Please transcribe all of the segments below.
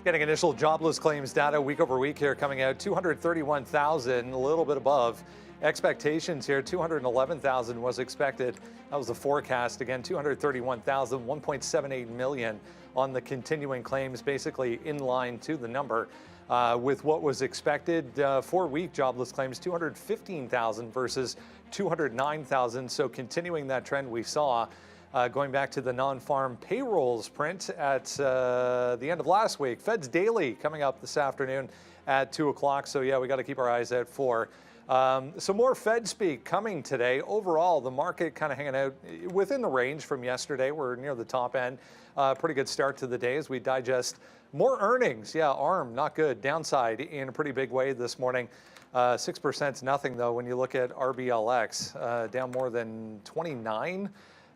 Getting initial jobless claims data week over week here coming out 231,000, a little bit above expectations here. 211,000 was expected. That was the forecast. Again, 231,000, 1.78 million on the continuing claims, basically in line to the number with what was expected. 4-week jobless claims, 215,000 versus 209,000. So continuing that trend we saw. Going back to the non-farm payrolls print at the end of last week. Fed's daily coming up this afternoon at 2 o'clock. So yeah, we got to keep our eyes out for some more Fed speak coming today. Overall, the market kind of hanging out within the range from yesterday. We're near the top end. Pretty good start to the day as we digest more earnings. Yeah, ARM, not good. Downside in a pretty big way this morning. 6% nothing though when you look at RBLX, down more than 29.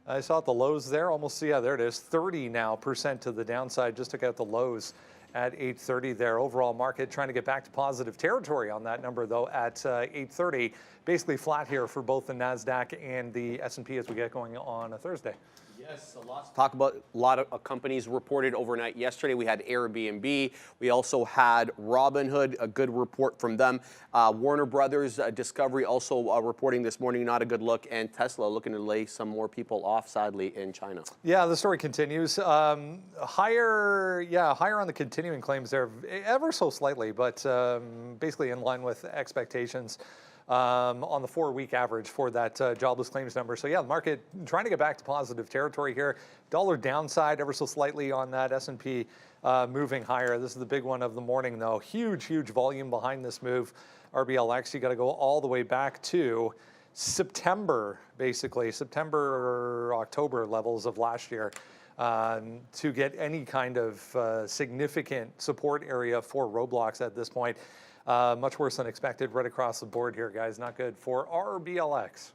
I saw at the lows there, almost, yeah, there it is, 30% now to the downside. Just took out the lows at 8:30 there. Overall market trying to get back to positive territory on that number, though, at 8:30. Basically flat here for both the NASDAQ and the S&P as we get going on a Thursday. Yes, a lot to talk about. A lot of companies reported overnight yesterday. We had Airbnb. We also had Robinhood, a good report from them. Warner Brothers Discovery also reporting this morning, not a good look. And Tesla looking to lay some more people off, sadly, in China. Yeah, the story continues. Higher on the continuing claims there, ever so slightly, but basically in line with expectations. On the 4-week average for that jobless claims number. So yeah, the market trying to get back to positive territory here. Dollar downside ever so slightly on that S&P moving higher. This is the big one of the morning though. Huge volume behind this move. RBLX, you got to go all the way back to September, basically. September, October levels of last year to get any kind of significant support area for Roblox at this point. Much worse than expected right across the board here, guys. Not good for RBLX.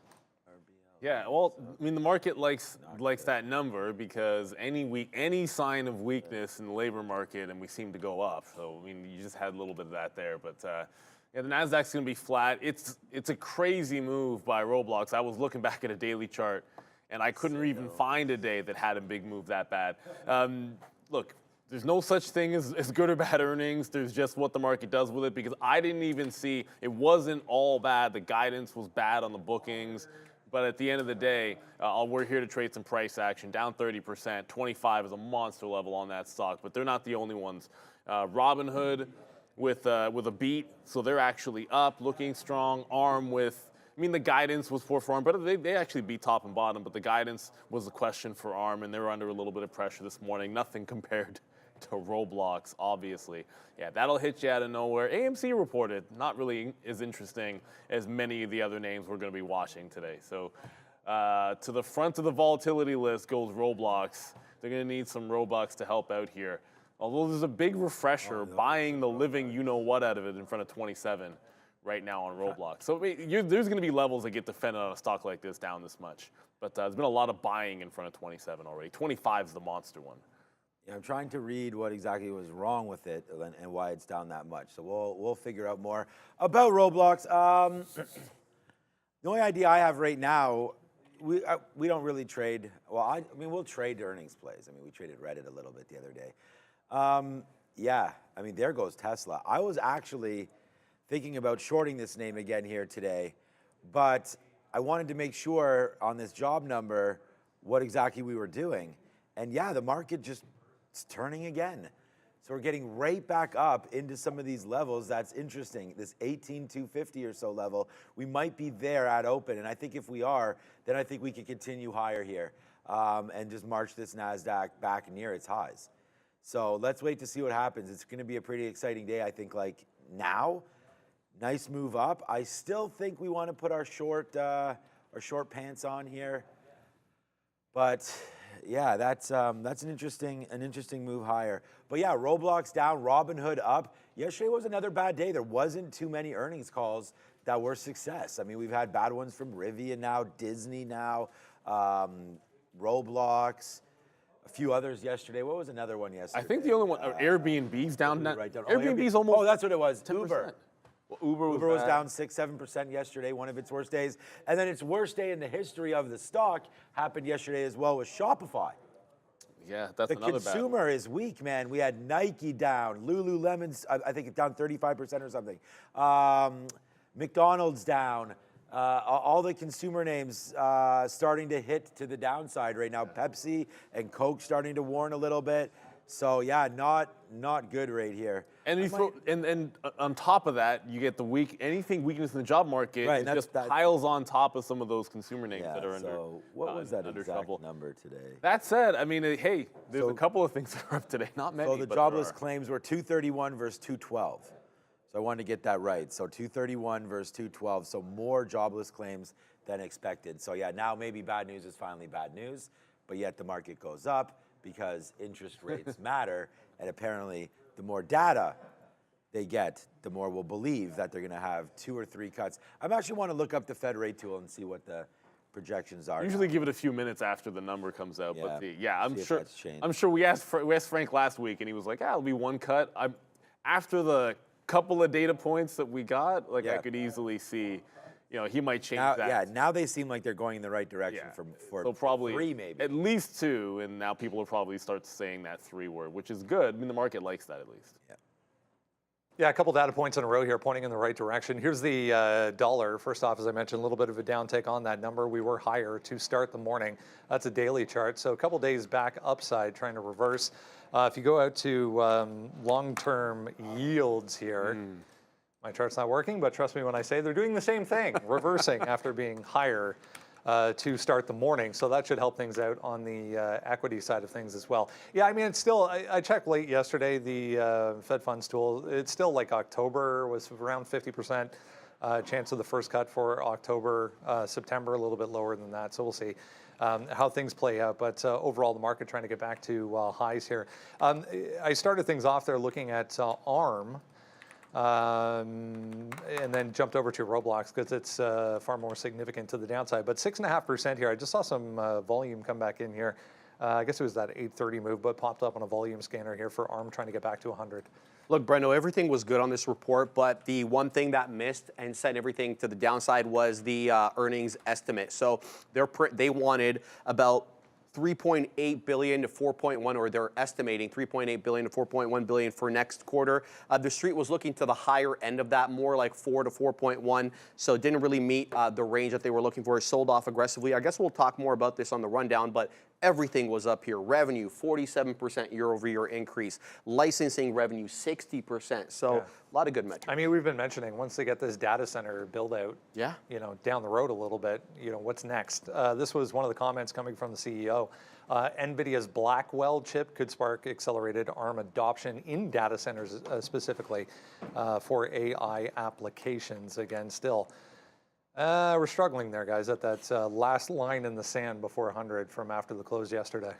Yeah, well, I mean, the market likes that number because any sign of weakness in the labor market, and we seem to go up. So, I mean, you just had a little bit of that there. But, yeah, the NASDAQ's going to be flat. It's a crazy move by Roblox. I was looking back at a daily chart, and I couldn't even find a day that had a big move that bad. Look. There's no such thing as good or bad earnings. There's just what the market does with it, because I didn't even see, it wasn't all bad. The guidance was bad on the bookings. But at the end of the day, we're here to trade some price action, down 30%. 25 is a monster level on that stock, but they're not the only ones. Robinhood with a beat, so they're actually up, looking strong. ARM with, I mean, the guidance was for ARM, but they actually beat top and bottom, but the guidance was a question for ARM, and they were under a little bit of pressure this morning. Nothing compared to Roblox, obviously. Yeah, that'll hit you out of nowhere. AMC reported, not really as interesting as many of the other names we're going to be watching today. So to the front of the volatility list goes Roblox. They're going to need some Robux to help out here. Although there's a big refresher buying the living you-know-what out of it in front of 27 right now on Roblox. So there's going to be levels that get defended on a stock like this down this much. But there's been a lot of buying in front of 27 already. 25 is the monster one. Yeah, I'm trying to read what exactly was wrong with it and why it's down that much. So we'll figure out more about Roblox. The only idea I have right now, we don't really trade. Well, I mean, we'll trade earnings plays. I mean, we traded Reddit a little bit the other day. Yeah, I mean, there goes Tesla. I was actually thinking about shorting this name again here today, but I wanted to make sure on this job number what exactly we were doing. And yeah, the market just it's turning again. So we're getting right back up into some of these levels. That's interesting. This 18,250 or so level, we might be there at open. And I think if we are, then I think we can continue higher here and just march this NASDAQ back near its highs. So let's wait to see what happens. It's going to be a pretty exciting day, I think, like now. Nice move up. I still think we want to put our short pants on here. But yeah, that's an interesting move higher. But yeah, Roblox down, Robinhood up. Yesterday was another bad day. There wasn't too many earnings calls that were success. I mean, we've had bad ones from Rivian now, Disney now, Roblox, a few others yesterday. What was another one yesterday? I think the only one, Airbnb's down. Airbnb's almost. almost. Oh, that's what it was. 10%. Uber. Well, Uber was down 6-7% yesterday, one of its worst days. And then its worst day in the history of the stock happened yesterday as well with Shopify. Yeah, that's The another bad one. consumer is weak, man. We had Nike down, Lululemon's, I think it's down 35% or something. McDonald's down. All the consumer names starting to hit to the downside right now. Pepsi and Coke starting to warn a little bit. So yeah, not good right here. And and on top of that, you get the weakness in the job market, Right, it just piles on top of some of those consumer names that are under. So what was that under exact trouble. number today? That said, I mean, hey, there's a couple of things that are up today. Not many. So the but jobless there are. claims were 231 versus 212. So I wanted to get that right. So 231 versus 212. So more jobless claims than expected. So yeah, now maybe bad news is finally bad news, but yet the market goes up because interest rates matter, and apparently the more data they get, the more we'll believe that they're going to have 2 or 3 cuts. I actually want to look up the Fed rate tool and see what the projections are. Usually give it a few minutes after the number comes out, but I'm sure we asked Frank last week, and he was like, "Yeah, it'll be 1 cut." After the couple of data points that we got, I could easily see. He might change that. Yeah, now they seem like they're going in the right direction for so probably 3 maybe. At least 2, and now people will probably start saying that 3 word, which is good. I mean, the market likes that at least. Yeah. Yeah, a couple data points in a row here pointing in the right direction. Here's the dollar. First off, as I mentioned, a little bit of a downtake on that number. We were higher to start the morning. That's a daily chart. So a couple days back upside, trying to reverse. If you go out to long-term yields here, my chart's not working, but trust me when I say they're doing the same thing, reversing after being higher to start the morning. So that should help things out on the equity side of things as well. Yeah, I mean, it's still, I checked late yesterday, the Fed funds tool, it's still like October was around 50% chance of the first cut for October, September, a little bit lower than that. So we'll see how things play out. But overall, the market trying to get back to highs here. I started things off there looking at ARM. And then jumped over to Roblox because it's far more significant to the downside. But 6.5% here. I just saw some volume come back in here. I guess it was that 8:30 move, but popped up on a volume scanner here for ARM trying to get back to 100. Look, Brendo, everything was good on this report, but the one thing that missed and sent everything to the downside was the earnings estimate. So they wanted about 3.8 billion to 4.1, or they're estimating 3.8 billion to 4.1 billion for next quarter. The street was looking to the higher end of that, more like 4 to 4.1, so it didn't really meet the range that they were looking for. It sold off aggressively. I guess we'll talk more about this on the rundown, but everything was up here. Revenue, 47% year-over-year increase. Licensing revenue, 60%. So a lot of good metrics. I mean, we've been mentioning once they get this data center build out, down the road a little bit, what's next? This was one of the comments coming from the CEO. NVIDIA's Blackwell chip could spark accelerated ARM adoption in data centers specifically for AI applications. Again, still. We're struggling there, guys, at that last line in the sand before 100 from after the close yesterday.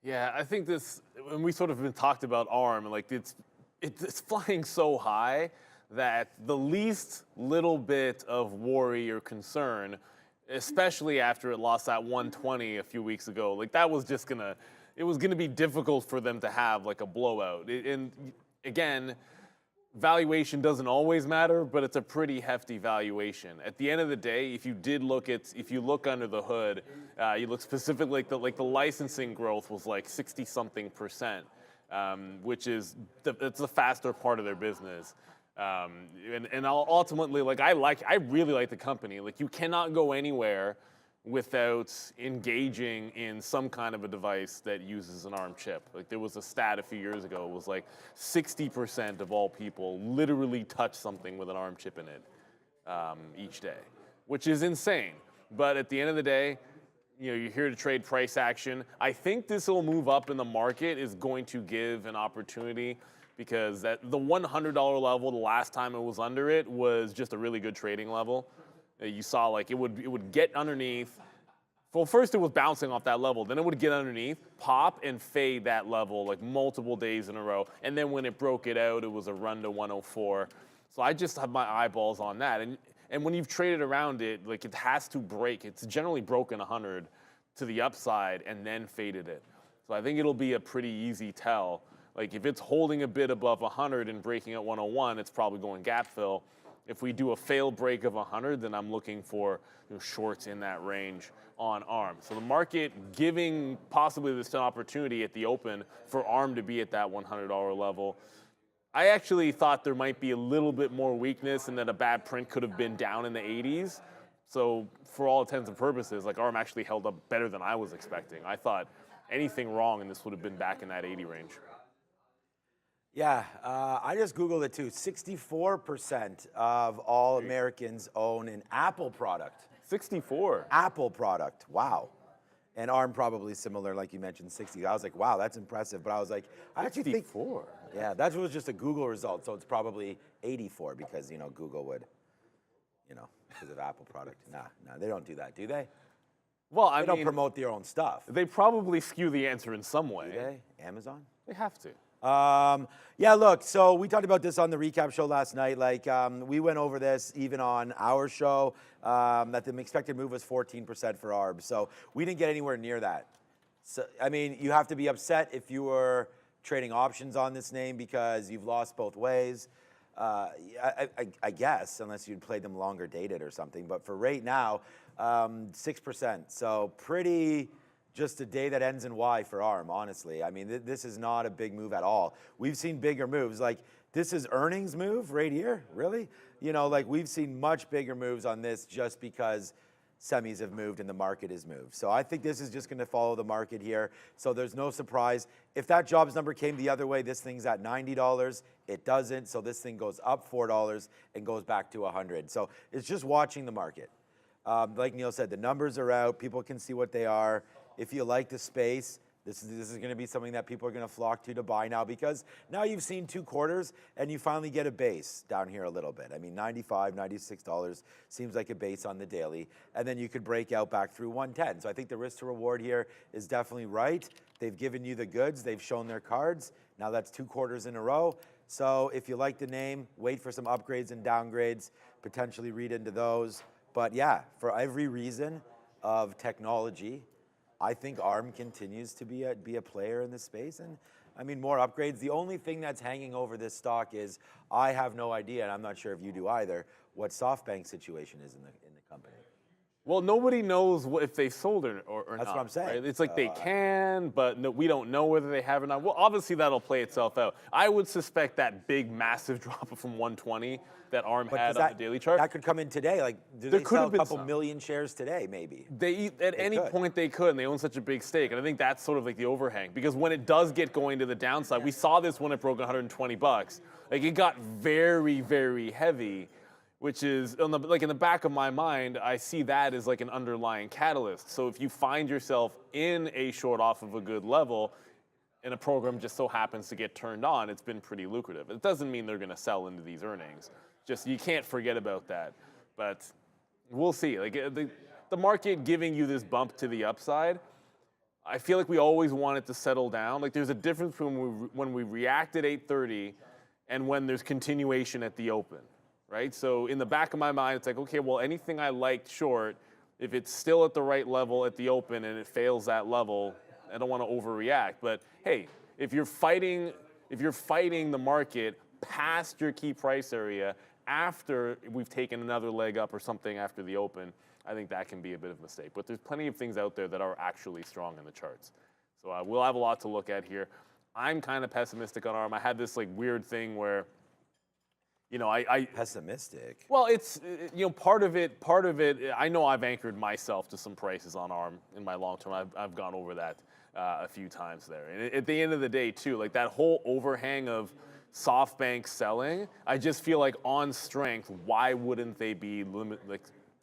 Yeah, I think this, when we sort of been talked about ARM, like it's flying so high that the least little bit of worry or concern, especially after it lost that 120 a few weeks ago, like that was just it was gonna be difficult for them to have like a blowout. And again, valuation doesn't always matter, but it's a pretty hefty valuation. At the end of the day, if you look under the hood, you look specifically like the licensing growth was like 60-something%, which is it's the faster part of their business. And ultimately, like I really like the company. Like you cannot go anywhere without engaging in some kind of a device that uses an ARM chip. Like there was a stat a few years ago, it was like 60% of all people literally touch something with an ARM chip in it each day, which is insane. But at the end of the day, you're here to trade price action. I think this will move up in the market is going to give an opportunity because the $100 level, the last time it was under it, was just a really good trading level. You saw like it would get underneath. Well, first it was bouncing off that level. Then it would get underneath, pop, and fade that level like multiple days in a row. And then when it broke it out, it was a run to 104. So I just have my eyeballs on that. And when you've traded around it, like it has to break. It's generally broken 100 to the upside and then faded it. So I think it'll be a pretty easy tell. Like if it's holding a bit above 100 and breaking at 101, it's probably going gap fill. If we do a fail break of 100, then I'm looking for shorts in that range on ARM. So the market giving possibly this an opportunity at the open for ARM to be at that $100 level. I actually thought there might be a little bit more weakness and that a bad print could have been down in the 80s. So for all intents and purposes, like ARM actually held up better than I was expecting. I thought anything wrong and this would have been back in that 80 range. Yeah, I just Googled it too. 64% of all Americans own an Apple product. 64. Apple product, wow. And ARM probably similar, like you mentioned, 60. I was like, wow, that's impressive. But I was like, I actually think, 64. yeah, that was just a Google result. So it's probably 84 because, Google would, because of Apple product. Nah, they don't do that, do they? Well, I They don't promote their own stuff. They probably skew the answer in some way. Do they? Amazon? They have to. Yeah, look, so we talked about this on the recap show last night. We went over this even on our show, that the expected move was 14% for ARB. So we didn't get anywhere near that. So, you have to be upset if you were trading options on this name because you've lost both ways. I guess, unless you'd played them longer dated or something. But for right now, 6%. So pretty... just a day that ends in Y for ARM, honestly. This is not a big move at all. We've seen bigger moves. This is earnings move right here, really? We've seen much bigger moves on this just because semis have moved and the market has moved. So I think this is just going to follow the market here. So there's no surprise. If that jobs number came the other way, this thing's at $90. It doesn't. So this thing goes up $4 and goes back to 100. So it's just watching the market. Like Neil said, the numbers are out. People can see what they are. If you like the space, this is going to be something that people are going to flock to buy now because now you've seen 2 quarters and you finally get a base down here a little bit. $95, $96 seems like a base on the daily. And then you could break out back through 110. So I think the risk to reward here is definitely right. They've given you the goods. They've shown their cards. Now that's 2 quarters in a row. So if you like the name, wait for some upgrades and downgrades, potentially read into those. But yeah, for every reason of technology, I think ARM continues to be a player in this space, and more upgrades. The only thing that's hanging over this stock is I have no idea, and I'm not sure if you do either, what SoftBank's situation is in the company. Well, nobody knows if they sold or not. That's what I'm saying. Right? It's like they can, but no, we don't know whether they have or not. Well, obviously that'll play itself out. I would suspect that big, massive drop from 120 that ARM had on the daily chart. That could come in today. Do they sell a couple million shares today, maybe? At any point they could, and they own such a big stake. And I think that's sort of like the overhang. Because when it does get going to the downside, we saw this when it broke $120. It got very, very heavy. Which is, in the back of my mind, I see that as like an underlying catalyst. So if you find yourself in a short off of a good level, and a program just so happens to get turned on, it's been pretty lucrative. It doesn't mean they're going to sell into these earnings. Just, you can't forget about that. But we'll see. The market giving you this bump to the upside, I feel like we always want it to settle down. There's a difference between when we react at 8:30 and when there's continuation at the open. Right? So in the back of my mind, it's like, okay, well, anything I liked short, if it's still at the right level at the open and it fails that level, I don't want to overreact. But hey, if you're fighting the market past your key price area after we've taken another leg up or something after the open, I think that can be a bit of a mistake. But there's plenty of things out there that are actually strong in the charts. So we'll have a lot to look at here. I'm kind of pessimistic on ARM. I had this weird thing where, I pessimistic. Well, it's part of it. I know I've anchored myself to some prices on ARM in my long term. I've gone over that a few times there. And at the end of the day, too, that whole overhang of SoftBank selling, I just feel like on strength, why wouldn't they be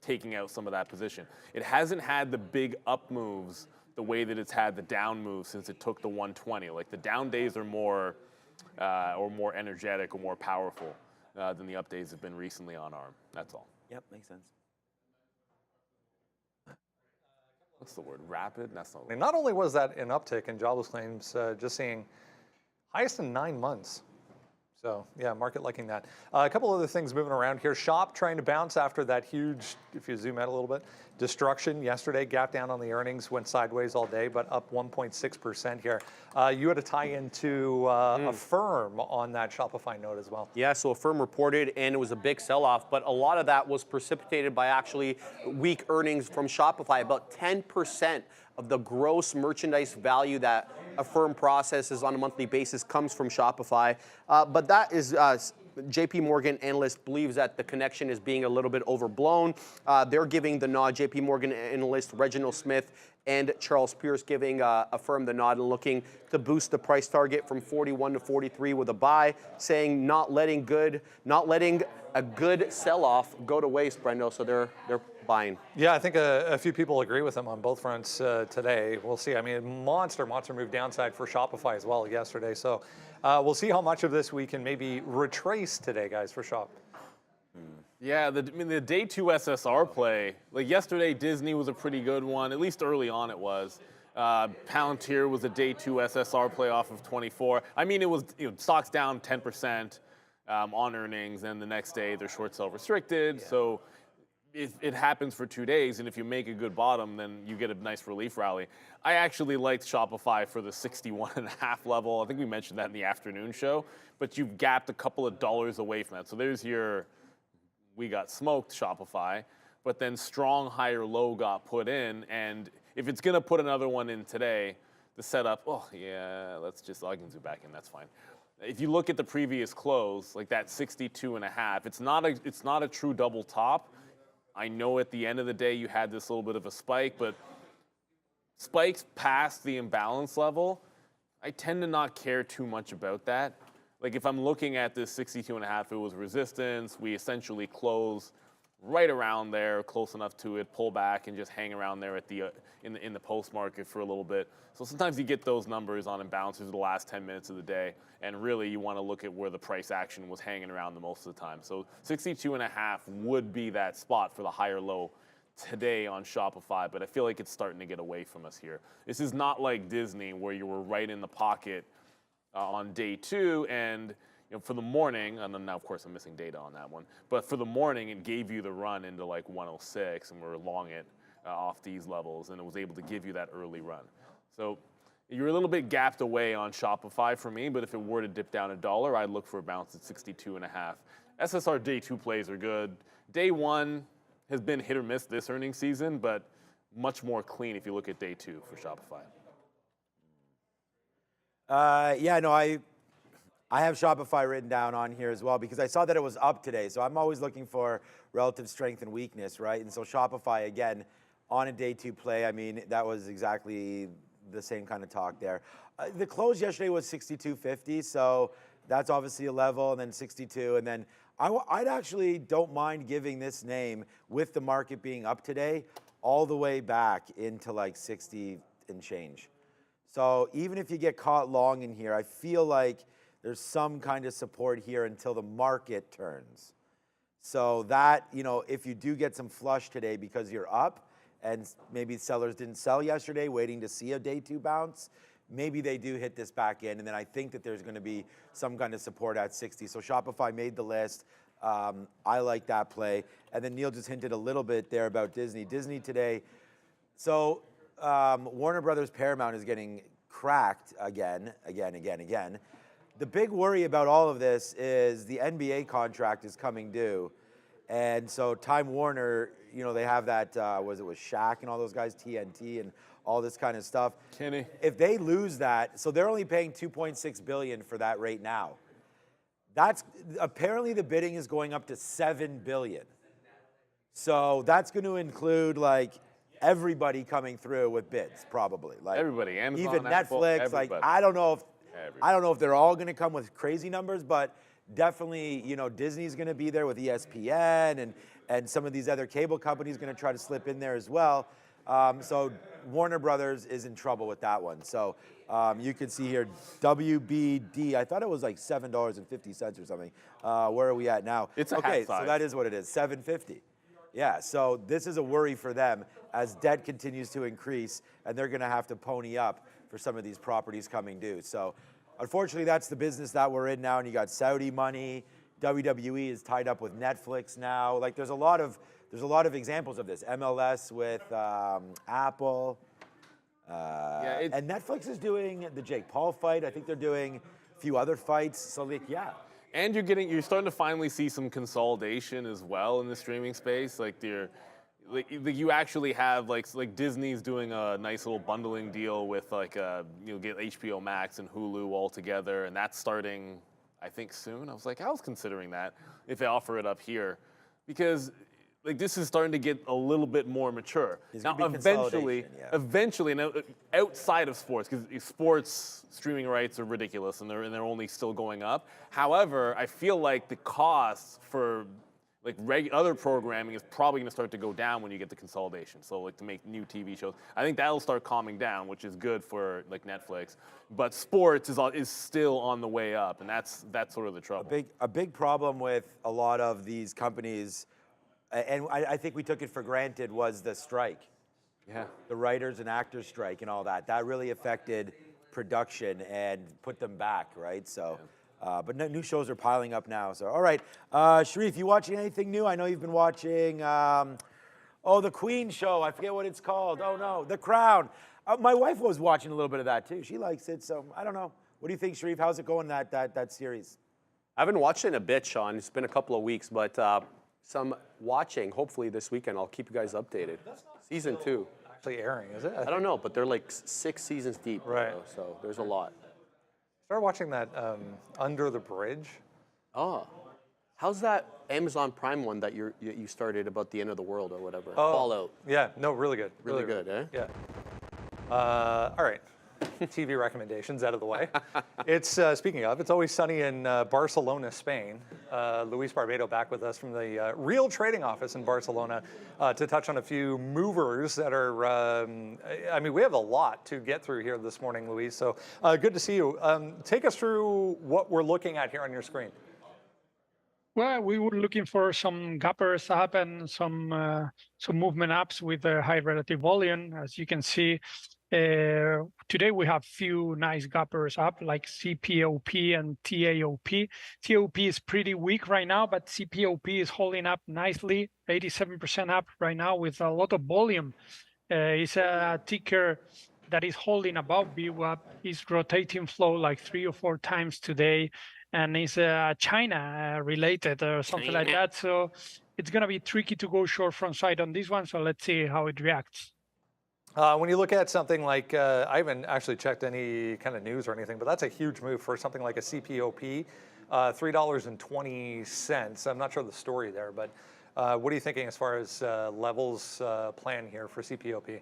taking out some of that position? It hasn't had the big up moves the way that it's had the down moves since it took the 120. The down days are more energetic or more powerful than the up days have been recently on ARM. That's all. Yep, makes sense. What's the word? Rapid? That's not. Not only was that an uptick in jobless claims, just seeing highest in 9 months. So yeah, market liking that. A couple other things moving around here. Shop trying to bounce after that huge, if you zoom out a little bit, destruction yesterday. Gap down on the earnings, went sideways all day, but up 1.6% here. You had a tie into a firm on that Shopify note as well. Yeah, so a firm reported and it was a big sell-off, but a lot of that was precipitated by actually weak earnings from Shopify. About 10% of the gross merchandise value that a firm processes on a monthly basis comes from Shopify. But that is, JP Morgan analyst believes that the connection is being a little bit overblown. They're giving the nod, JP Morgan analyst Reginald Smith and Charles Pierce giving a firm the nod and looking to boost the price target from 41 to 43 with a buy, saying not letting a good sell-off go to waste, Brendo. So they're buying. Yeah, I think a few people agree with him on both fronts today. We'll see. I mean, monster move downside for Shopify as well yesterday. So we'll see how much of this we can maybe retrace today, guys, for Shop. Yeah, the day two SSR play, like yesterday, Disney was a pretty good one, at least early on it was. Palantir was a day two SSR play off of 24. I mean, it was, stocks down 10% on earnings, and the next day they're short sell restricted. Yeah. So it happens for 2 days, and if you make a good bottom, then you get a nice relief rally. I actually liked Shopify for the 61.5 level. I think we mentioned that in the afternoon show, but you've gapped a couple of dollars away from that. So there's your, we got smoked Shopify, but then strong higher low got put in, and if it's gonna put another one in today, the setup, oh yeah, I can zoom back in, that's fine. If you look at the previous close, like that 62.5, it's not a true double top. I know at the end of the day you had this little bit of a spike, but spikes past the imbalance level, I tend to not care too much about that. Like if I'm looking at this 62.5, it was resistance. We essentially close right around there, close enough to it, pull back, and just hang around there at the in the post market for a little bit. So sometimes you get those numbers on imbalances the last 10 minutes of the day, and really you want to look at where the price action was hanging around the most of the time. So 62.5 would be that spot for the higher low today on Shopify, but I feel like it's starting to get away from us here. This is not like Disney where you were right in the pocket on day two, and for the morning, and then now of course I'm missing data on that one, but for the morning it gave you the run into like 106, and we're long it off these levels, and it was able to give you that early run. So you're a little bit gapped away on Shopify for me, but if it were to dip down $1, I'd look for a bounce at 62.5. SSR day two plays are good. Day one has been hit or miss this earnings season, but much more clean if you look at day two for Shopify. Yeah, no, I have Shopify written down on here as well because I saw that it was up today. So I'm always looking for relative strength and weakness, right? And so Shopify, again, on a day two play, I mean, that was exactly the same kind of talk there. The close yesterday was 62.50, so that's obviously a level, and then 62, and then I'd actually don't mind giving this name with the market being up today all the way back into like 60 and change. So even if you get caught long in here, I feel like there's some kind of support here until the market turns. So that, if you do get some flush today because you're up and maybe sellers didn't sell yesterday waiting to see a day two bounce, maybe they do hit this back in, and then I think that there's going to be some kind of support at 60. So Shopify made the list. I like that play. And then Neil just hinted a little bit there about Disney. Disney today, so Warner Brothers Paramount is getting cracked again. The big worry about all of this is the NBA contract is coming due. And so Time Warner, they have that, was it with Shaq and all those guys, TNT and all this kind of stuff. Kenny. If they lose that, so they're only paying $2.6 billion for that right now. That's, apparently the bidding is going up to $7 billion. So that's going to include like everybody coming through with bids, probably. Like everybody, Amazon, even Apple, Netflix. everybody. Like I don't know if they're all going to come with crazy numbers, but definitely, Disney's going to be there with ESPN, and some of these other cable companies going to try to slip in there as well. So Warner Brothers is in trouble with that one. So you can see here WBD. I thought it was like $7.50 or something. Where are we at now? It's okay. So that is what it is. $7.50. Yeah. So this is a worry for them as debt continues to increase, and they're going to have to pony up for some of these properties coming due. So unfortunately, that's the business that we're in now. And you got Saudi money. WWE is tied up with Netflix now. Like there's a lot of examples of this. MLS with Apple. And Netflix is doing the Jake Paul fight. I think they're doing a few other fights. So like, yeah. And you're starting to finally see some consolidation as well in the streaming space. Like you actually have like Disney's doing a nice little bundling deal with like you'll get HBO Max and Hulu all together, and that's starting I think soon. I was considering that if they offer it up here, because like this is starting to get a little bit more mature. Now eventually, now outside of sports, because sports streaming rights are ridiculous and they're only still going up. However, I feel like the costs for like other programming is probably going to start to go down when you get the consolidation. So like to make new TV shows, I think that'll start calming down, which is good for like Netflix. But sports is still on the way up, and that's sort of the trouble. A big problem with a lot of these companies, and I think we took it for granted, was the strike. Yeah. The writers and actors strike and all that. That really affected production and put them back, right? So. Yeah. But new shows are piling up now. So, all right. Sharif, you watching anything new? I know you've been watching, the Queen show. I forget what it's called. Oh, no, The Crown. My wife was watching a little bit of that, too. She likes it, so I don't know. What do you think, Sharif? How's it going, that series? I haven't watched it in a bit, Sean. It's been a couple of weeks, but some watching. Hopefully this weekend, I'll keep you guys updated. Season 2. Actually airing, is it? I don't know, but they're like 6 seasons deep. Right. So there's a lot. Started watching that Under the Bridge. Oh, how's that Amazon Prime one that you started about the end of the world or whatever? Oh, Fallout. Yeah, no, really good. Really good, eh? Yeah. All right. TV recommendations out of the way. It's speaking of, it's always sunny in Barcelona, Spain. Luis Barbato back with us from the Real Trading Office in Barcelona to touch on a few movers that are. I mean, we have a lot to get through here this morning, Luis. So good to see you. Take us through what we're looking at here on your screen. Well, we were looking for some gappers up and some movement ups with a high relative volume. As you can see, today we have few nice gappers up like CPOP and TAOP. TAOP is pretty weak right now, but CPOP is holding up nicely, 87% up right now with a lot of volume. It's a ticker that is holding above VWAP. It's rotating flow like 3 or 4 times today. And it's China related or something like that. So it's going to be tricky to go short front side on this one. So let's see how it reacts. When you look at something like, I haven't actually checked any kind of news or anything, but that's a huge move for something like a CPOP, $3.20. I'm not sure the story there, but what are you thinking as far as levels plan here for CPOP?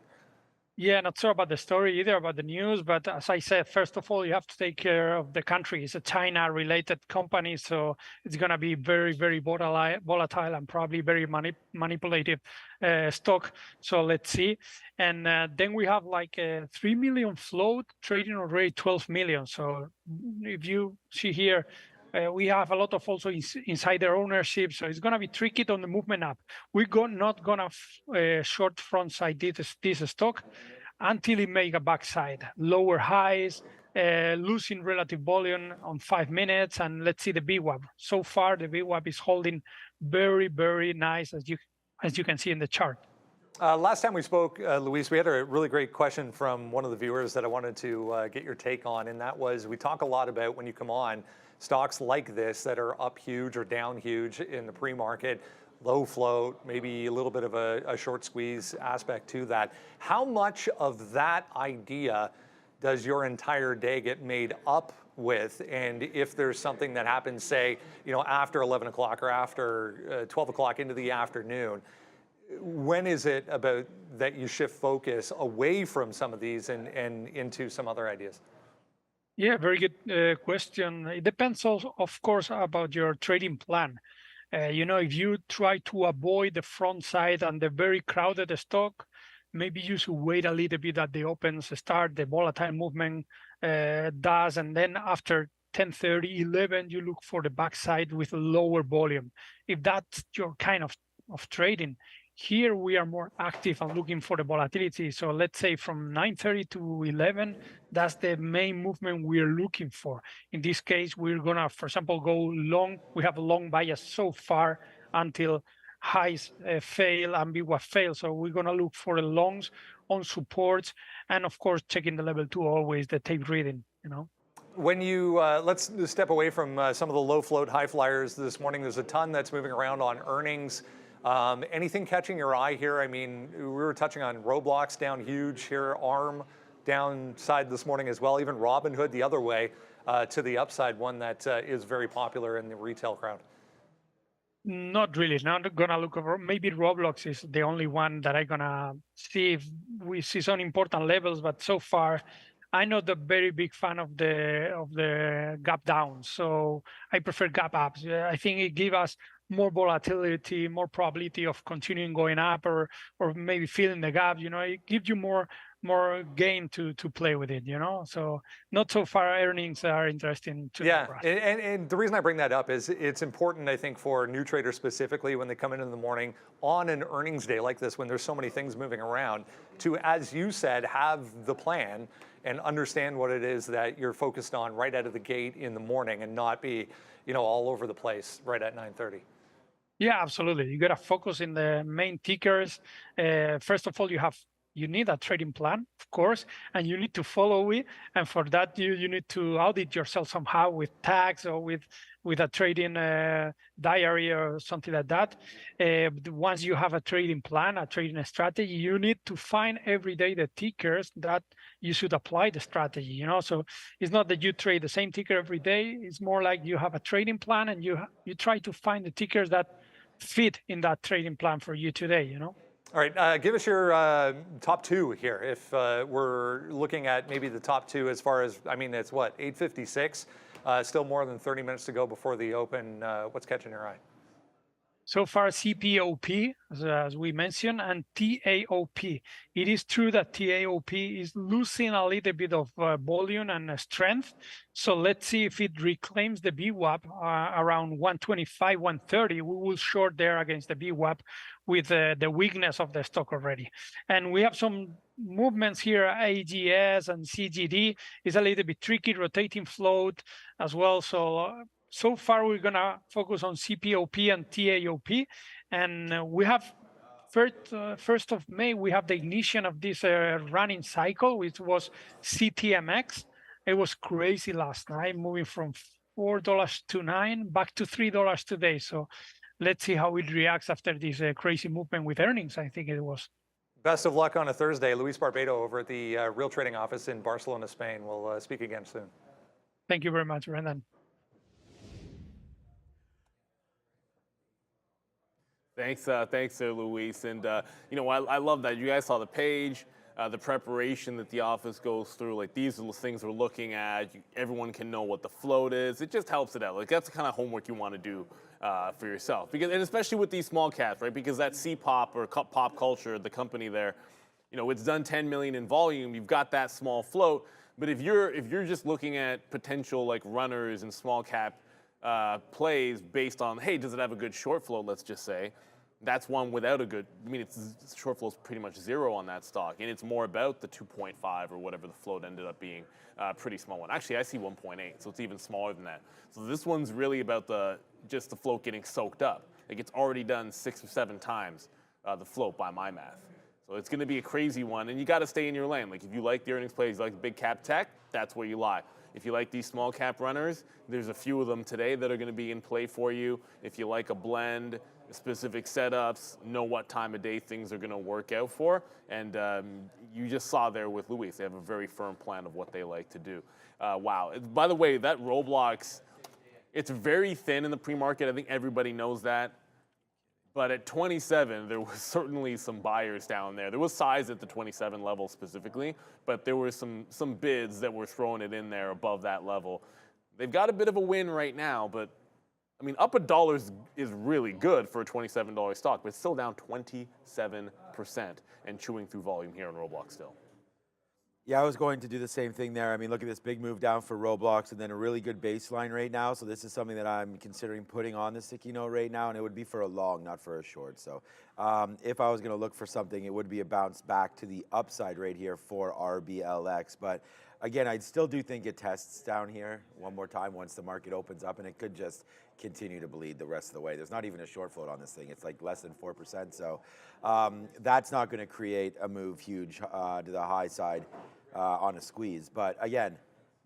Yeah, not sure about the story either, about the news. But as I said, first of all, you have to take care of the country. It's a China-related company, so it's going to be very, very volatile and probably very manipulative stock. So let's see. And then we have like a 3 million float trading already 12 million. So if you see here, we have a lot of also insider ownership, so it's going to be tricky on the movement up. We're not going to short front side this stock until it make a backside, lower highs, losing relative volume on 5 minutes, and let's see the VWAP. So far, the VWAP is holding very, very nice, as you can see in the chart. Last time we spoke, Luis, we had a really great question from one of the viewers that I wanted to get your take on, and that was, we talk a lot about when you come on, stocks like this that are up huge or down huge in the pre-market, low float, maybe a little bit of a short squeeze aspect to that. How much of that idea does your entire day get made up with? And if there's something that happens, say, after 11 o'clock or after 12 o'clock into the afternoon, when is it about that you shift focus away from some of these and into some other ideas? Yeah, very good question. It depends also, of course, about your trading plan. If you try to avoid the front side and the very crowded stock, maybe you should wait a little bit at the opens, start the volatile movement does, and then after 10:30, 11, you look for the backside with lower volume. If that's your kind of trading, here we are more active and looking for the volatility. So let's say from 9:30 to 11, that's the main movement we're looking for. In this case, we're gonna, for example, go long. We have a long bias so far until highs fail and VWAP fail. So we're gonna look for the longs on supports, and of course, checking the level 2 always, the tape reading, you know. When you, let's step away from some of the low float high flyers this morning. There's a ton that's moving around on earnings. Anything catching your eye here? I mean, we were touching on Roblox down huge here, ARM downside this morning as well, even Robinhood the other way to the upside, one that is very popular in the retail crowd. Not really. Not gonna look over. Maybe Roblox is the only one that I'm gonna see if we see some important levels. But so far, I'm not a very big fan of the gap down. So I prefer gap ups. I think it gives us more volatility, more probability of continuing going up, or maybe filling the gap. You know, it gives you more gain to play with it, you know. So not so far earnings are interesting to yeah, and the reason I bring that up is it's important, I think, for new traders specifically when they come in the morning on an earnings day like this, when there's so many things moving around, to, as you said, have the plan and understand what it is that you're focused on right out of the gate in the morning, and not be, you know, all over the place right at 9:30. Yeah, absolutely. You got to focus in the main tickers. First of all, you need a trading plan, of course, and you need to follow it. And for that, you need to audit yourself somehow with tags or with a trading diary or something like that. Once you have a trading plan, a trading strategy, you need to find every day the tickers that you should apply the strategy, you know. So it's not that you trade the same ticker every day. It's more like you have a trading plan, and you try to find the tickers that fit in that trading plan for you today, you know. All right, give us your top two here. If we're looking at maybe the top two as far as, I mean, it's what, 8:56? Still more than 30 minutes to go before the open. What's catching your eye? So far, CPOP, as we mentioned, and TAOP. It is true that TAOP is losing a little bit of volume and strength. So let's see if it reclaims the VWAP around 125, 130. We will short there against the VWAP with the weakness of the stock already. And we have some movements here. AGS and CGD is a little bit tricky, rotating float as well. So far, we're going to focus on CPOP and TAOP. And we have, 1st of May, we have the ignition of this running cycle, which was CTMX. It was crazy last night, moving from $4 to $9, back to $3 today. So let's see how it reacts after this crazy movement with earnings, I think it was. Best of luck on a Thursday. Luis Barbato over at the Real Trading Office in Barcelona, Spain. We'll speak again soon. Thank you very much, Brendan. Thanks, there, Luis. And you know, I love that you guys saw the page, the preparation that the office goes through. Like, these are the things we're looking at. Everyone can know what the float is. It just helps it out. Like, that's the kind of homework you want to do for yourself, because, and especially with these small caps, right? Because that C-pop or pop culture, the company there, you know, it's done 10 million in volume. You've got that small float. But if you're just looking at potential like runners and small cap plays based on, hey, does it have a good short float, let's just say, that's one without a good, I mean, it's short flow is pretty much zero on that stock, and it's more about the 2.5 or whatever the float ended up being, pretty small one. Actually, I see 1.8, so it's even smaller than that. So this one's really about just the float getting soaked up. Like, it's already done 6 or 7 times the float by my math. So it's going to be a crazy one, and you got to stay in your lane. Like, if you like the earnings plays, you like big cap tech, that's where you lie. If you like these small cap runners, there's a few of them today that are going to be in play for you. If you like a blend, specific setups, know what time of day things are going to work out for. And you just saw there with Luis, they have a very firm plan of what they like to do. Wow. By the way, that Roblox, it's very thin in the pre-market. I think everybody knows that. But at 27, there was certainly some buyers down there. There was size at the 27 level specifically, but there were some bids that were throwing it in there above that level. They've got a bit of a win right now, but I mean, up $1 is really good for a $27 stock, but it's still down 27% and chewing through volume here on Roblox still. Yeah, I was going to do the same thing there. I mean, look at this big move down for Roblox and then a really good baseline right now. So this is something that I'm considering putting on the sticky note right now, and it would be for a long, not for a short. So If I was going to look for something, it would be a bounce back to the upside right here for RBLX. But again, I still do think it tests down here one more time once the market opens up, and it could just continue to bleed the rest of the way. There's not even a short float on this thing. It's like less than 4%. So that's not going to create a move huge to the high side on a squeeze. But again,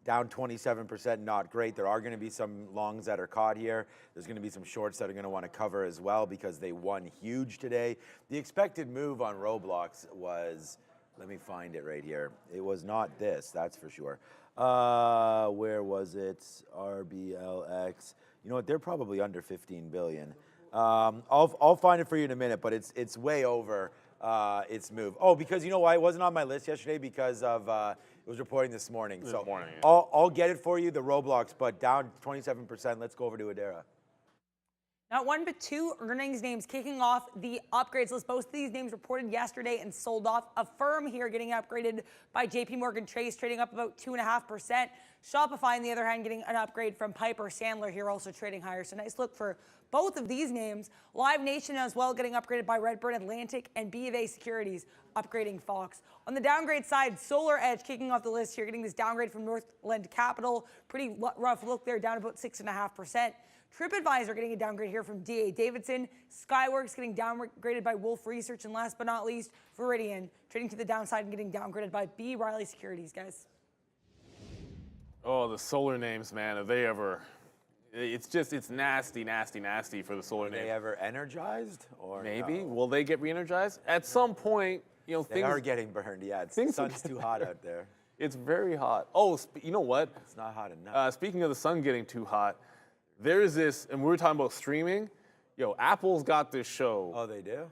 down 27%, not great. There are going to be some longs that are caught here. There's going to be some shorts that are going to want to cover as well because they won huge today. The expected move on Roblox was, let me find it right here. It was not this, that's for sure. Where was it? RBLX. You know what? They're probably under 15 billion. I'll find it for you in a minute, but it's way over its move. Oh, because you know why? It wasn't on my list yesterday because of it was reporting this morning. This so morning, yeah. I'll get it for you, the Roblox, but down 27%. Let's go over to Adara. Not one, but two earnings names kicking off the upgrades list. Both of these names reported yesterday and sold off. Affirm here getting upgraded by JP Morgan Chase, trading up about 2.5%. Shopify, on the other hand, getting an upgrade from Piper Sandler here, also trading higher. So nice look for both of these names. Live Nation as well getting upgraded by Redburn Atlantic, and BofA Securities upgrading Fox. On the downgrade side, Solar Edge kicking off the list here, getting this downgrade from Northland Capital. Pretty rough look there, down about 6.5%. TripAdvisor getting a downgrade here from D.A. Davidson. Skyworks getting downgraded by Wolf Research. And last but not least, Veridian trading to the downside and getting downgraded by B. Riley Securities, guys. Oh, the solar names, man, have they ever... It's nasty, nasty, nasty for the solar names. Are they ever energized? Or Maybe. no? Will they get re-energized? At some point, you know, They are getting burned, yeah. The sun's too hot out there. It's very hot. Oh, you know what? It's not hot enough. Speaking of the sun getting too hot, there is this, and we were talking about streaming. Yo, Apple's got this show. Oh, they do?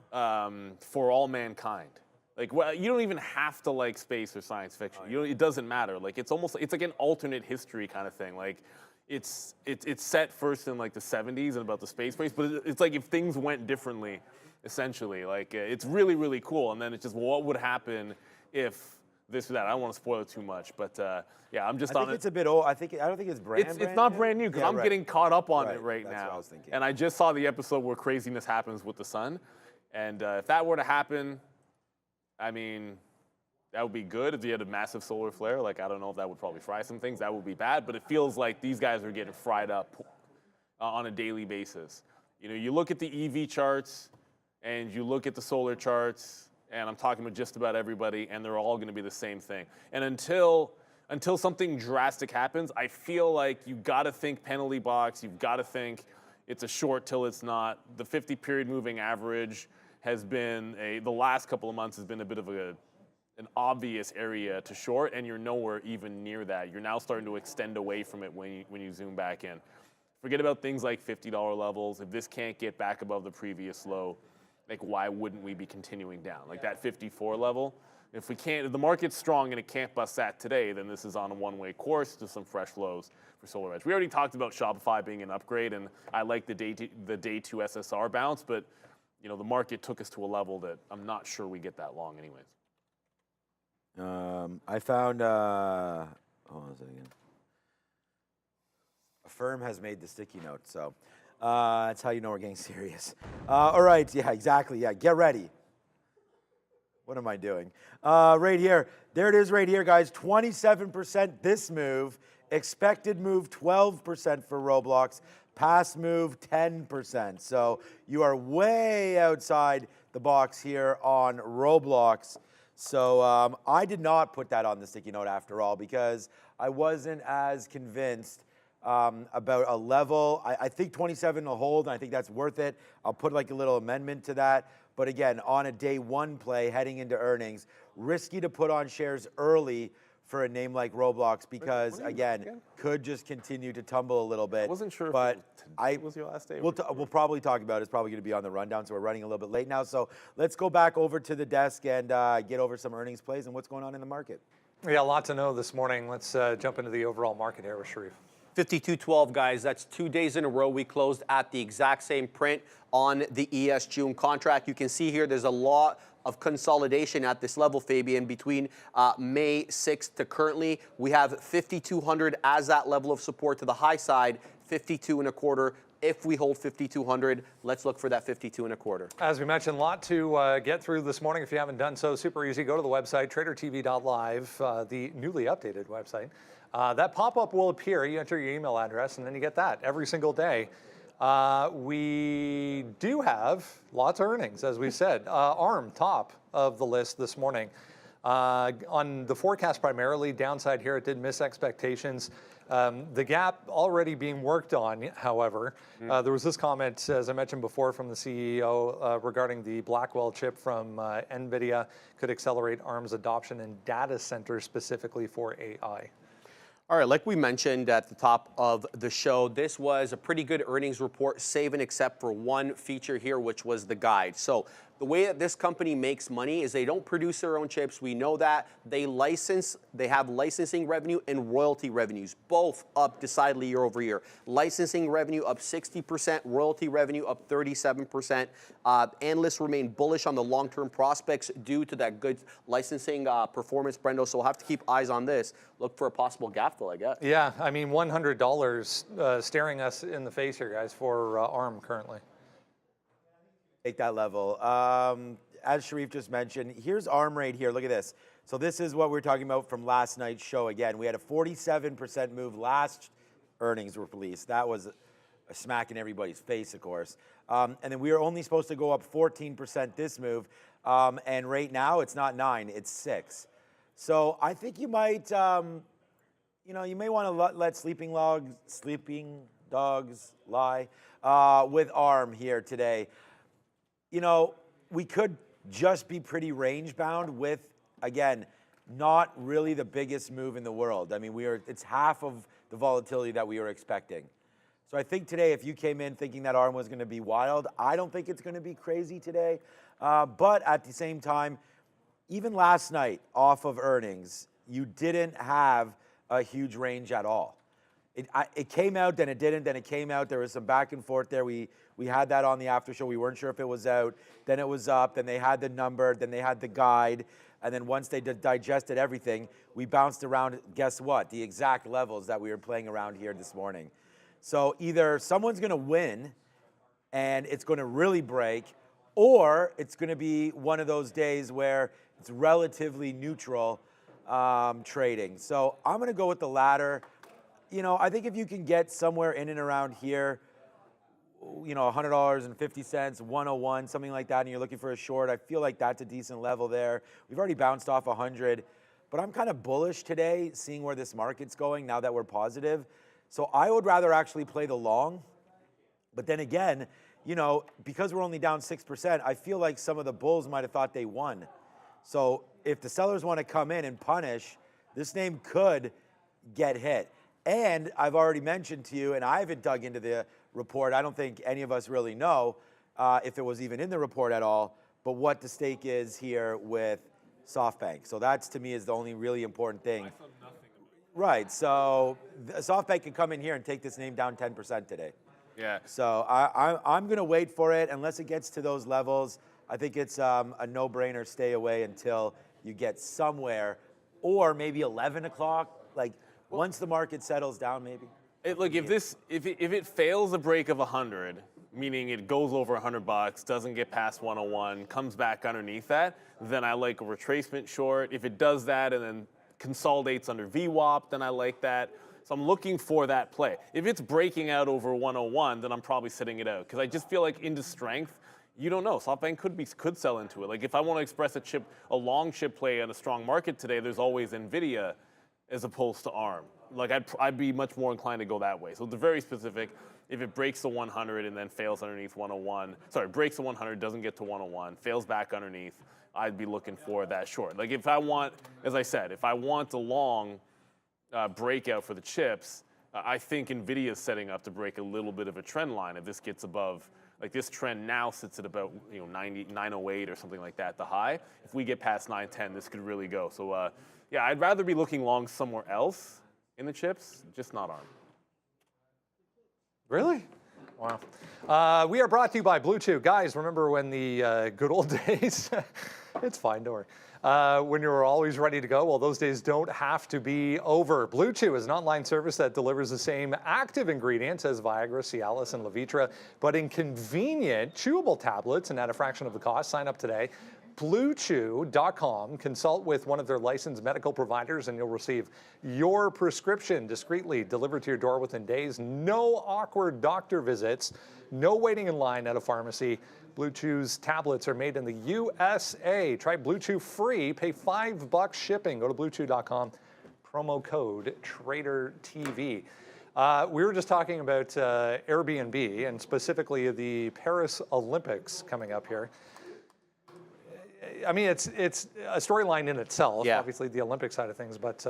For all mankind. Like, well, you don't even have to like space or science fiction. You know, it doesn't matter. Like, it's like an alternate history kind of thing. Like, it's set first in like the 70s and about the space race, but it's like if things went differently, essentially. Like, it's really, really cool. And then it's just, well, what would happen if this or that? I don't want to spoil it too much, but yeah, I'm just I on think it. it's a bit old. I don't think it's brand It's not brand new because Yeah, I'm right. getting caught up on it Right, right that's now. what I was thinking. And I just saw the episode where craziness happens with the sun. And if that were to happen, I mean, that would be good if you had a massive solar flare. Like, I don't know if that would probably fry some things. That would be bad. But it feels like these guys are getting fried up on a daily basis. You know, you look at the EV charts and you look at the solar charts, and I'm talking about just about everybody, and they're all going to be the same thing. And until something drastic happens, I feel like you got to think penalty box. You've got to think it's a short till it's not. The 50-period moving average has been the last couple of months has been a bit of an obvious area to short, and you're nowhere even near that. You're now starting to extend away from it when you zoom back in. Forget about things like $50 levels. If this can't get back above the previous low, like, why wouldn't we be continuing down? Like that 54 level, if the market's strong and it can't bust that today, then this is on a one-way course to some fresh lows for Solar Edge. We already talked about Shopify being an upgrade, and I like the day two SSR bounce, but you know, the market took us to a level that I'm not sure we get that long anyways. I found, hold on a second. Affirm has made the sticky note, so that's how you know we're getting serious. All right, yeah, exactly, yeah, get ready. What am I doing? Right here, there it is right here, guys, 27% this move, expected move 12% for Roblox, past move 10%. So you are way outside the box here on Roblox. So I did not put that on the sticky note after all because I wasn't as convinced about a level. I think 27 will hold, and I think that's worth it. I'll put like a little amendment to that. But again, on a day one play heading into earnings, risky to put on shares early for a name like Roblox because, again, could just continue to tumble a little bit. I wasn't sure but if it was your last day. We'll probably talk about it. It's probably going to be on the rundown, so we're running a little bit late now. So let's go back over to the desk and get over some earnings plays and what's going on in the market. Yeah, a lot to know this morning. Let's jump into the overall market here with Sharif. 52.12, guys. That's 2 days in a row. We closed at the exact same print on the ES June contract. You can see here there's a lot of consolidation at this level, Fabian, between May 6th to currently. We have 5,200 as that level of support to the high side, 52.25. If we hold 5,200, let's look for that 52.25. As we mentioned, a lot to get through this morning. If you haven't done so, super easy. Go to the website, tradertv.live, the newly updated website. That pop-up will appear. You enter your email address, and then you get that every single day. We do have lots of earnings, as we said. ARM, top of the list this morning. On the forecast primarily, downside here, it did miss expectations. The gap already being worked on, however. There was this comment, as I mentioned before, from the CEO regarding the Blackwell chip from NVIDIA could accelerate ARM's adoption in data centers specifically for AI. All right, like we mentioned at the top of the show, this was a pretty good earnings report, save and except for one feature here, which was the guide. So the way that this company makes money is they don't produce their own chips. We know that. They license, they have licensing revenue and royalty revenues, both up decidedly year over year. Licensing revenue up 60%, royalty revenue up 37%. Analysts remain bullish on the long-term prospects due to that good licensing performance, Brendo. So we'll have to keep eyes on this. Look for a possible gap fill, I guess. Yeah, I mean, $100 staring us in the face here, guys, for ARM currently. Take that level. As Sharif just mentioned, here's ARM right here. Look at this. So this is what we were talking about from last night's show. Again, we had a 47% move last earnings were released. That was a smack in everybody's face, of course. And then we were only supposed to go up 14% this move. And right now, it's not 9, it's 6. So I think you might, you may want to let sleeping dogs lie with ARM here today. You know, we could just be pretty range bound with, again, not really the biggest move in the world. I mean, it's half of the volatility that we were expecting. So I think today, if you came in thinking that ARM was going to be wild, I don't think it's going to be crazy today. But at the same time, even last night off of earnings, you didn't have a huge range at all. It came out, then it didn't, then it came out. There was some back and forth there. We had that on the after show. We weren't sure if it was out. Then it was up. Then they had the number. Then they had the guide. And then once they digested everything, we bounced around, guess what? The exact levels that we were playing around here this morning. So either someone's going to win and it's going to really break, or it's going to be one of those days where it's relatively neutral trading. So I'm going to go with the latter. You know, I think if you can get somewhere in and around here, you know, $100.50, 101, something like that, and you're looking for a short, I feel like that's a decent level there. We've already bounced off 100, but I'm kind of bullish today, seeing where this market's going now that we're positive. So I would rather actually play the long. But then again, you know, because we're only down 6%, I feel like some of the bulls might have thought they won. So if the sellers want to come in and punish, this name could get hit. And I've already mentioned to you, and I haven't dug into the report. I don't think any of us really know if it was even in the report at all, but what the stake is here with SoftBank. So that's, to me, is the only really important thing. I saw nothing about it. Right. So SoftBank can come in here and take this name down 10% today. Yeah. So I'm going to wait for it unless it gets to those levels. I think it's a no-brainer. Stay away until you get somewhere, or maybe 11 o'clock. Like once the market settles down, maybe. Look, if it fails a break of 100, meaning it goes over $100, doesn't get past 101, comes back underneath that, then I like a retracement short. If it does that and then consolidates under VWAP, then I like that. So I'm looking for that play. If it's breaking out over 101, then I'm probably sitting it out because I just feel like into strength, you don't know. SoftBank could sell into it. Like if I want to express a long chip play on a strong market today, there's always NVIDIA as opposed to ARM. Like I'd be much more inclined to go that way. So it's very specific. If it breaks the 100 and then fails underneath 101, breaks the 100, doesn't get to 101, fails back underneath, I'd be looking for that short. Like if I want, as I said, if I want the long breakout for the chips, I think NVIDIA is setting up to break a little bit of a trend line. If this gets above, like this trend now sits at about 908 or something like that, the high. If we get past 910, this could really go. So yeah, I'd rather be looking long somewhere else in the chips, just not ARM. Really? Wow. We are brought to you by Blue Chew. Guys, remember when the good old days? It's fine, don't worry. when you were always ready to go. Well, those days don't have to be over. Blue Chew is an online service that delivers the same active ingredients as Viagra, Cialis, and Levitra, but in convenient, chewable tablets and at a fraction of the cost. Sign up today. BlueChew.com. Consult with one of their licensed medical providers and you'll receive your prescription discreetly delivered to your door within days. No awkward doctor visits, no waiting in line at a pharmacy. Blue Chew's tablets are made in the USA. Try Blue Chew free. Pay $5 shipping. Go to BlueChew.com. Promo code TraderTV. We were just talking about Airbnb and specifically the Paris Olympics coming up here. I mean, it's a storyline in itself, obviously the Olympic side of things, but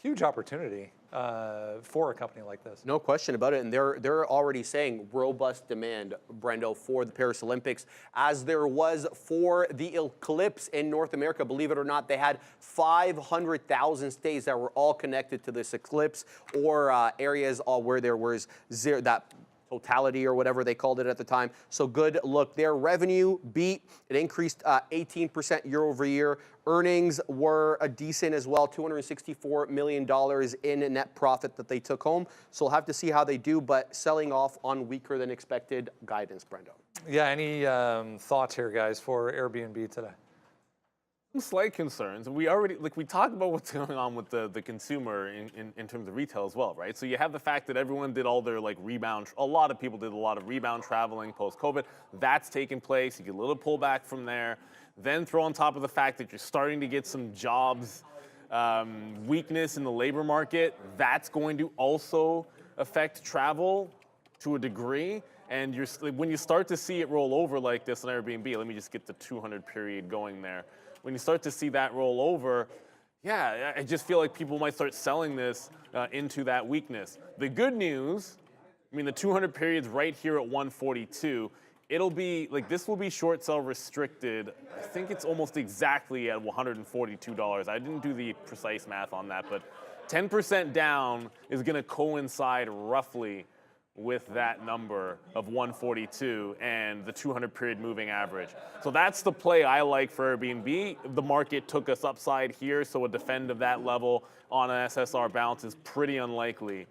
huge opportunity for a company like this. No question about it, and they're already saying robust demand, Brendo, for the Paris Olympics, as there was for the eclipse in North America. Believe it or not, they had 500,000 stays that were all connected to this eclipse, or areas where there was that totality or whatever they called it at the time. So good look there. Revenue beat. It increased 18% year over year. Earnings were decent as well, $264 million in net profit that they took home. So we'll have to see how they do, but selling off on weaker than expected guidance, Brendo. Yeah, any thoughts here, guys, for Airbnb today? Some slight concerns. We already, we talked about what's going on with the consumer in terms of retail as well, right? So you have the fact that everyone did all their rebound, a lot of people did a lot of rebound traveling post-COVID. That's taken place. You get a little pullback from there. Then throw on top of the fact that you're starting to get some jobs weakness in the labor market. That's going to also affect travel to a degree. And when you start to see it roll over like this on Airbnb, let me just get the 200 period going there. When you start to see that roll over, yeah, I just feel like people might start selling this into that weakness. The good news, I mean, the 200 period's right here at 142. It'll be, this will be short sell restricted. I think it's almost exactly at $142. I didn't do the precise math on that, but 10% down is gonna coincide roughly with that number of 142 and the 200 period moving average. So that's the play I like for Airbnb. The market took us upside here, so a defend of that level on an SSR bounce is pretty unlikely.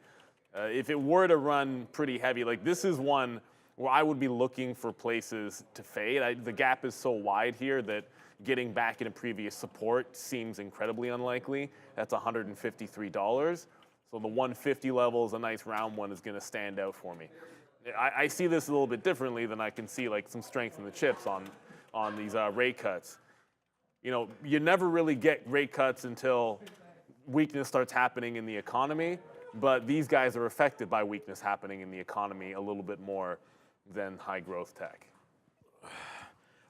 If it were to run pretty heavy, this is one where I would be looking for places to fade. The gap is so wide here that getting back into previous support seems incredibly unlikely. That's $153. So the 150 level is a nice round one, is going to stand out for me. I see this a little bit differently than I can see some strength in the chips on these rate cuts. You never really get rate cuts until weakness starts happening in the economy, but these guys are affected by weakness happening in the economy a little bit more than high growth tech. All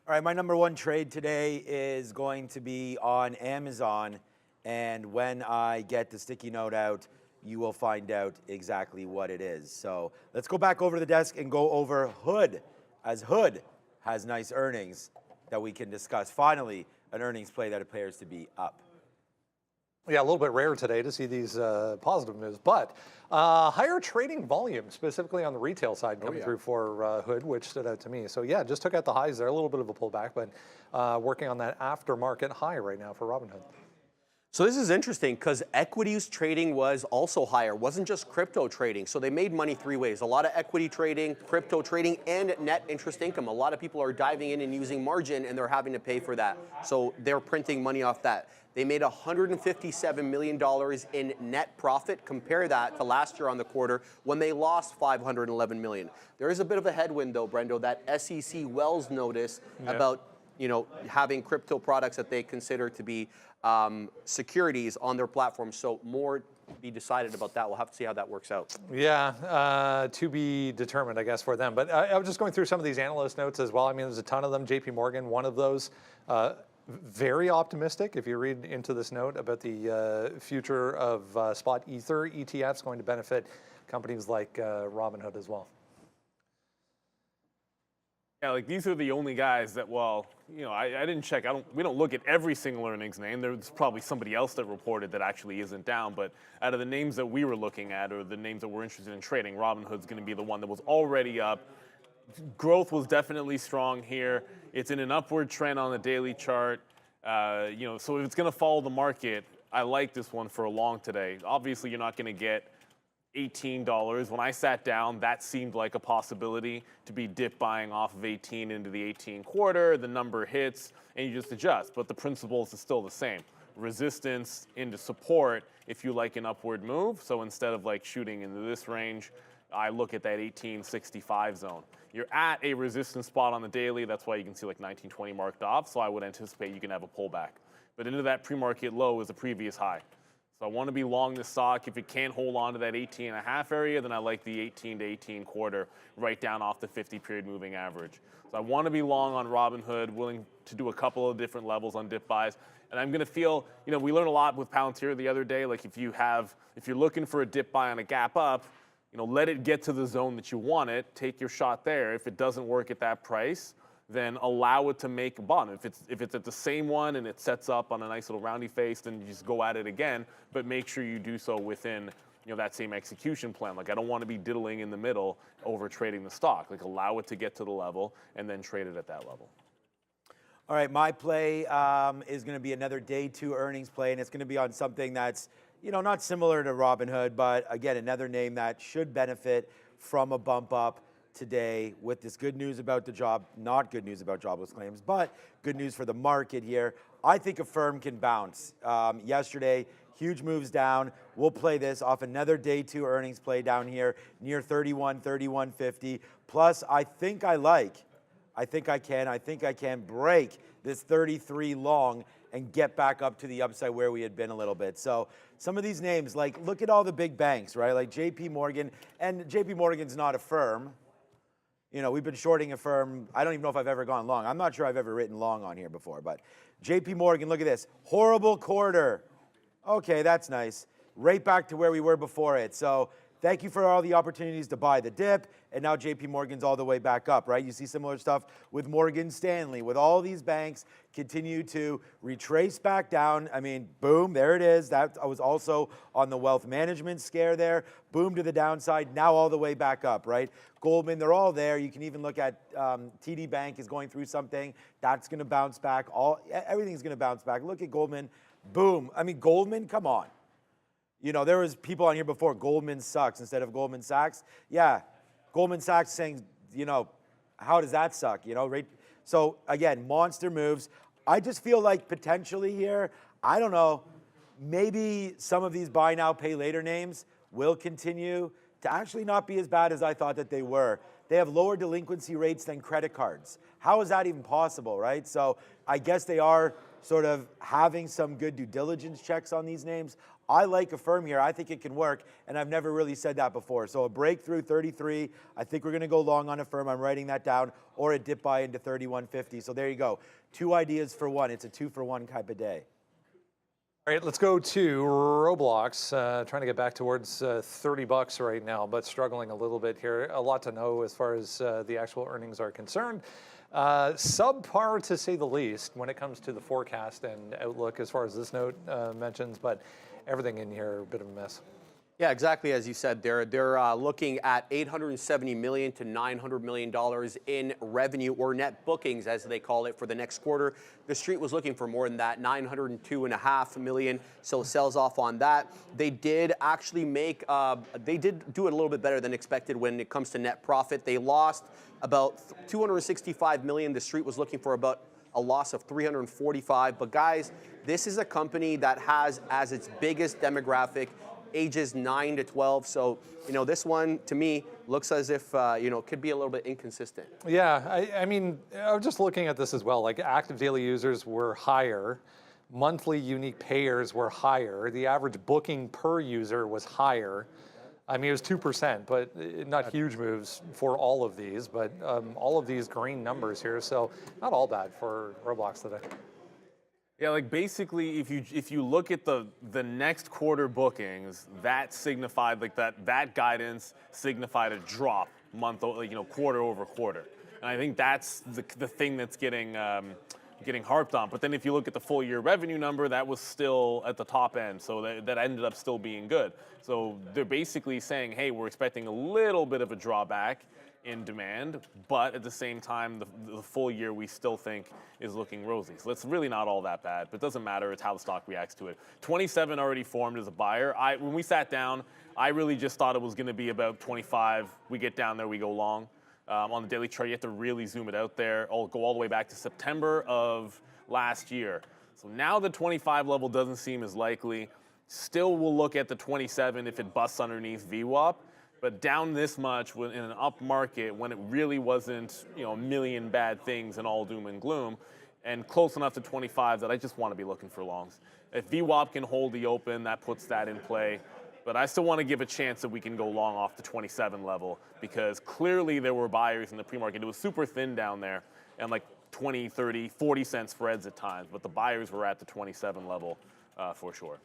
right, my number one trade today is going to be on Amazon, and when I get the sticky note out, you will find out exactly what it is. So let's go back over to the desk and go over Hood, as Hood has nice earnings that we can discuss. Finally, an earnings play that appears to be up. Yeah, a little bit rare today to see these positive moves, but higher trading volume, specifically on the retail side, coming through for Hood, which stood out to me. So yeah, just took out the highs there, a little bit of a pullback, but working on that aftermarket high right now for Robinhood. So this is interesting because equities trading was also higher. It wasn't just crypto trading. So they made money three ways. A lot of equity trading, crypto trading, and net interest income. A lot of people are diving in and using margin, and they're having to pay for that. So they're printing money off that. They made $157 million in net profit. Compare that to last year on the quarter when they lost $511 million. There is a bit of a headwind, though, Brendo, that SEC Wells notice about having crypto products that they consider to be securities on their platform. So more to be decided about that. We'll have to see how that works out. Yeah, to be determined, I guess, for them. But I was just going through some of these analyst notes as well. I mean, there's a ton of them. JP Morgan, one of those. Very optimistic, if you read into this note, about the future of spot Ether ETFs going to benefit companies like Robinhood as well. Yeah, these are the only guys that, I didn't check. We don't look at every single earnings name. There's probably somebody else that reported that actually isn't down. But out of the names that we were looking at, or the names that we're interested in trading, Robinhood's going to be the one that was already up. Growth was definitely strong here. It's in an upward trend on the daily chart. So if it's going to follow the market, I like this one for a long today. Obviously, you're not going to get $18. When I sat down, that seemed like a possibility to be dip buying off of 18 into the 18 quarter. The number hits, and you just adjust. But the principles is still the same. Resistance into support if you like an upward move. So instead of like shooting into this range, I look at that 1865 zone. You're at a resistance spot on the daily. That's why you can see like 1920 marked off. So I would anticipate you can have a pullback. But into that pre-market low is the previous high. So I want to be long this stock. If it can't hold on to that 18.5 area, then I like the 18 to 18 quarter right down off the 50-period moving average. So I want to be long on Robinhood, willing to do a couple of different levels on dip buys. And I'm going to feel, we learned a lot with Palantir the other day. Like if you're looking for a dip buy on a gap up, let it get to the zone that you want it. Take your shot there. If it doesn't work at that price, then allow it to make a bottom. If it's at the same one and it sets up on a nice little roundy face, then you just go at it again. But make sure you do so within that same execution plan. Like I don't want to be diddling in the middle over trading the stock. Like allow it to get to the level and then trade it at that level. All right, my play is going to be another day 2 earnings play, and it's going to be on something that's not similar to Robinhood, but again, another name that should benefit from a bump up today with this good news about the not good news about jobless claims, but good news for the market here. I think a firm can bounce. Yesterday, huge moves down. We'll play this off another day 2 earnings play down here near 31, 31.50. Plus, I think I can break this 33 long and get back up to the upside where we had been a little bit. So some of these names, like look at all the big banks, right? Like JP Morgan, and JP Morgan's not a firm. We've been shorting a firm. I don't even know if I've ever gone long. I'm not sure I've ever written long on here before, but JP Morgan, look at this. Horrible quarter. Okay, that's nice. Right back to where we were before it. So thank you for all the opportunities to buy the dip, and now JP Morgan's all the way back up, right? You see similar stuff with Morgan Stanley, with all these banks continue to retrace back down. I mean, boom, there it is. That was also on the wealth management scare there. Boom to the downside, now all the way back up, right? Goldman, they're all there. You can even look at TD Bank is going through something. That's going to bounce back. Everything's going to bounce back. Look at Goldman. Boom. I mean, Goldman, come on. There was people on here before, Goldman sucks instead of Goldman Sachs. Yeah, Goldman Sachs saying, how does that suck? Right? So again, monster moves. I just feel like potentially here, I don't know, maybe some of these buy now, pay later names will continue to actually not be as bad as I thought that they were. They have lower delinquency rates than credit cards. How is that even possible, right? So I guess they are sort of having some good due diligence checks on these names. I like a firm here. I think it can work, and I've never really said that before. So a breakthrough 33, I think we're going to go long on a firm. I'm writing that down, or a dip buy into 31.50. So there you go. 2 ideas for one. It's a 2-for-1 type of day. All right, let's go to Roblox. Trying to get back towards 30 bucks right now, but struggling a little bit here. A lot to know as far as the actual earnings are concerned. Subpar to say the least when it comes to the forecast and outlook as far as this note mentions, but everything in here a bit of a mess. Yeah, exactly as you said. They're looking at $870 million to $900 million in revenue, or net bookings, as they call it, for the next quarter. The street was looking for more than that, $902.5 million. So sells off on that. They did actually make. They did do it a little bit better than expected when it comes to net profit. They lost about $265 million. The street was looking for about a loss of 345. But guys, this is a company that has as its biggest demographic ages 9 to 12. So, this one to me looks as if, could be a little bit inconsistent. Yeah, I mean, I'm just looking at this as well. Like active daily users were higher. Monthly unique payers were higher. The average booking per user was higher. I mean, it was 2%, but not huge moves for all of these, but all of these green numbers here. So not all bad for Roblox today. Yeah, like basically, if you look at the next quarter bookings, that signified like that guidance signified a drop quarter over quarter, and I think that's the thing that's getting harped on. But then if you look at the full year revenue number, that was still at the top end, so that ended up still being good. So they're basically saying, hey, we're expecting a little bit of a drawback in demand, but at the same time, the full year we still think is looking rosy. So it's really not all that bad, but it doesn't matter. It's how the stock reacts to it. 27 already formed as a buyer. When we sat down, I really just thought it was going to be about 25. We get down there, we go long. On the daily chart, you have to really zoom it out there. I'll go all the way back to September of last year. So now the 25 level doesn't seem as likely. Still, we'll look at the 27 if it busts underneath VWAP. But down this much in an up market when it really wasn't, a million bad things and all doom and gloom, and close enough to 25 that I just want to be looking for longs. If VWAP can hold the open, that puts that in play. But I still want to give a chance that we can go long off the 27 level because clearly there were buyers in the pre-market. It was super thin down there and like 20, 30, 40 cent spreads at times, but the buyers were at the 27 level for sure.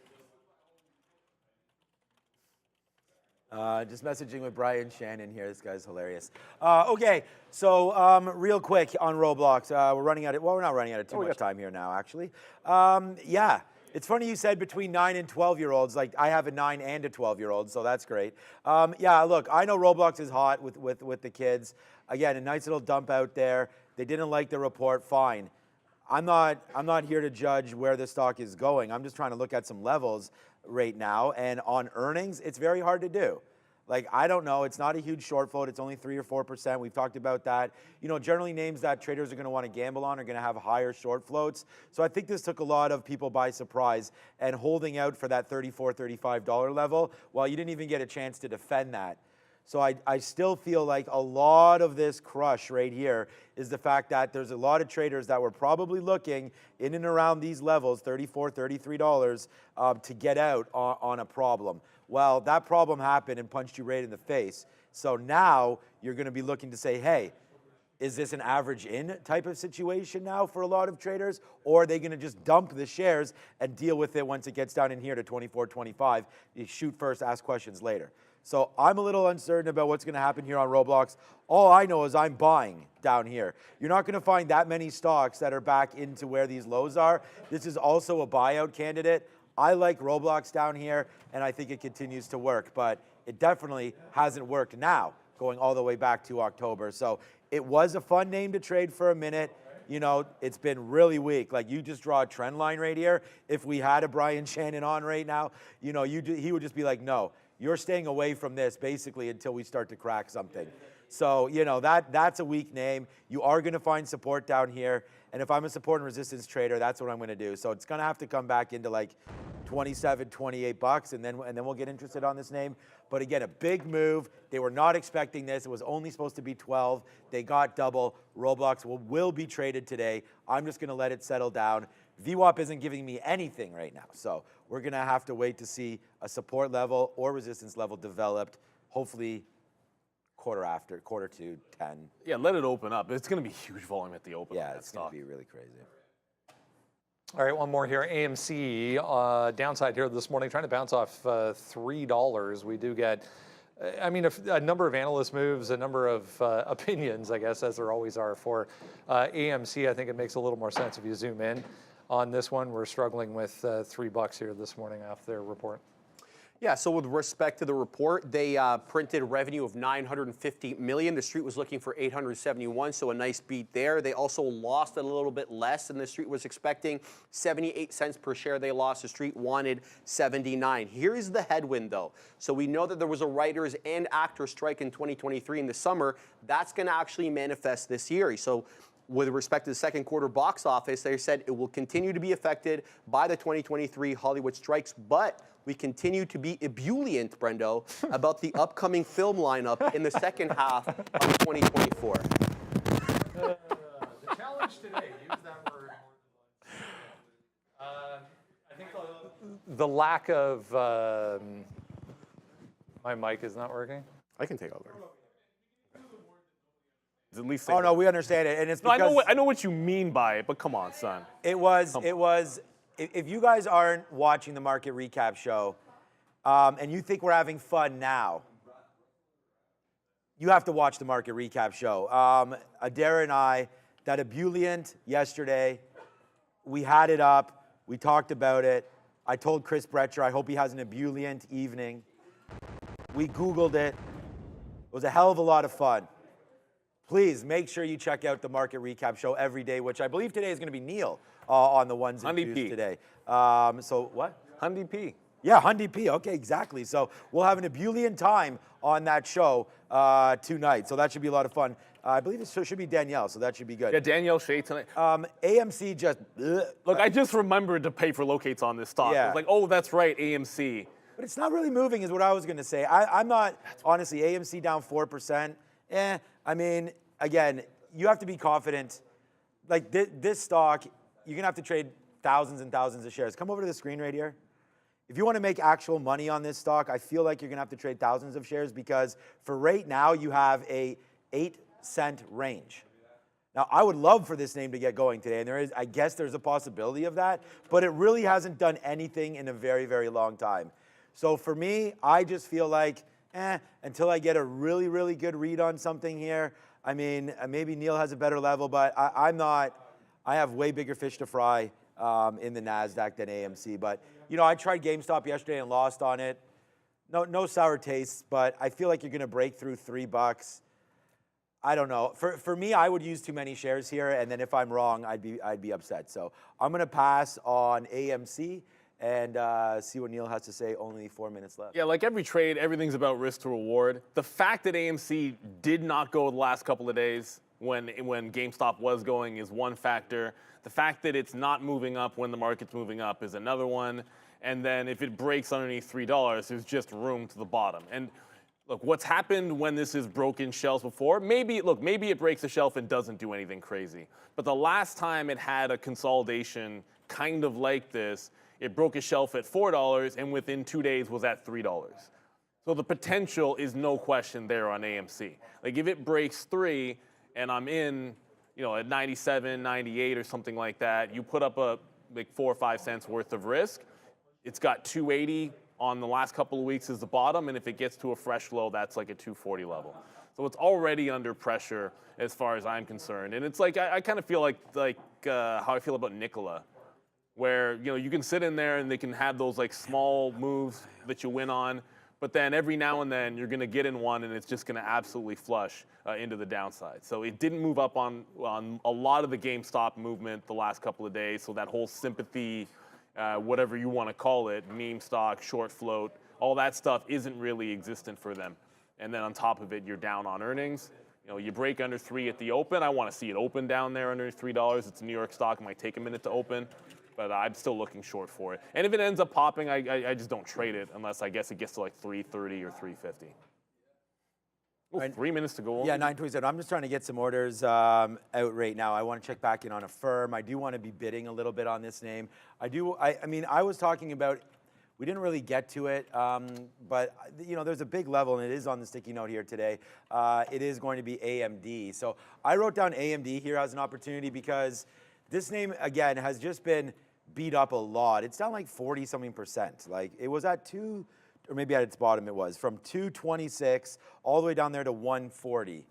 Just messaging with Brian Shannon here. This guy's hilarious. Okay, so real quick on Roblox. We're running out of, well, we're not running out of too much time here now, actually. Yeah, it's funny you said between 9 and 12-year-olds. Like, I have a 9 and a 12-year-old, so that's great. Yeah, look, I know Roblox is hot with the kids. Again, a nice little dump out there. They didn't like the report, fine. I'm not here to judge where the stock is going. I'm just trying to look at some levels right now, and on earnings, it's very hard to do. Like, I don't know, it's not a huge short float, it's only 3 or 4%. We've talked about that. Generally names that traders are going to want to gamble on are going to have higher short floats. So I think this took a lot of people by surprise and holding out for that $34, $35 level, while you didn't even get a chance to defend that. So I still feel like a lot of this crush right here is the fact that there's a lot of traders that were probably looking in and around these levels, $34, $33, to get out on a problem. Well, that problem happened and punched you right in the face. So now you're going to be looking to say, hey, is this an average in type of situation now for a lot of traders? Or are they going to just dump the shares and deal with it once it gets down in here to 24, 25? You shoot first, ask questions later. So I'm a little uncertain about what's going to happen here on Roblox. All I know is I'm buying down here. You're not going to find that many stocks that are back into where these lows are. This is also a buyout candidate. I like Roblox down here, and I think it continues to work, but it definitely hasn't worked now, going all the way back to October. So it was a fun name to trade for a minute. It's been really weak. Like, you just draw a trend line right here. If we had a Brian Shannon on right now, he would just be like, no, you're staying away from this basically until we start to crack something. So, that's a weak name. You are going to find support down here. And if I'm a support and resistance trader, that's what I'm going to do. So it's going to have to come back into like 27, 28 bucks, and then we'll get interested on this name. But again, a big move. They were not expecting this. It was only supposed to be 12. They got double. Roblox will be traded today. I'm just going to let it settle down. VWAP isn't giving me anything right now. So we're going to have to wait to see a support level or resistance level developed, hopefully quarter to 10. Yeah, let it open up. It's going to be huge volume at the open. Yeah, it's going to be really crazy. All right, one more here. AMC, downside here this morning, trying to bounce off $3. We do get, a number of analyst moves, a number of opinions, I guess, as there always are for AMC. I think it makes a little more sense if you zoom in on this one. We're struggling with $3 here this morning off their report. Yeah, so with respect to the report, they printed revenue of $950 million. The street was looking for $871, so a nice beat there. They also lost a little bit less than the street was expecting. 78 cents per share they lost. The street wanted 79. Here is the headwind, though. So we know that there was a writers and actors strike in 2023 in the summer. That's going to actually manifest this year. So with respect to the second quarter box office, they said it will continue to be affected by the 2023 Hollywood strikes, but we continue to be ebullient, Brendo, about the upcoming film lineup in the second half of 2024. The challenge today, use that word. I think the lack of, my mic is not working. I can take over. At least Oh, no, we understand it. And it's because I know what you mean by it, but come on, son. it was, if you guys aren't watching the market recap show and you think we're having fun now, you have to watch the market recap show. Adara and I, that ebullient yesterday, we had it up. We talked about it. I told Chris Bretcher, I hope he has an ebullient evening. We Googled it. It was a hell of a lot of fun. please make sure you check out the market recap show every day, which I believe today is going to be Neil on the ones and twos today. So what? Hyundai P. Yeah, Hyundai P. Okay, exactly. So we'll have an ebullient time on that show tonight. So that should be a lot of fun. I believe it should be Danielle, so that should be good. Yeah, Danielle Shea tonight. AMC just... Look, I just remembered to pay for locates on this stock. Yeah. I was like, oh, that's right, AMC. But it's not really moving is what I was going to say. I'm not, honestly, AMC down 4%. I mean, again, you have to be confident. Like this stock, you're going to have to trade thousands and thousands of shares. Come over to the screen right here. If you want to make actual money on this stock, I feel like you're going to have to trade thousands of shares because for right now, you have a 8-cent range. Now, I would love for this name to get going today, and I guess there's a possibility of that, but it really hasn't done anything in a very, very long time. So for me, I just feel like, until I get a really, really good read on something here. I mean, maybe Neil has a better level, but I'm not. I have way bigger fish to fry in the NASDAQ than AMC. But, you know, I tried GameStop yesterday and lost on it. No sour tastes, but I feel like you're going to break through $3. I don't know. For me, I would use too many shares here, and then if I'm wrong, I'd be upset. So I'm going to pass on AMC. And see what Neil has to say. Only 4 minutes left. Yeah, like every trade, everything's about risk to reward. The fact that AMC did not go the last couple of days when GameStop was going is one factor. The fact that it's not moving up when the market's moving up is another one. And then if it breaks underneath $3, there's just room to the bottom. And look, what's happened when this has broken shelves before? Maybe it breaks a shelf and doesn't do anything crazy. But the last time it had a consolidation kind of like this, it broke a shelf at $4 and within 2 days was at $3. So the potential is no question there on AMC. Like if it breaks 3 and I'm in, you know, at 97, 98 or something like that, you put up like 4 or 5 cents worth of risk. It's got 280 on the last couple of weeks as the bottom, and if it gets to a fresh low, that's like a 240 level. So it's already under pressure as far as I'm concerned. And it's like I kind of feel like how I feel about Nikola, where you can sit in there and they can have those like small moves that you win on, but then every now and then you're going to get in one and it's just going to absolutely flush into the downside. So it didn't move up on a lot of the GameStop movement the last couple of days. So that whole sympathy, whatever you want to call it, meme stock, short float, all that stuff isn't really existent for them. And then on top of it, you're down on earnings. You break under 3 at the open. I want to see it open down there under $3. It's a New York stock. It might take a minute to open. But I'm still looking short for it. And if it ends up popping, I just don't trade it unless I guess it gets to like 330 or 350. Ooh, 3 minutes to go. Yeah, 9:27. I'm just trying to get some orders out right now. I want to check back in on a firm. I do want to be bidding a little bit on this name. I mean, I was talking about, we didn't really get to it, but there's a big level, and it is on the sticky note here today. It is going to be AMD. So I wrote down AMD here as an opportunity because this name, again, has just been beat up a lot. It's down like 40-something%. Like it was at 2, or maybe at its bottom it was, from 226 all the way down there to 140.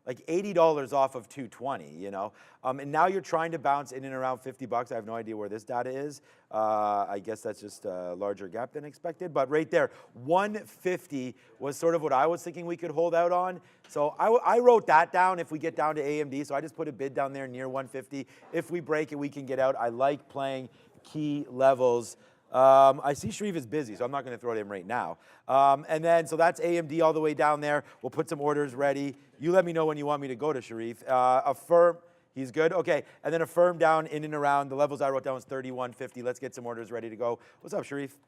Like $80 off of 220, and now you're trying to bounce in and around $50. I have no idea where this data is. I guess that's just a larger gap than expected. But right there, 150 was sort of what I was thinking we could hold out on. So I wrote that down if we get down to AMD. So I just put a bid down there near 150. If we break it, we can get out. I like playing key levels. I see Sharif is busy, so I'm not going to throw it in right now. And then, so that's AMD all the way down there. We'll put some orders ready. You let me know when you want me to go to Sharif. A firm, he's good. Okay, and then a firm down in and around. The levels I wrote down was 31.50. Let's get some orders ready to go. What's up, Sharif?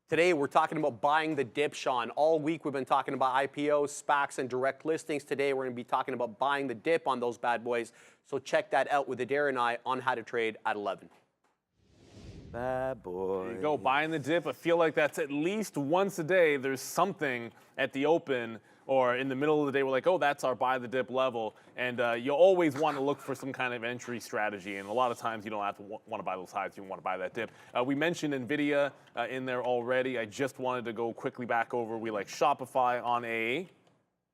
Today, we're talking about buying the dip, Sean. All week, we've been talking about IPOs, SPACs, and direct listings. Today, we're going to be talking about buying the dip on those bad boys. So check that out with Adair and I on How to Trade at 11. Bad boy. There you go, buying the dip. I feel like that's at least once a day. There's something at the open or in the middle of the day. We're like, oh, that's our buy the dip level. And you always want to look for some kind of entry strategy. And a lot of times you don't have to want to buy those highs. You want to buy that dip. We mentioned NVIDIA in there already. I just wanted to go quickly back over. We like Shopify on a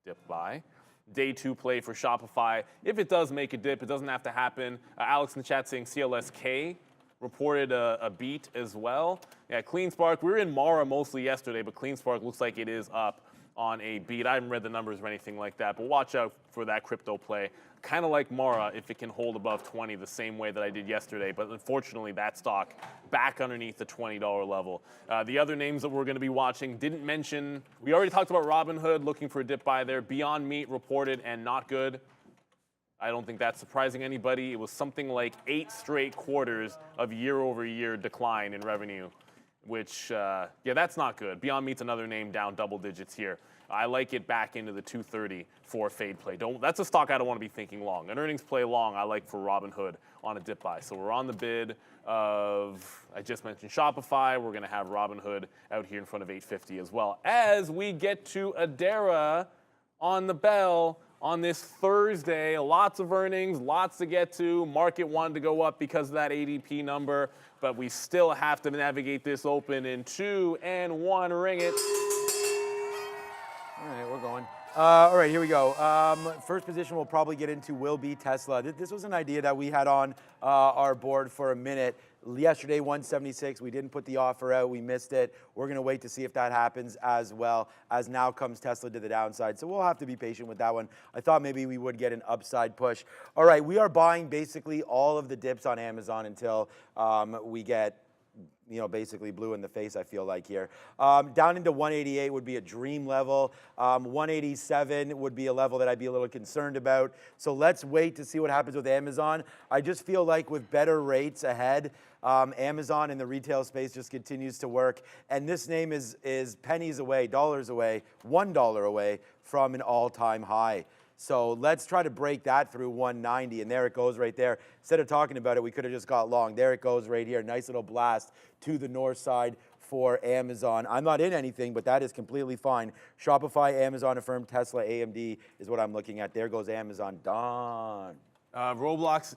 dip buy. Day 2 play for Shopify. If it does make a dip, it doesn't have to happen. Alex in the chat saying CLSK reported a beat as well. Yeah, CleanSpark, we were in Mara mostly yesterday, but CleanSpark looks like it is up on a beat. I haven't read the numbers or anything like that, but watch out for that crypto play. Kind of like Mara, if it can hold above 20 the same way that I did yesterday, but unfortunately that stock back underneath the $20 level. The other names that we're going to be watching, didn't mention, we already talked about Robinhood, looking for a dip buy there. Beyond Meat reported and not good. I don't think that's surprising anybody. It was something like 8 straight quarters of year-over-year decline in revenue, which, yeah, that's not good. Beyond Meat's another name down double digits here. I like it back into the 230 for a fade play. That's a stock I don't want to be thinking long. An earnings play long I like for Robinhood on a dip buy. So we're on the bid of, I just mentioned Shopify. We're going to have Robinhood out here in front of 850 as well. As we get to Adara on the bell on this Thursday, lots of earnings, lots to get to. Market wanted to go up because of that ADP number, but we still have to navigate this open in 2 and 1. Ring it. All right, we're going. All right, here we go. First position we'll probably get into will be Tesla. This was an idea that we had on our board for a minute. Yesterday, 176. We didn't put the offer out. We missed it. We're going to wait to see if that happens as well, as now comes Tesla to the downside. So we'll have to be patient with that one. I thought maybe we would get an upside push. All right, we are buying basically all of the dips on Amazon until we get, you know, basically blue in the face, I feel like here. Down into 188 would be a dream level. 187 would be a level that I'd be a little concerned about. So let's wait to see what happens with Amazon. I just feel like with better rates ahead, Amazon in the retail space just continues to work. And this name is pennies away, dollars away, $1 away from an all-time high. So let's try to break that through 190, and there it goes right there. Instead of talking about it, we could have just got long. There it goes right here. Nice little blast to the north side for Amazon. I'm not in anything, but that is completely fine. Shopify, Amazon, Affirm, Tesla, AMD is what I'm looking at. There goes Amazon. Done. Robinhood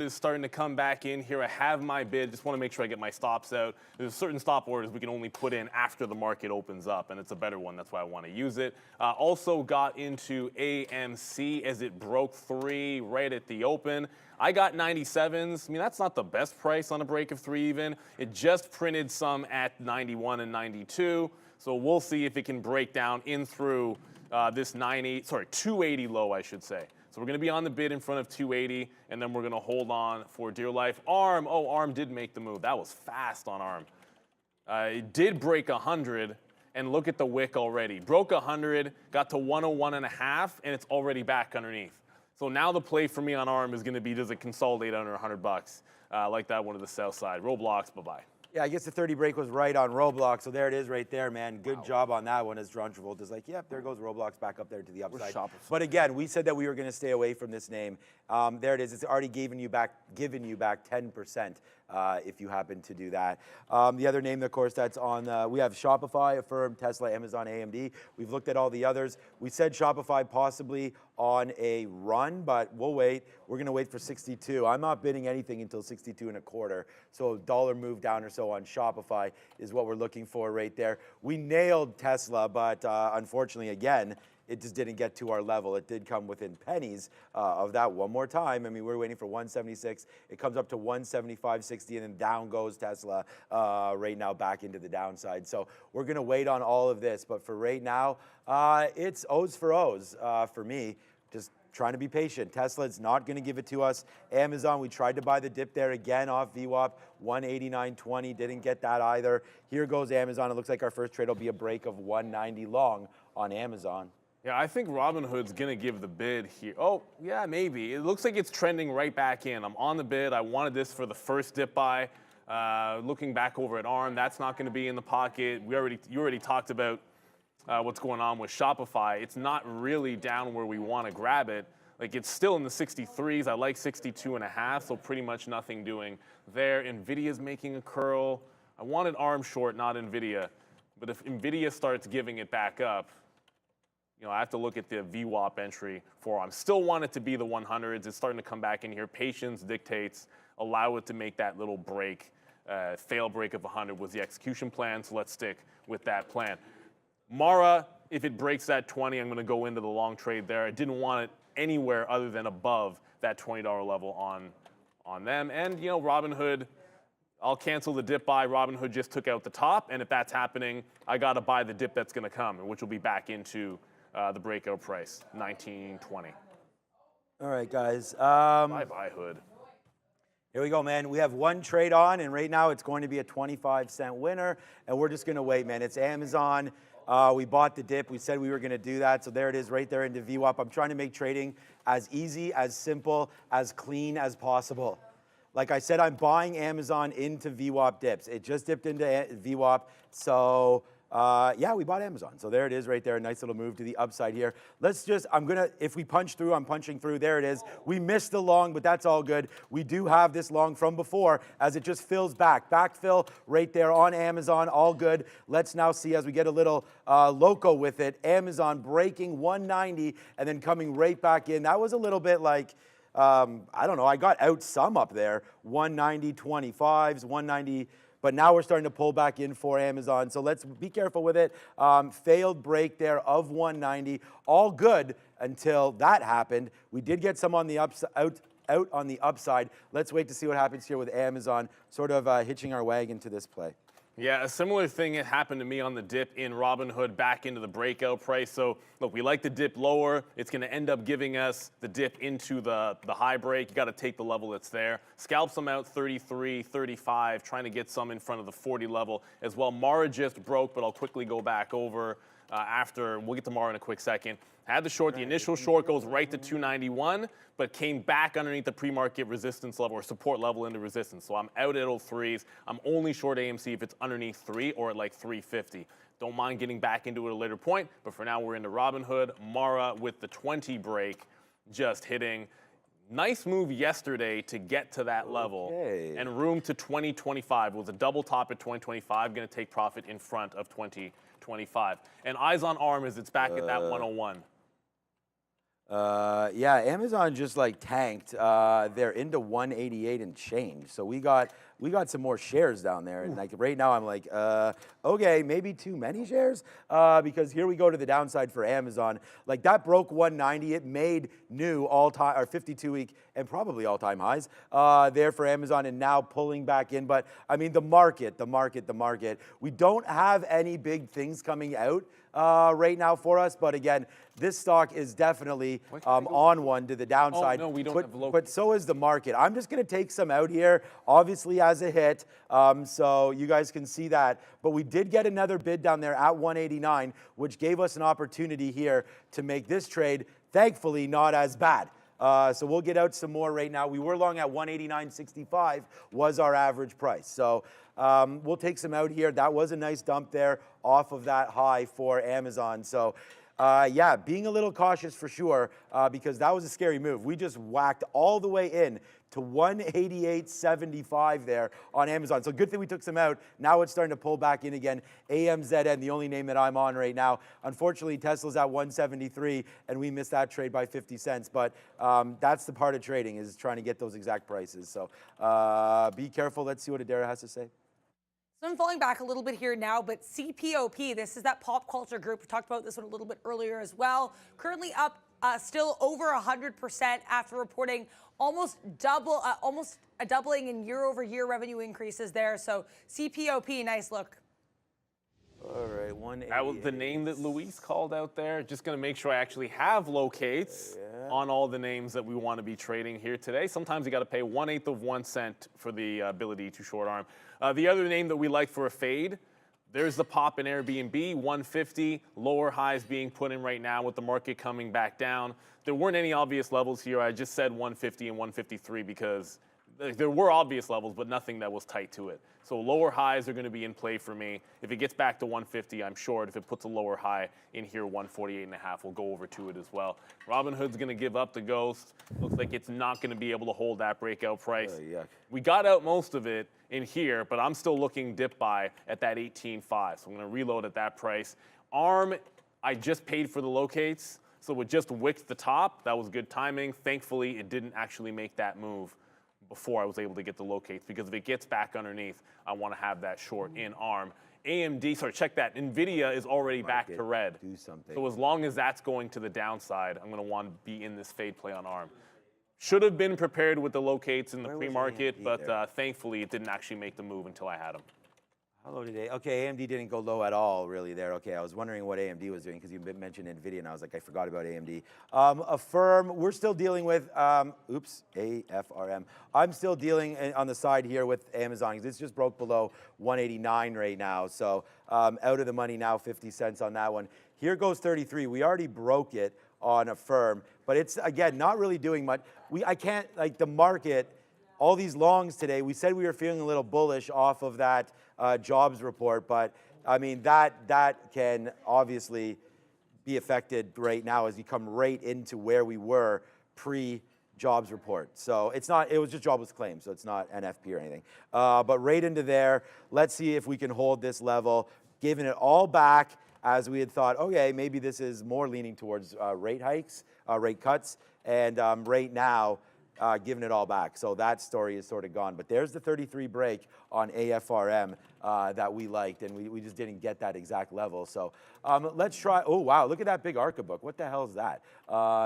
is starting to come back in here. I have my bid. Just want to make sure I get my stops out. There's certain stop orders we can only put in after the market opens up, and it's a better one. That's why I want to use it. Also got into AMC as it broke 3 right at the open. I got 97s. I mean, that's not the best price on a break of 3 even. It just printed some at 91 and 92. So we'll see if it can break down in through this 280 low, I should say. So we're going to be on the bid in front of 280, and then we're going to hold on for dear life. ARM, oh, ARM did make the move. That was fast on ARM. It did break 100, and look at the wick already. Broke 100, got to 101.5, and it's already back underneath. So now the play for me on ARM is going to be, does it consolidate under 100 bucks? Like that one to the south side. Roblox, bye-bye. Yeah, I guess the 30 break was right on Roblox, so there it is right there, man. Good job on that one, as John Travolta's like, yep, there goes Roblox back up there to the upside. But again, we said that we were going to stay away from this name. There it is. It's already given you back 10% if you happen to do that. The other name, of course, that's on, we have Shopify, Affirm, Tesla, Amazon, AMD. We've looked at all the others. We said Shopify possibly on a run, but we'll wait. We're going to wait for 62. I'm not bidding anything until 62.25. So a dollar move down or so on Shopify is what we're looking for right there. We nailed Tesla, but unfortunately, again, it just didn't get to our level. It did come within pennies of that one more time. I mean, we're waiting for 176. It comes up to 175.60, and then down goes Tesla right now back into the downside. So we're going to wait on all of this. But for right now, it's O's for O's for me. Just trying to be patient. Tesla is not going to give it to us. Amazon, we tried to buy the dip there again off VWAP, 189.20. Didn't get that either. Here goes Amazon. It looks like our first trade will be a break of 190 long on Amazon. Yeah, I think Robinhood's going to give the bid here. Oh, yeah, maybe. It looks like it's trending right back in. I'm on the bid. I wanted this for the first dip buy. Looking back over at ARM, that's not going to be in the pocket. You already talked about what's going on with Shopify. It's not really down where we want to grab it. Like, it's still in the 63s. I like 62.5, so pretty much nothing doing there. NVIDIA's making a curl. I wanted ARM short, not NVIDIA. But if NVIDIA starts giving it back up, you know, I have to look at the VWAP entry for ARM. Still want it to be the 100s. It's starting to come back in here. Patience dictates. Allow it to make that little break. Fail break of 100 was the execution plan, so let's stick with that plan. Mara, if it breaks that 20, I'm going to go into the long trade there. I didn't want it anywhere other than above that $20 level on them. And, you know, Robinhood, I'll cancel the dip buy. Robinhood just took out the top, and if that's happening, I got to buy the dip that's going to come, which will be back into the breakout price, 19.20. All right, guys. Bye, Hood. Here we go, man. We have one trade on, and right now it's going to be a 25-cent winner, and we're just going to wait, man. It's Amazon. We bought the dip. We said we were going to do that, so there it is right there into VWAP. I'm trying to make trading as easy, as simple, as clean as possible. Like I said, I'm buying Amazon into VWAP dips. It just dipped into VWAP, so yeah, we bought Amazon. So there it is right there, a nice little move to the upside here. Let's just, if we punch through, I'm punching through, there it is. We missed the long, but that's all good. We do have this long from before as it just fills back. Backfill right there on Amazon, all good. Let's now see as we get a little loco with it. Amazon breaking 190 and then coming right back in. That was a little bit like, I don't know, I got out some up there, 190, 25s, 190, but now we're starting to pull back in for Amazon. So let's be careful with it. Failed break there of 190, all good until that happened. We did get some on the out on the upside. Let's wait to see what happens here with Amazon, sort of hitching our wagon to this play. Yeah, a similar thing happened to me on the dip in Robinhood back into the breakout price. So look, we like the dip lower. It's going to end up giving us the dip into the high break. You got to take the level that's there. Scalp some out 33, 35, trying to get some in front of the 40 level as well. Mara just broke, but I'll quickly go back over after. We'll get to Mara in a quick second. Had the short. The initial short goes right to 291, but came back underneath the pre-market resistance level or support level into resistance. So I'm out at 03s. I'm only short AMC if it's underneath 3 or at like 350. Don't mind getting back into it at a later point, but for now we're into Robinhood. Mara with the 20 break just hitting. Nice move yesterday to get to that level. And room to 2025. It was a double top at 2025. Going to take profit in front of 2025. And eyes on ARM as it's back at that 101. Yeah, Amazon just like tanked. They're into 188 and change. So we got some more shares down there. And like right now I'm like, okay, maybe too many shares because here we go to the downside for Amazon. Like that broke 190. It made new all-time or 52-week and probably all-time highs there for Amazon and now pulling back in. But I mean, the market. We don't have any big things coming out right now for us. But again, this stock is definitely on one to the downside. Oh, no, we don't have low. But so is the market. I'm just going to take some out here, obviously as a hit, so you guys can see that. But we did get another bid down there at 189, which gave us an opportunity here to make this trade, thankfully, not as bad. So we'll get out some more right now. We were long at 189.65 was our average price. So we'll take some out here. That was a nice dump there off of that high for Amazon. So yeah, being a little cautious for sure because that was a scary move. We just whacked all the way in to 188.75 there on Amazon. So good thing we took some out. Now it's starting to pull back in again. AMZN, the only name that I'm on right now. Unfortunately, Tesla's at 173, and we missed that trade by 50 cents. But that's the part of trading is trying to get those exact prices. So be careful. Let's see what Adara has to say. So I'm falling back a little bit here now, but CPOP, this is that pop culture group. We talked about this one a little bit earlier as well. Currently up still over 100% after reporting almost a doubling in year-over-year revenue increases there. So CPOP, nice look. All right, 188. That was the name that Luis called out there. Just going to make sure I actually have locates on all the names that we want to be trading here today. Sometimes you got to pay 1/8 of 1 cent for the ability to short arm. The other name that we like for a fade, there's the pop in Airbnb, 150, lower highs being put in right now with the market coming back down. There weren't any obvious levels here. I just said 150 and 153 because there were obvious levels, but nothing that was tight to it. So lower highs are going to be in play for me. If it gets back to 150, I'm short. If it puts a lower high in here, 148.5, we'll go over to it as well. Robinhood's going to give up the ghost. Looks like it's not going to be able to hold that breakout price. We got out most of it in here, but I'm still looking dip buy at that 18.5. So I'm going to reload at that price. ARM, I just paid for the locates. So it just wicked the top. That was good timing. Thankfully, it didn't actually make that move before I was able to get the locates, because if it gets back underneath, I want to have that short in ARM. AMD, sorry, check that. NVIDIA is already back to red. Do something. So as long as that's going to the downside, I'm going to want to be in this fade play on ARM. Should have been prepared with the locates in the Where was pre-market, AMD but there? thankfully it didn't actually make the move until I had them. How low did okay, AMD didn't go low at all really there. Okay, I was wondering what AMD was doing because you mentioned NVIDIA and I was like, I forgot about AMD. Affirm, we're still dealing with, AFRM. I'm still dealing on the side here with Amazon because it's just broke below 189 right now. So out of the money now, 50 cents on that one. Here goes 33. We already broke it on Affirm, but it's, again, not really doing much. I can't, like the market, all these longs today, we said we were feeling a little bullish off of that jobs report, but I mean, that can obviously be affected right now as you come right into where we were pre-jobs report. So it's not, it was just jobless claims, so it's not NFP or anything. But right into there, let's see if we can hold this level, giving it all back as we had thought, okay, maybe this is more leaning towards rate hikes, rate cuts, and right now, giving it all back. So that story is sort of gone. But there's the 33 break on AFRM that we liked, and we just didn't get that exact level. So let's try, oh wow, look at that big ARCA book. What the hell is that?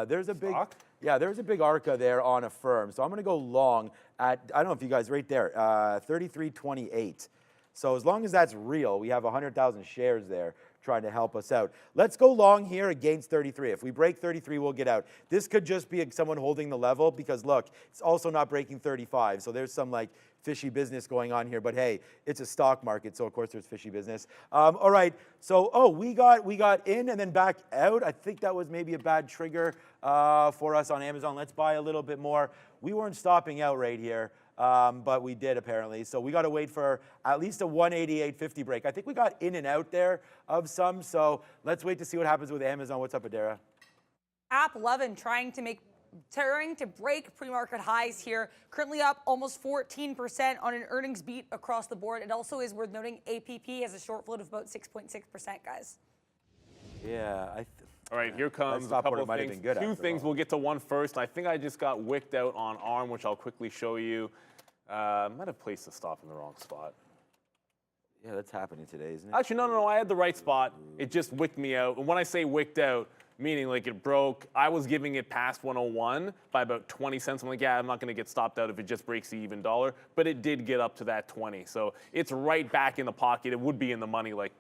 There's a big, yeah, there's a big ARCA there on Affirm. So I'm gonna go long at, I don't know if you guys, right there, 33.28. So as long as that's real, we have 100,000 shares there trying to help us out. Let's go long here against 33. If we break 33, we'll get out. This could just be someone holding the level because look, it's also not breaking 35. So there's some like fishy business going on here, but hey, it's a stock market. So of course there's fishy business. All right, so, oh, we got in and then back out. I think that was maybe a bad trigger for us on Amazon. Let's buy a little bit more. We weren't stopping out right here. But we did apparently. So we got to wait for at least a 188.50 break. I think we got in and out there of some. So let's wait to see what happens with Amazon. What's up, Adara? App 11 trying to break pre-market highs here. Currently up almost 14% on an earnings beat across the board. It also is worth noting APP has a short float of about 6.6%, guys. Yeah. All right, here comes a couple of things. Two things. We'll get to one first. I think I just got wicked out on ARM, which I'll quickly show you. Might have placed the stop in the wrong spot. Yeah, that's happening today, isn't it? Actually, no, I had the right spot. It just wicked me out. And when I say wicked out, meaning like it broke, I was giving it past 101 by about 20 cents. I'm like, yeah, I'm not going to get stopped out if it just breaks the even dollar. But it did get up to that 20. So it's right back in the pocket. It would be in the money like,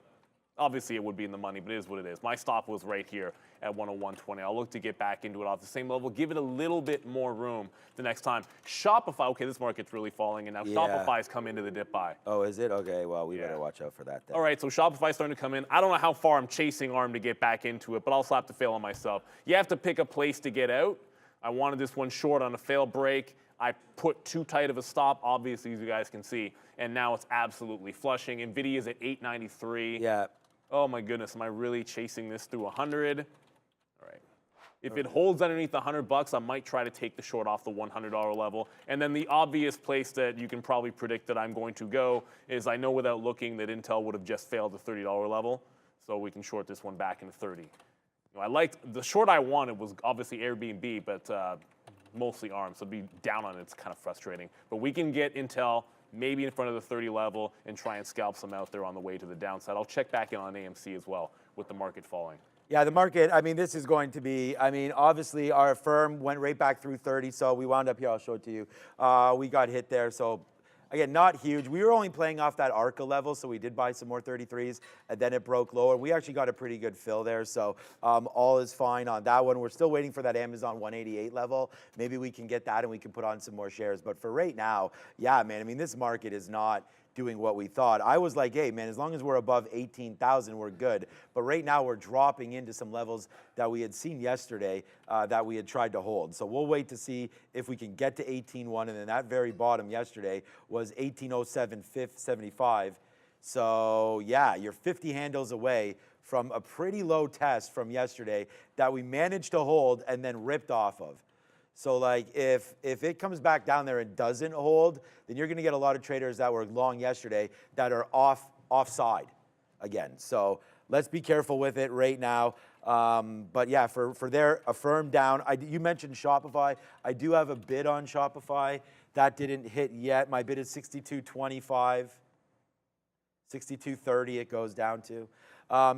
obviously, it would be in the money, but it is what it is. My stop was right here at 101.20. I'll look to get back into it off the same level, give it a little bit more room the next time. Shopify, okay, this market's really falling, and now Shopify's come into the dip buy. Oh, is it? Okay, well, we better watch out for that then. All right, so Shopify's starting to come in. I don't know how far I'm chasing ARM to get back into it, but I'll slap the fail on myself. You have to pick a place to get out. I wanted this one short on a fail break. I put too tight of a stop, obviously, as you guys can see, and now it's absolutely flushing. NVIDIA's at 893. Yeah. Oh my goodness, am I really chasing this through 100? All right. If it holds underneath $100, I might try to take the short off the $100 level. And then the obvious place that you can probably predict that I'm going to go is I know without looking that Intel would have just failed the $30 level. So we can short this one back into 30. You know, I liked, the short I wanted was obviously Airbnb, but mostly ARM. So to be down on it's kind of frustrating. But we can get Intel maybe in front of the 30 level and try and scalp some out there on the way to the downside. I'll check back in on AMC as well with the market falling. Yeah, the market, I mean, this is going to be, I mean, obviously our firm went right back through 30, so we wound up here, I'll show it to you. We got hit there, so again, not huge. We were only playing off that ARCA level, so we did buy some more 33s, and then it broke lower. We actually got a pretty good fill there, so all is fine on that one. We're still waiting for that Amazon 188 level. Maybe we can get that and we can put on some more shares. But for right now, yeah, man, I mean, this market is not doing what we thought. I was like, hey, man, as long as we're above 18,000, we're good. But right now, we're dropping into some levels that we had seen yesterday that we had tried to hold. So we'll wait to see if we can get to 18.1. And then that very bottom yesterday was 18.0775. So yeah, you're 50 handles away from a pretty low test from yesterday that we managed to hold and then ripped off of. So like if it comes back down there and doesn't hold, then you're going to get a lot of traders that were long yesterday that are offside again. So let's be careful with it right now. But yeah, for their Affirm down, you mentioned Shopify. I do have a bid on Shopify. That didn't hit yet. My bid is 62.25. 62.30 it goes down to.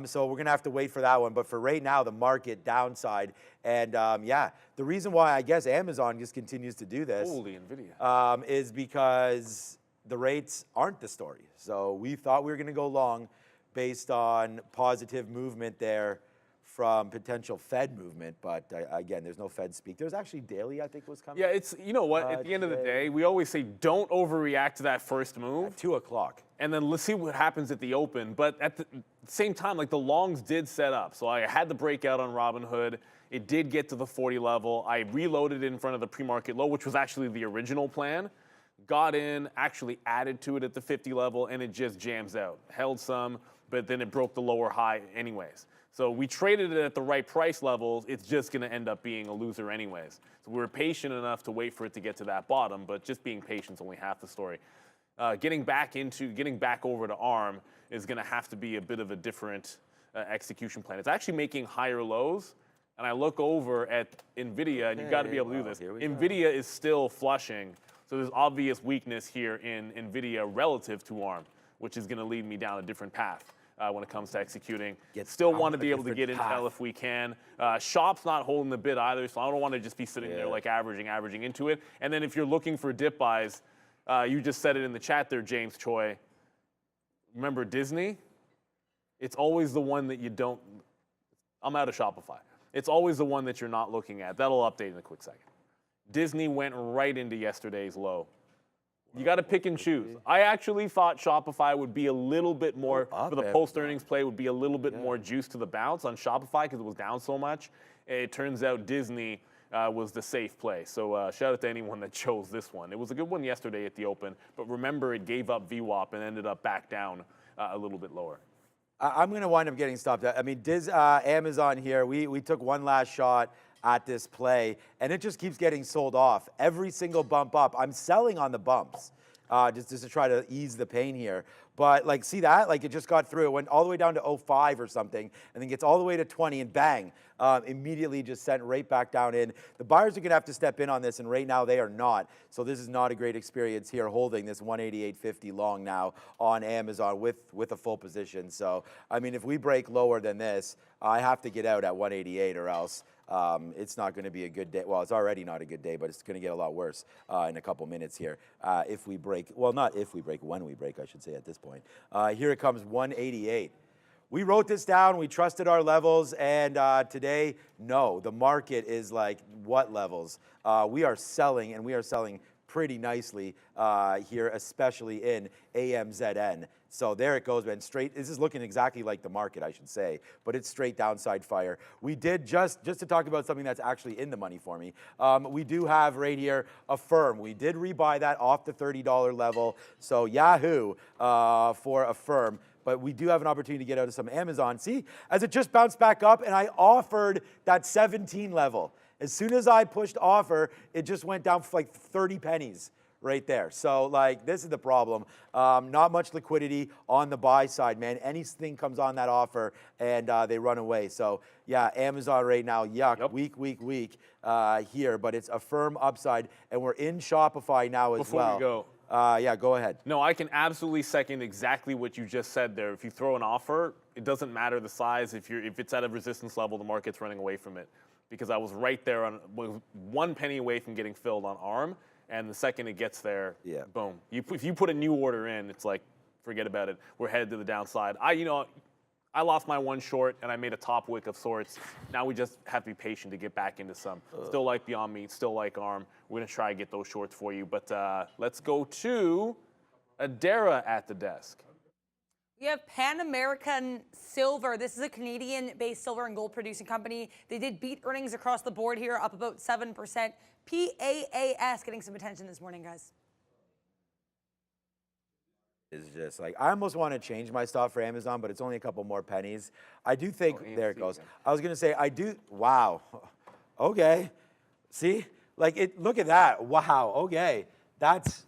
So we're going to have to wait for that one. But for right now, the market downside. And yeah, the reason why I guess Amazon just continues to do this Holy NVIDIA. is because the rates aren't the story. So we thought we were going to go long based on positive movement there from potential Fed movement. But again, there's no Fed speak. There's actually daily, I think, was coming. Yeah, it's, you know what, at the end of the day, we always say don't overreact to that first move. At 2 o'clock. And then let's see what happens at the open. But at the same time, like the longs did set up. So I had the breakout on Robinhood. It did get to the 40 level. I reloaded in front of the pre-market low, which was actually the original plan. Got in, actually added to it at the 50 level, and it just jams out. Held some, but then it broke the lower high anyways. So we traded it at the right price levels. It's just going to end up being a loser anyways. So we were patient enough to wait for it to get to that bottom, but just being patient is only half the story. Getting back over to ARM is going to have to be a bit of a different execution plan. It's actually making higher lows, and I look over at NVIDIA, and you've got to be able to do this. NVIDIA is still flushing, so there's obvious weakness here in NVIDIA relative to ARM, which is going to lead me down a different path. When it comes to executing. Still want to be able to get intel if we can. Shop's not holding the bid either, so I don't want to just be sitting there like averaging into it. And then if you're looking for dip buys, you just said it in the chat there, James Choi. Remember Disney? It's always the one that you don't, I'm out of Shopify. It's always the one that you're not looking at. That'll update in a quick second. Disney went right into yesterday's low. You got to pick and choose. I actually thought Shopify would be a little bit more, for the post-earnings play, would be a little bit more juice to the bounce on Shopify because it was down so much. It turns out Disney was the safe play. So shout out to anyone that chose this one. It was a good one yesterday at the open, but remember it gave up VWAP and ended up back down a little bit lower. I'm going to wind up getting stopped. I mean, Amazon here, we took one last shot at this play, and it just keeps getting sold off. Every single bump up, I'm selling on the bumps just to try to ease the pain here. But like, see that? Like it just got through. It went all the way down to 05 or something, and then gets all the way to 20, and bang, immediately just sent right back down in. The buyers are going to have to step in on this, and right now they are not. So this is not a great experience here holding this 188.50 long now on Amazon with a full position. So, I mean, if we break lower than this, I have to get out at 188 or else. It's not going to be a good day. Well, it's already not a good day, but it's going to get a lot worse in a couple minutes here if we break. Well, not if we break, when we break, I should say at this point. Here it comes, 188. We wrote this down. We trusted our levels, and today, no. The market is like, what levels? We are selling, and we are selling pretty nicely here, especially in AMZN. So there it goes, man. Straight. This is looking exactly like the market, I should say, but it's straight downside fire. We did just to talk about something that's actually in the money for me. We do have right here a firm. We did rebuy that off the $30 level. So Yahoo for a firm. But we do have an opportunity to get out of some Amazon. See, as it just bounced back up, and I offered that 17 level. As soon as I pushed offer, it just went down for like 30 pennies right there. So like, this is the problem. Not much liquidity on the buy side, man. Anything comes on that offer and they run away. So yeah, Amazon right now, yuck, yep. weak here, but it's a firm upside, and we're in Shopify now as well. Before we go. Yeah, go ahead. No, I can absolutely second exactly what you just said there. If you throw an offer, it doesn't matter the size. If it's at a resistance level, the market's running away from it. Because I was right there on 1 penny away from getting filled on ARM, and the second it gets there, boom. If you put a new order in, it's like, forget about it. We're headed to the downside. I lost my one short, and I made a top wick of sorts. Now we just have to be patient to get back into some. Still like Beyond Meat, still like ARM. We're going to try to get those shorts for you. But let's go to Adara at the desk. We have Pan American Silver. This is a Canadian-based silver and gold producing company. They did beat earnings across the board here, up about 7%. PAAS getting some attention this morning, guys. Is just like, I almost want to change my stop for Amazon, but it's only a couple more pennies. I do think, there it goes. I was going to say, wow. Okay. See? Like, look at that. Wow. Okay. That's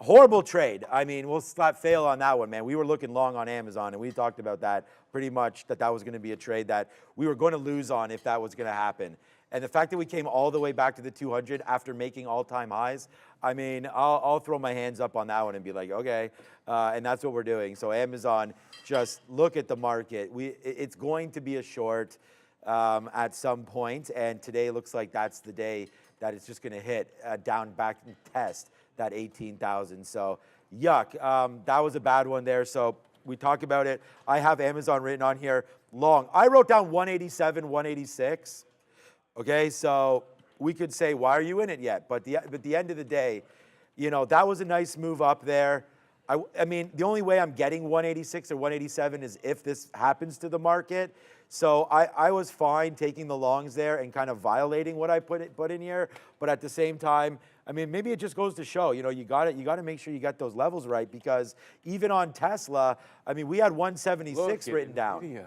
horrible trade. I mean, we'll fail on that one, man. We were looking long on Amazon, and we talked about that pretty much, that was going to be a trade that we were going to lose on if that was going to happen. And the fact that we came all the way back to the 200 after making all-time highs, I mean, I'll throw my hands up on that one and be like, okay, and that's what we're doing. So Amazon, just look at the market. It's going to be a short at some point, and today looks like that's the day that it's just going to hit down back and test that 18,000. So yuck, that was a bad one there. So we talk about it. I have Amazon written on here long. I wrote down 187, 186. Okay, so we could say, why are you in it yet? But at the end of the day, you know, that was a nice move up there. I mean, the only way I'm getting 186 or 187 is if this happens to the market. So I was fine taking the longs there and kind of violating what I put in here. But at the same time, I mean, maybe it just goes to show, you know, you got to make sure you got those levels right, because even on Tesla, I mean, we had 176 written down. NVIDIA.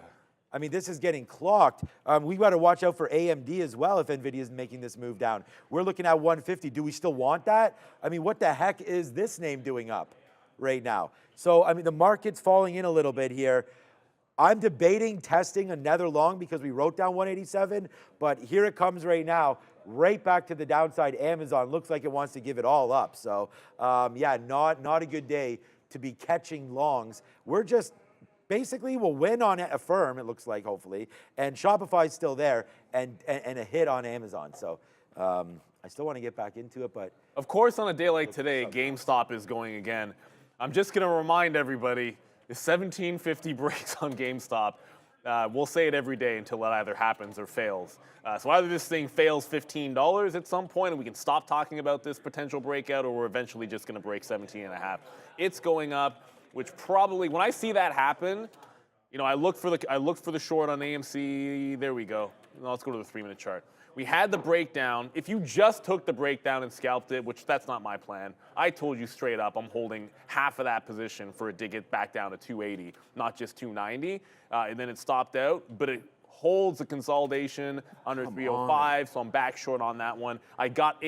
I mean, this is getting clocked. We got to watch out for AMD as well if NVIDIA is making this move down. We're looking at 150. Do we still want that? I mean, what the heck is this name doing up right now? So, I mean, the market's falling in a little bit here. I'm debating testing another long because we wrote down 187, but here it comes right now, right back to the downside. Amazon looks like it wants to give it all up. So, yeah, not a good day to be catching longs. We're just basically, we'll win on Affirm, it looks like, hopefully, and Shopify's still there, and a hit on Amazon. So I still want to get back into it, but... Of course, on a day like today, GameStop is going again. I'm just going to remind everybody, the 1750 breaks on GameStop. We'll say it every day until it either happens or fails. So either this thing fails $15 at some point and we can stop talking about this potential breakout, or we're eventually just going to break 17.5. It's going up, which probably, when I see that happen, you know, I look for the short on AMC. There we go. Now let's go to the 3-minute chart. We had the breakdown. If you just took the breakdown and scalped it, which that's not my plan, I told you straight up I'm holding half of that position for it to get back down to 280, not just 290. And then it stopped out, but it holds a consolidation under 305, so I'm back short on that one. I got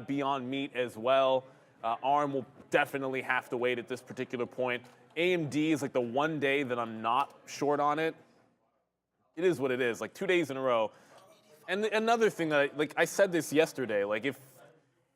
Beyond Meat as well. ARM will definitely have to wait at this particular point. AMD is like the one day that I'm not short on it. It is what it is, like 2 days in a row. And another thing that I said this yesterday, like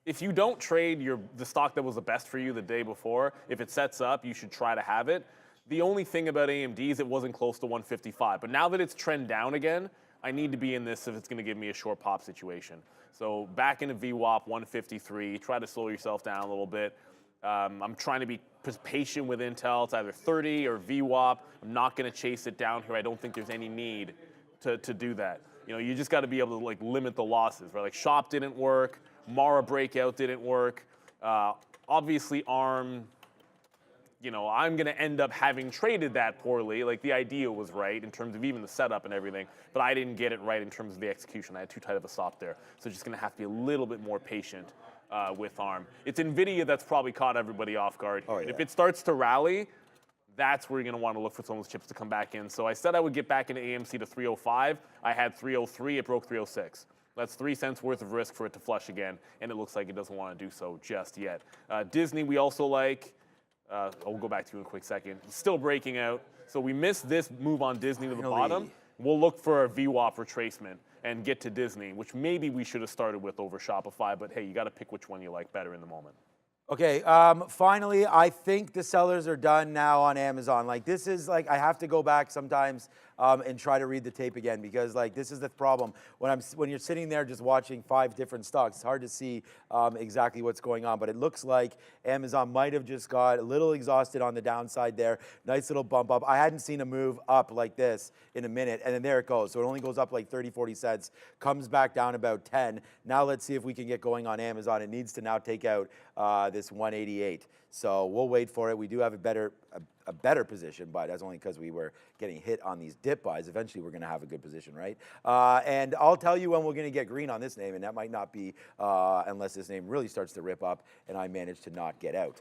if you don't trade the stock that was the best for you the day before, if it sets up, you should try to have it. The only thing about AMD is it wasn't close to 155. But now that it's trend down again, I need to be in this if it's going to give me a short pop situation. So back into VWAP 153, try to slow yourself down a little bit. I'm trying to be patient with Intel. It's either 30 or VWAP. I'm not going to chase it down here. I don't think there's any need to do that. You know, you just got to be able to like limit the losses, right? Like Shop didn't work, Mara breakout didn't work. Obviously ARM, you know, I'm going to end up having traded that poorly. Like the idea was right in terms of even the setup and everything, but I didn't get it right in terms of the execution. I had too tight of a stop there. So just going to have to be a little bit more patient with ARM. It's NVIDIA that's probably caught everybody off guard here. Oh, yeah. If it starts to rally, that's where you're going to want to look for some of those chips to come back in. So I said I would get back into AMC to 305. I had 303. It broke 306. That's 3 cents worth of risk for it to flush again, and it looks like it doesn't want to do so just yet. Disney, we also like. I'll go back to you in a quick second. Still breaking out. So we missed this move on Disney to the bottom. We'll look for a VWAP retracement and get to Disney, which maybe we should have started with over Shopify. But hey, you got to pick which one you like better in the moment. Okay, finally, I think the sellers are done now on Amazon. Like, this is like, I have to go back sometimes and try to read the tape again, because like, this is the problem. When you're sitting there just watching 5 different stocks, it's hard to see exactly what's going on. But it looks like Amazon might have just got a little exhausted on the downside there. Nice little bump up. I hadn't seen a move up like this in a minute, and then there it goes. So it only goes up like 30, 40 cents, comes back down about 10. Now let's see if we can get going on Amazon. It needs to now take out this 188. So we'll wait for it. We do have a better position, but that's only because we were getting hit on these dip buys. Eventually, we're going to have a good position, right? And I'll tell you when we're going to get green on this name, and that might not be unless this name really starts to rip up and I manage to not get out.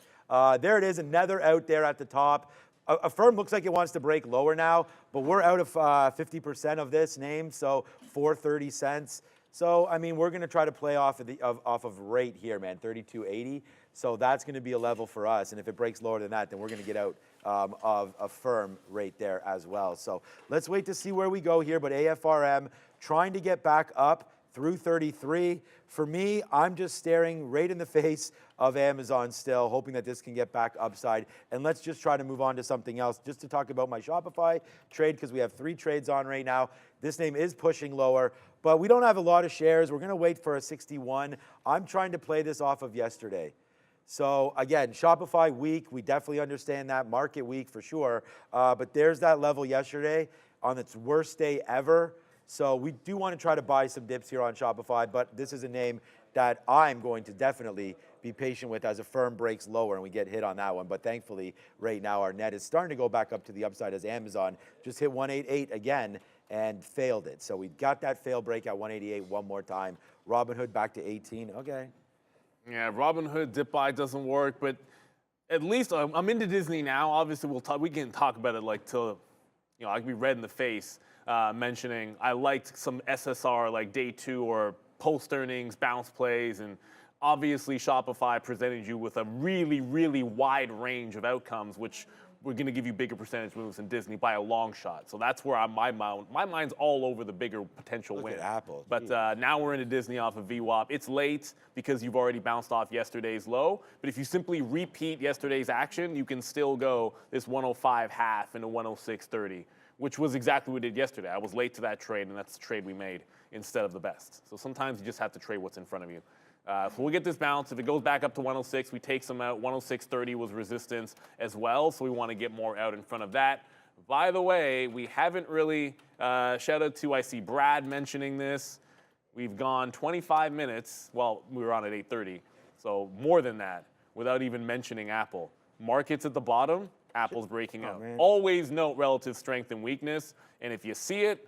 There it is, another out there at the top. Affirm looks like it wants to break lower now, but we're out of 50% of this name, so 430 cents. So, I mean, we're going to try to play off of rate here, man, 32.80. So that's going to be a level for us. And if it breaks lower than that, then we're going to get out of a firm rate there as well. So let's wait to see where we go here. But AFRM trying to get back up through 33. For me, I'm just staring right in the face of Amazon still, hoping that this can get back upside. And let's just try to move on to something else, just to talk about my Shopify trade, because we have 3 trades on right now. This name is pushing lower, but we don't have a lot of shares. We're gonna wait for a 61. I'm trying to play this off of yesterday. So again, Shopify weak, we definitely understand that. Market weak for sure, but there's that level yesterday on its worst day ever. So we do want to try to buy some dips here on Shopify, but this is a name that I'm going to definitely be patient with as a firm breaks lower and we get hit on that one. But thankfully, right now our net is starting to go back up to the upside as Amazon just hit 188 again and failed it. So we got that fail break at 188 one more time. Robinhood back to 18, okay. Yeah, Robinhood dip buy doesn't work, but at least I'm into Disney now. Obviously, we can talk about it like till, you know, I can be red in the face mentioning I liked some SSR like day 2 or post earnings bounce plays, and obviously Shopify presented you with a really, really wide range of outcomes, which we're going to give you bigger percentage moves than Disney by a long shot. So that's where my mind's all over the bigger potential win. Look at Apple. But now we're into Disney off of VWAP. It's late because you've already bounced off yesterday's low. But if you simply repeat yesterday's action, you can still go this 105 half into 106.30, which was exactly what we did yesterday. I was late to that trade, and that's the trade we made instead of the best. So sometimes you just have to trade what's in front of you. So we'll get this bounce. If it goes back up to 106, we take some out. 106.30 was resistance as well, so we want to get more out in front of that. By the way, we haven't really, shout out to, I see Brad mentioning this. We've gone 25 minutes, well, we were on at 8:30, so more than that, without even mentioning Apple. Markets at the bottom, Apple's breaking out. Man. Always note relative strength and weakness, and if you see it,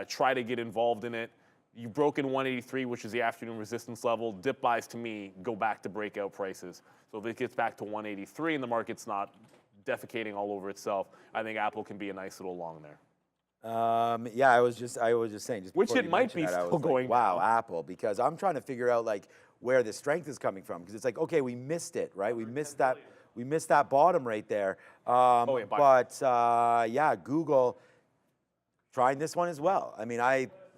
try to get involved in it. You've broken 183, which is the afternoon resistance level. Dip buys, to me, go back to breakout prices. So if it gets back to 183 and the market's not defecating all over itself, I think Apple can be a nice little long there. Yeah, I was just saying. Just Which before it you might mentioned be that, I still was going like, wow, down. Apple, because I'm trying to figure out like where the strength is coming from, because it's like, okay, we missed it, right? We missed that bottom right there. Yeah, but yeah, Google trying this one as well. I mean,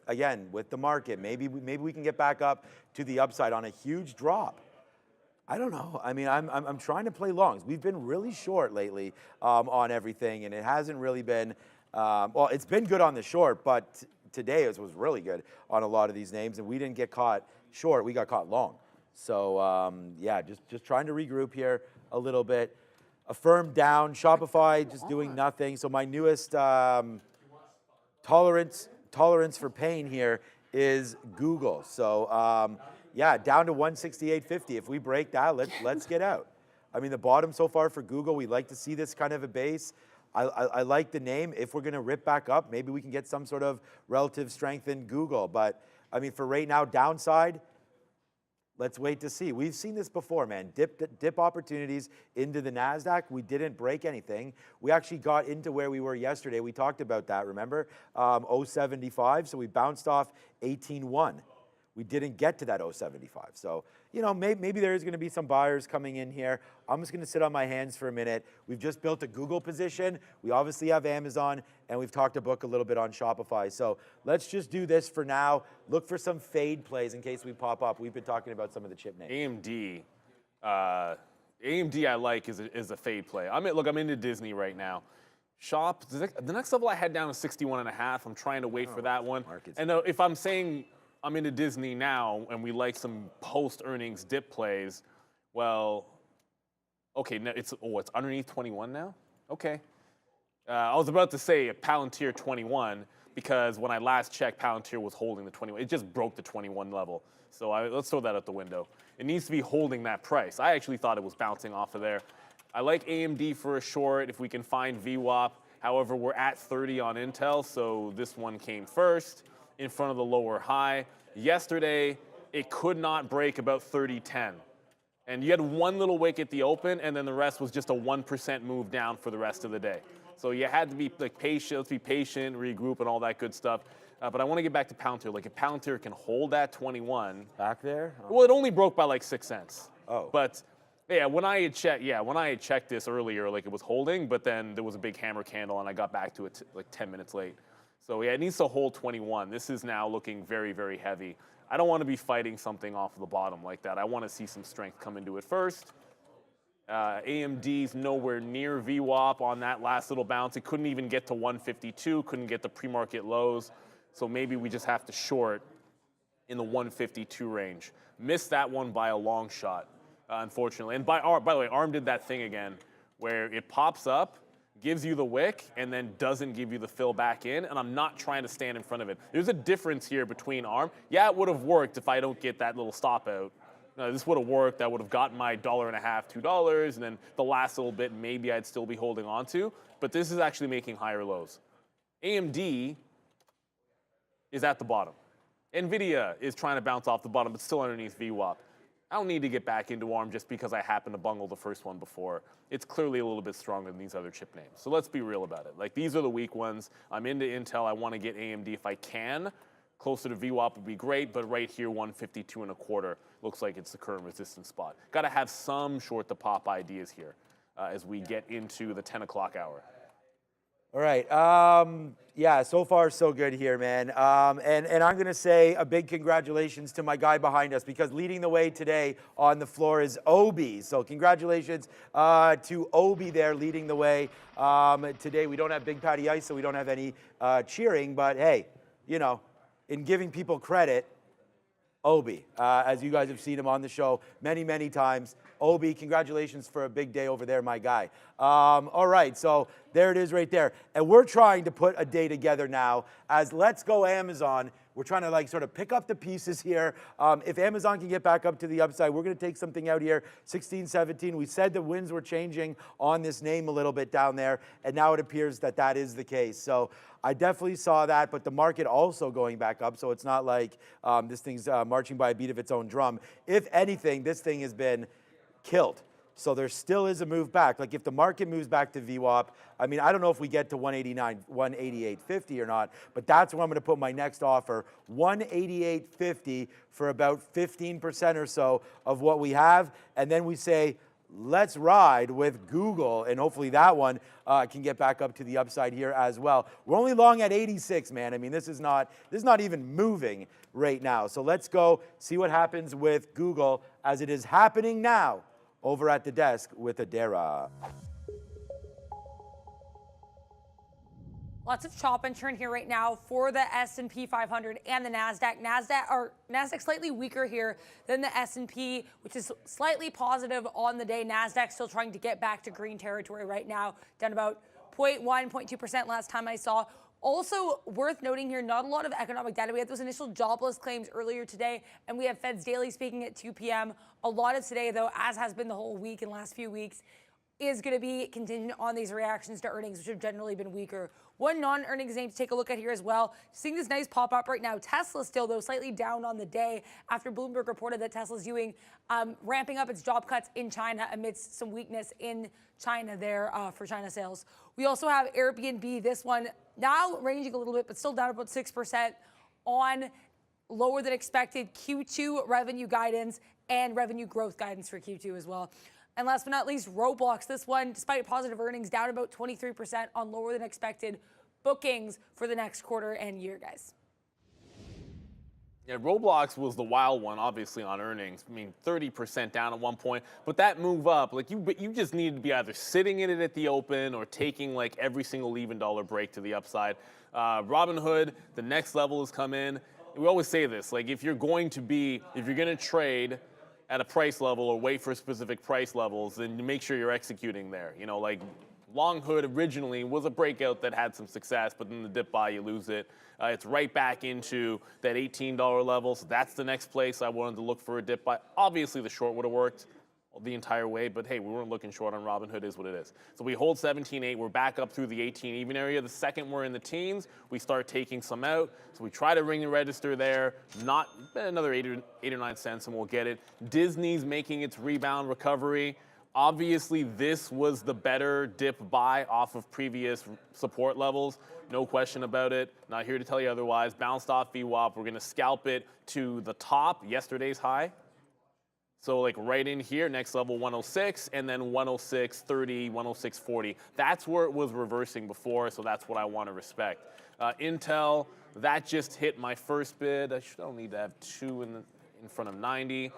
again, with the market, maybe we can get back up to the upside on a huge drop. I don't know. I mean, I'm trying to play longs. We've been really short lately on everything, and it hasn't really been. Well, it's been good on the short, but today it was really good on a lot of these names, and we didn't get caught short. We got caught long. So yeah, just trying to regroup here a little bit. A firm down. Shopify just doing nothing. So my newest tolerance for pain here is Google. So yeah, down to 168.50. If we break that, let's get out. I mean, the bottom so far for Google, we like to see this kind of a base. I like the name. If we're going to rip back up, maybe we can get some sort of relative strength in Google. But I mean, for right now, downside, let's wait to see. We've seen this before, man. Dip opportunities into the NASDAQ. We didn't break anything. We actually got into where we were yesterday. We talked about that, remember? 075, so we bounced off 18.1. We didn't get to that 075. So, you know, maybe there's going to be some buyers coming in here. I'm just going to sit on my hands for a minute. We've just built a Google position. We obviously have Amazon, and we've talked a book a little bit on Shopify. So let's just do this for now. Look for some fade plays in case we pop up. We've been talking about some of the chip names. AMD I like is a fade play. I'm into Disney right now. The next level I had down is 61.5. I'm trying to wait for that one. And if I'm saying I'm into Disney now and we like some post-earnings dip plays, well, okay, it's underneath 21 now? Okay. I was about to say Palantir 21 because when I last checked, Palantir was holding the 21. It just broke the 21 level. So let's throw that out the window. It needs to be holding that price. I actually thought it was bouncing off of there. I like AMD for a short if we can find VWAP. However, we're at 30 on Intel, so this one came first in front of the lower high. Yesterday, it could not break about 30.10. And you had one little wick at the open, and then the rest was just a 1% move down for the rest of the day. So you had to be like patient, let's be patient, regroup, and all that good stuff. But I want to get back to Palantir. Like if Palantir can hold that 21. Back there? Oh. Well, it only broke by like 6 cents. Oh. But yeah, when I had checked this earlier, like it was holding, but then there was a big hammer candle, and I got back to it like 10 minutes late. So yeah, it needs to hold 21. This is now looking very, very heavy. I don't want to be fighting something off of the bottom like that. I want to see some strength come into it first. AMD's nowhere near VWAP on that last little bounce. It couldn't even get to 152, couldn't get the pre-market lows. So maybe we just have to short in the 152 range. Missed that one by a long shot, unfortunately. And by the way, ARM did that thing again where it pops up, gives you the wick, and then doesn't give you the fill back in, and I'm not trying to stand in front of it. There's a difference here between ARM. Yeah, it would have worked if I don't get that little stop out. No, this would have worked. I would have gotten my $1.50, $2, and then the last little bit maybe I'd still be holding on to, but this is actually making higher lows. AMD is at the bottom. NVIDIA is trying to bounce off the bottom, but still underneath VWAP. I don't need to get back into ARM just because I happened to bungle the first one before. It's clearly a little bit stronger than these other chip names. So let's be real about it. Like, these are the weak ones. I'm into Intel. I want to get AMD if I can. Closer to VWAP would be great, but right here, 152.25 looks like it's the current resistance spot. Got to have some short to pop ideas here as we get into the 10 o'clock hour. All right. Yeah, so far so good here, man. And I'm going to say a big congratulations to my guy behind us, because leading the way today on the floor is Obi. So congratulations to Obi there leading the way. Today we don't have Big Patty Ice, so we don't have any cheering. But hey, you know, in giving people credit, Obi, as you guys have seen him on the show many, many times. Obi, congratulations for a big day over there, my guy. All right, so there it is right there. And we're trying to put a day together now as Let's Go Amazon. We're trying to like sort of pick up the pieces here. If Amazon can get back up to the upside, we're going to take something out here, 16, 17. We said the winds were changing on this name a little bit down there, and now it appears that that is the case. So I definitely saw that, but the market also going back up, so it's not like this thing's marching by a beat of its own drum. If anything, this thing has been killed. So there still is a move back. Like if the market moves back to VWAP, I mean, I don't know if we get to 189, 188.50 or not, but that's where I'm going to put my next offer, 188.50 for about 15% or so of what we have. And then we say, let's ride with Google, and hopefully that one can get back up to the upside here as well. We're only long at 86, man. I mean, this is not even moving right now. So let's go see what happens with Google as it is happening now over at the desk with Adara. Lots of chop and churn here right now for the S&P 500 and the NASDAQ. NASDAQ slightly weaker here than the S&P, which is slightly positive on the day. NASDAQ still trying to get back to green territory right now, down about 0.1, 0.2% last time I saw. Also worth noting here, not a lot of economic data. We had those initial jobless claims earlier today, and we have Fed's daily speaking at 2 p.m. A lot of today, though, as has been the whole week and last few weeks, is going to be contingent on these reactions to earnings, which have generally been weaker. One non-earnings name to take a look at here as well. Seeing this nice pop up right now. Tesla still, though, slightly down on the day after Bloomberg reported that Tesla's doing ramping up its job cuts in China amidst some weakness in China there for China sales. We also have Airbnb. This one now ranging a little bit, but still down about 6% on lower than expected Q2 revenue guidance and revenue growth guidance for Q2 as well. And last but not least, Roblox. This one, despite positive earnings, down about 23% on lower than expected bookings for the next quarter and year, guys. Yeah, Roblox was the wild one, obviously, on earnings. I mean, 30% down at one point. But that move up, like you just needed to be either sitting in it at the open or taking like every single even dollar break to the upside. Robinhood, the next level has come in. We always say this, like if you're going to trade at a price level or wait for specific price levels, then you make sure you're executing there. You know, like Long Hood originally was a breakout that had some success, but then the dip buy, you lose it. It's right back into that $18 level, so that's the next place I wanted to look for a dip buy. Obviously, the short would have worked the entire way, but hey, we weren't looking short on Robinhood, is what it is. So we hold 17.8, we're back up through the 18 even area. The second we're in the teens, we start taking some out. So we try to ring the register there, not another 8 or 9 cents, and we'll get it. Disney's making its rebound recovery. Obviously, this was the better dip buy off of previous support levels. No question about it. Not here to tell you otherwise. Bounced off VWAP. We're going to scalp it to the top, yesterday's high. So like right in here, next level 106, and then 106.30, 106.40. That's where it was reversing before, so that's what I want to respect. Intel, that just hit my first bid. I don't need to have two in front of 90.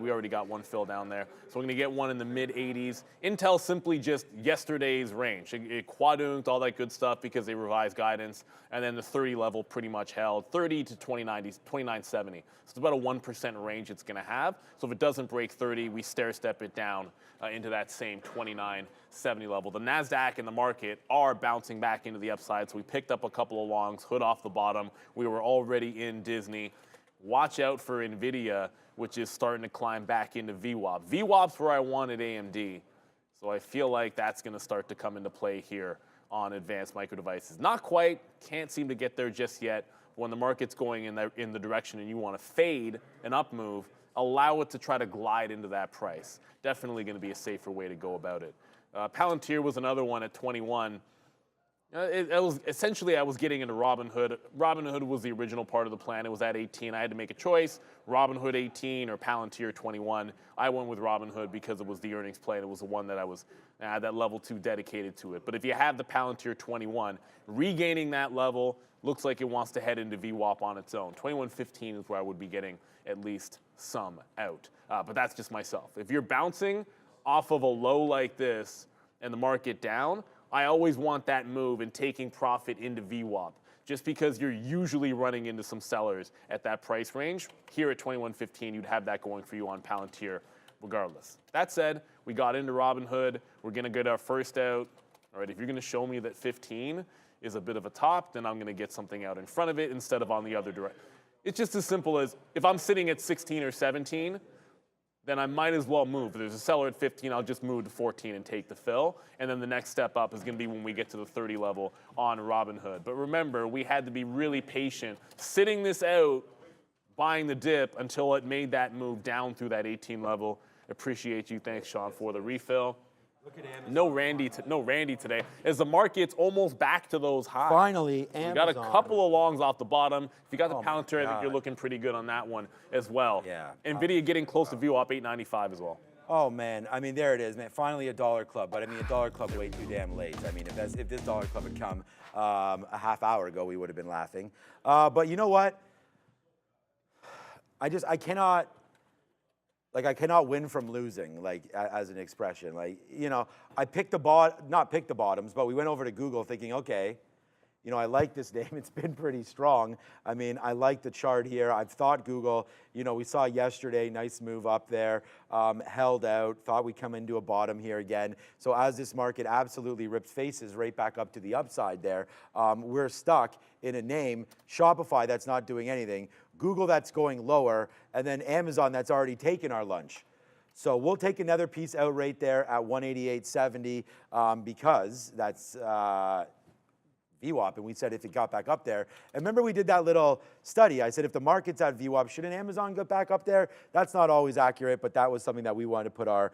We already got one fill down there. So we're going to get one in the mid-80s. Intel simply just yesterday's range. It quadunked, all that good stuff because they revised guidance. And then the 30 level pretty much held 30 to 29.70. So it's about a 1% range it's going to have. So if it doesn't break 30, we stair-step it down into that same 29.70 level. The NASDAQ and the market are bouncing back into the upside. So we picked up a couple of longs, hood off the bottom. We were already in Disney. Watch out for NVIDIA, which is starting to climb back into VWAP. VWAP's where I wanted AMD, so I feel like that's going to start to come into play here on advanced micro devices. Not quite, can't seem to get there just yet. When the market's going in the direction and you want to fade an up move, allow it to try to glide into that price. Definitely going to be a safer way to go about it. Palantir was another one at 21. It was essentially, I was getting into Robinhood. Robinhood was the original part of the plan. It was at 18. I had to make a choice, Robinhood 18 or Palantir 21. I went with Robinhood because it was the earnings play, and it was the one that I was that level 2 dedicated to it. But if you have the Palantir 21, regaining that level looks like it wants to head into VWAP on its own. 21.15 is where I would be getting at least some out. But that's just myself. If you're bouncing off of a low like this and the market down, I always want that move and taking profit into VWAP, just because you're usually running into some sellers at that price range. Here at 21.15, you'd have that going for you on Palantir regardless. That said, we got into Robinhood. We're going to get our first out. All right, if you're going to show me that 15 is a bit of a top, then I'm going to get something out in front of it instead of on the other direction. It's just as simple as if I'm sitting at 16 or 17, then I might as well move. If there's a seller at 15, I'll just move to 14 and take the fill. And then the next step up is going to be when we get to the 30 level on Robinhood. But remember, we had to be really patient, sitting this out, buying the dip until it made that move down through that 18 level. Appreciate you. Thanks, Sean, for the refill. No Randy today, as the market's almost back to those highs. Finally, Amazon. You got a couple of longs off the bottom. If you got the Palantir, I think you're looking pretty good on that one as well. Yeah. NVIDIA getting close to VWAP 895 as well. Oh man, I mean there it is, man. Finally a dollar club, but I mean a dollar club way too damn late. I mean if this dollar club had come a half hour ago, we would have been laughing. But you know what? I cannot win from losing, like as an expression. Like, you know, I picked not picked the bottoms, but we went over to Google thinking, okay, you know, I like this name. It's been pretty strong. I mean, I like the chart here. I've thought Google, you know, we saw yesterday, nice move up there, held out, thought we'd come into a bottom here again. So as this market absolutely rips faces right back up to the upside there, we're stuck in a name, Shopify, that's not doing anything, Google that's going lower, and then Amazon that's already taken our lunch. So we'll take another piece out right there at 188.70 because that's VWAP, and we said if it got back up there. And remember we did that little study. I said if the market's at VWAP, shouldn't Amazon get back up there? That's not always accurate, but that was something that we wanted to put our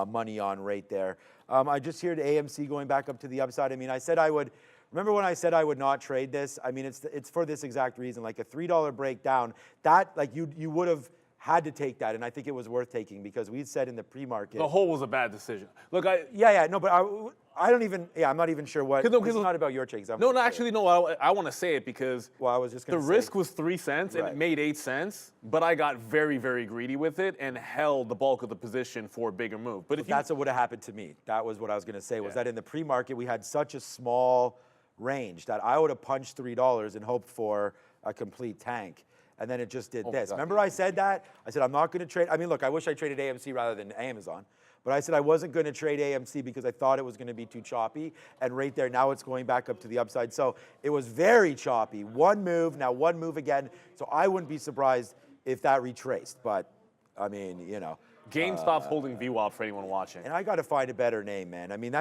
money on right there. I just heard AMC going back up to the upside. I mean, I said I would. Remember when I said I would not trade this? I mean, it's for this exact reason. Like a $3 breakdown, that like you would have had to take that, and I think it was worth taking because we said in the pre-market. The whole was a bad decision. Look, no, but I don't even. Yeah, I'm not even sure what. It's not about your trades. No, actually, no. I want to say it because I was just gonna the risk was 3 cents and it made 8 cents, but I got very, very greedy with it and held the bulk of the position for a bigger move. But if that's what would have happened to me. That was what I was going to say. Was that in the pre-market we had such a small range that I would have punched $3 and hoped for a complete tank. And then it just did this. Remember I said that? I said I'm not going to trade. I mean, look, I wish I traded AMC rather than Amazon. But I said I wasn't going to trade AMC because I thought it was going to be too choppy. And right there, now it's going back up to the upside. So it was very choppy. One move, now one move again. So I wouldn't be surprised if that retraced. But, I mean, you know. GameStop's holding VWAP for anyone watching. And I got to find a better name, man. I mean,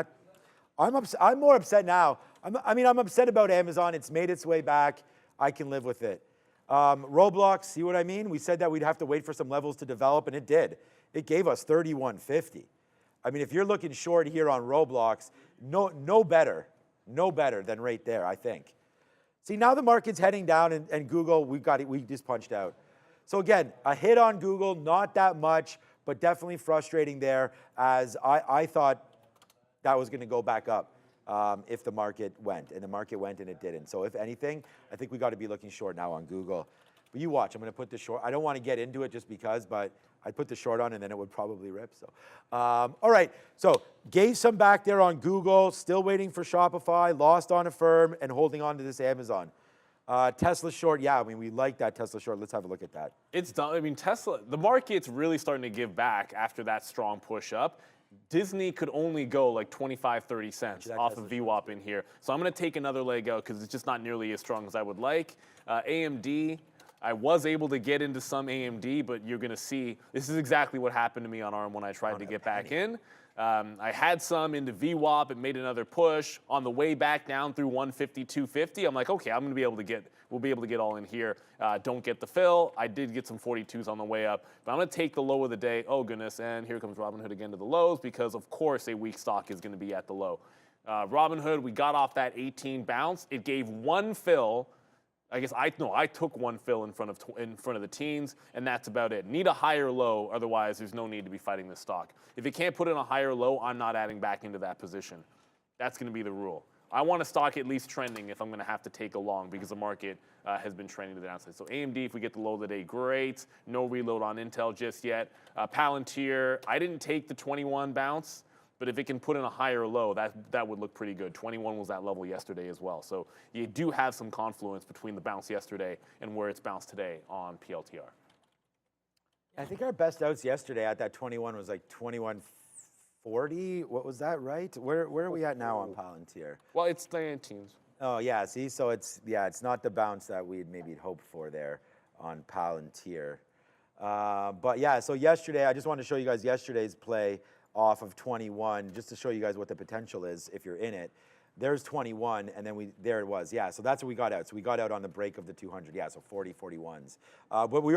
I'm more upset now. I'm upset about Amazon. It's made its way back. I can live with it. Roblox, see what I mean? We said that we'd have to wait for some levels to develop, and it did. It gave us 31.50. I mean, if you're looking short here on Roblox, no better than right there, I think. See, now the market's heading down, and Google, we just punched out. So again, a hit on Google, not that much, but definitely frustrating there, as I thought that was going to go back up if the market went, and the market went and it didn't. So if anything, I think we got to be looking short now on Google. But you watch, I'm going to put the short. I don't want to get into it just because, but I'd put the short on and then it would probably rip. So, all right. So gave some back there on Google, still waiting for Shopify, lost on Affirm, and holding on to this Amazon. Tesla short, yeah, I mean, we like that Tesla short. Let's have a look at that. It's done. I mean, Tesla, the market's really starting to give back after that strong push up. Disney could only go like 25, 30 cents off of VWAP in here. So I'm going to take another leg out because it's just not nearly as strong as I would like. AMD, I was able to get into some AMD, but you're going to see, this is exactly what happened to me on ARM when I tried to get back in. I had some into VWAP, it made another push. On the way back down through 150, 250, I'm like, okay, I'm going to be able to get, we'll be able to get all in here. Don't get the fill. I did get some 42s on the way up, but I'm going to take the low of the day. Oh, goodness, and here comes Robinhood again to the lows because, of course, a weak stock is going to be at the low. Robinhood, we got off that 18 bounce. It gave one fill. I guess I took one fill in front of the teens, and that's about it. Need a higher low, otherwise there's no need to be fighting this stock. If it can't put in a higher low, I'm not adding back into that position. That's going to be the rule. I want a stock at least trending if I'm going to have to take a long because the market has been trending to the downside. So AMD, if we get the low of the day, great. No reload on Intel just yet. Palantir, I didn't take the 21 bounce. But if it can put in a higher low, that would look pretty good. 21 was that level yesterday as well. So you do have some confluence between the bounce yesterday and where it's bounced today on PLTR. I think our best outs yesterday at that 21 was like 21.40. What was that, right? Where are we at now on Palantir? Well, it's the 19s. Oh, yeah, see? So it's not the bounce that we'd maybe hoped for there on Palantir. But yeah, so yesterday, I just wanted to show you guys yesterday's play off of 21, just to show you guys what the potential is if you're in it. There's 21, and then there it was. Yeah, so that's what we got out. So we got out on the break of the 200. Yeah, so 40, 41s. But we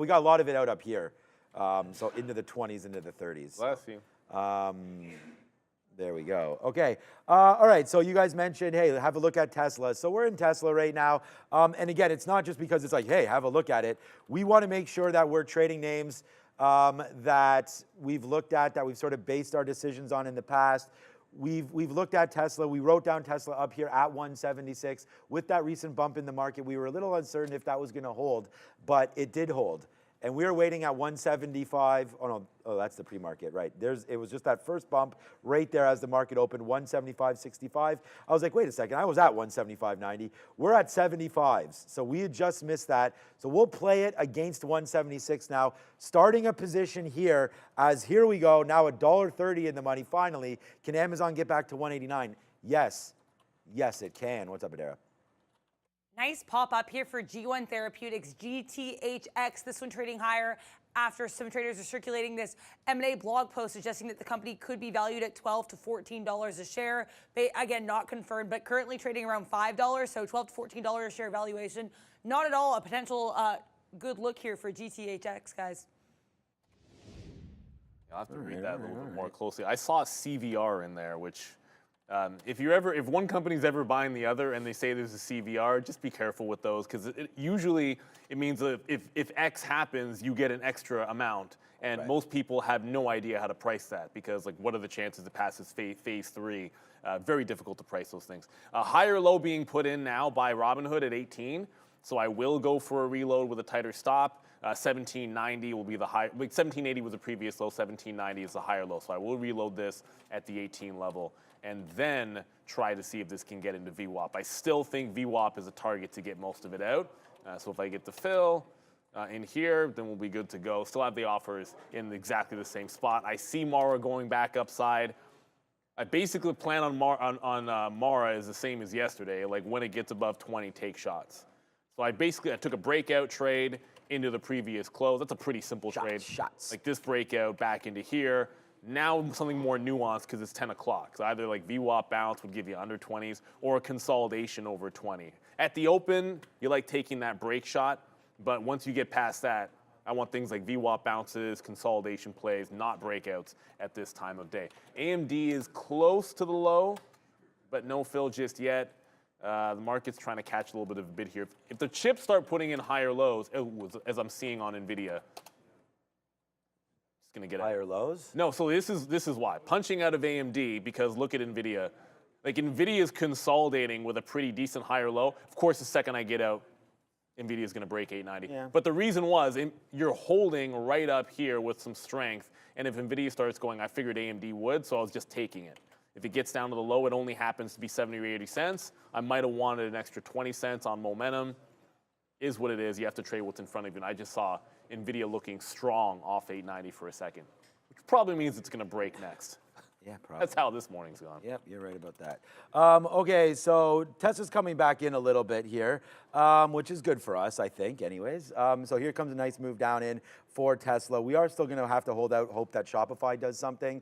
got a lot of it out up here. So into the 20s, into the 30s. Bless you. There we go. Okay. All right. So you guys mentioned, hey, have a look at Tesla. So we're in Tesla right now. And again, it's not just because it's like, hey, have a look at it. We want to make sure that we're trading names that we've looked at, that we've sort of based our decisions on in the past. We've looked at Tesla. We wrote down Tesla up here at 176. With that recent bump in the market, we were a little uncertain if that was going to hold, but it did hold. And we were waiting at 175. Oh, no. Oh, that's the pre-market, right. It was just that first bump right there as the market opened, 175.65. I was like, wait a second, I was at 175.90. We're at 75s, so we had just missed that. So we'll play it against 176 now, starting a position here as here we go, now $1.30 in the money finally. Can Amazon get back to 189? Yes. Yes, it can. What's up, Adara? Nice pop up here for G1 Therapeutics, GTHX, this one trading higher after some traders are circulating this M&A blog post suggesting that the company could be valued at $12 to $14 a share. Again, not confirmed, but currently trading around $5, so $12 to $14 a share valuation. Not at all a potential good look here for GTHX, guys. I'll have to read that a little bit more closely. I saw a CVR in there, which if one company's ever buying the other and they say there's a CVR, just be careful with those because usually it means that if X happens, you get an extra amount. And most people have no idea how to price that because like what are the chances it passes phase 3? Very difficult to price those things. A higher low being put in now by Robinhood at 18. So I will go for a reload with a tighter stop. 1790 will be the high. 1780 was the previous low. 1790 is the higher low. So I will reload this at the 18 level and then try to see if this can get into VWAP. I still think VWAP is a target to get most of it out. So if I get the fill in here, then we'll be good to go. Still have the offers in exactly the same spot. I see Mara going back upside. I basically plan on Mara is the same as yesterday. Like when it gets above 20, take shots. So I took a breakout trade into the previous close. That's a pretty simple trade. Shots. Like this breakout back into here. Now something more nuanced because it's 10 o'clock. So either like VWAP bounce would give you under 20s or a consolidation over 20. At the open, you like taking that break shot. But once you get past that, I want things like VWAP bounces, consolidation plays, not breakouts at this time of day. AMD is close to the low, but no fill just yet. The market's trying to catch a little bit of a bid here. If the chips start putting in higher lows, as I'm seeing on NVIDIA, going to get out. Higher lows? No, so this is why. Punching out of AMD, because look at NVIDIA. Like, NVIDIA's consolidating with a pretty decent higher low. Of course, the second I get out, NVIDIA is going to break 890. Yeah. But the reason was you're holding right up here with some strength. And if NVIDIA starts going, I figured AMD would, so I was just taking it. If it gets down to the low, it only happens to be 70 or 80 cents. I might have wanted an extra 20 cents on momentum. Is what it is. You have to trade what's in front of you. And I just saw NVIDIA looking strong off 890 for a second, which probably means it's going to break next. Yeah, probably. That's how this morning's gone. Yep, you're right about that. Okay, so Tesla's coming back in a little bit here, which is good for us, I think, anyways. So here comes a nice move down in for Tesla. We are still going to have to hold out hope that Shopify does something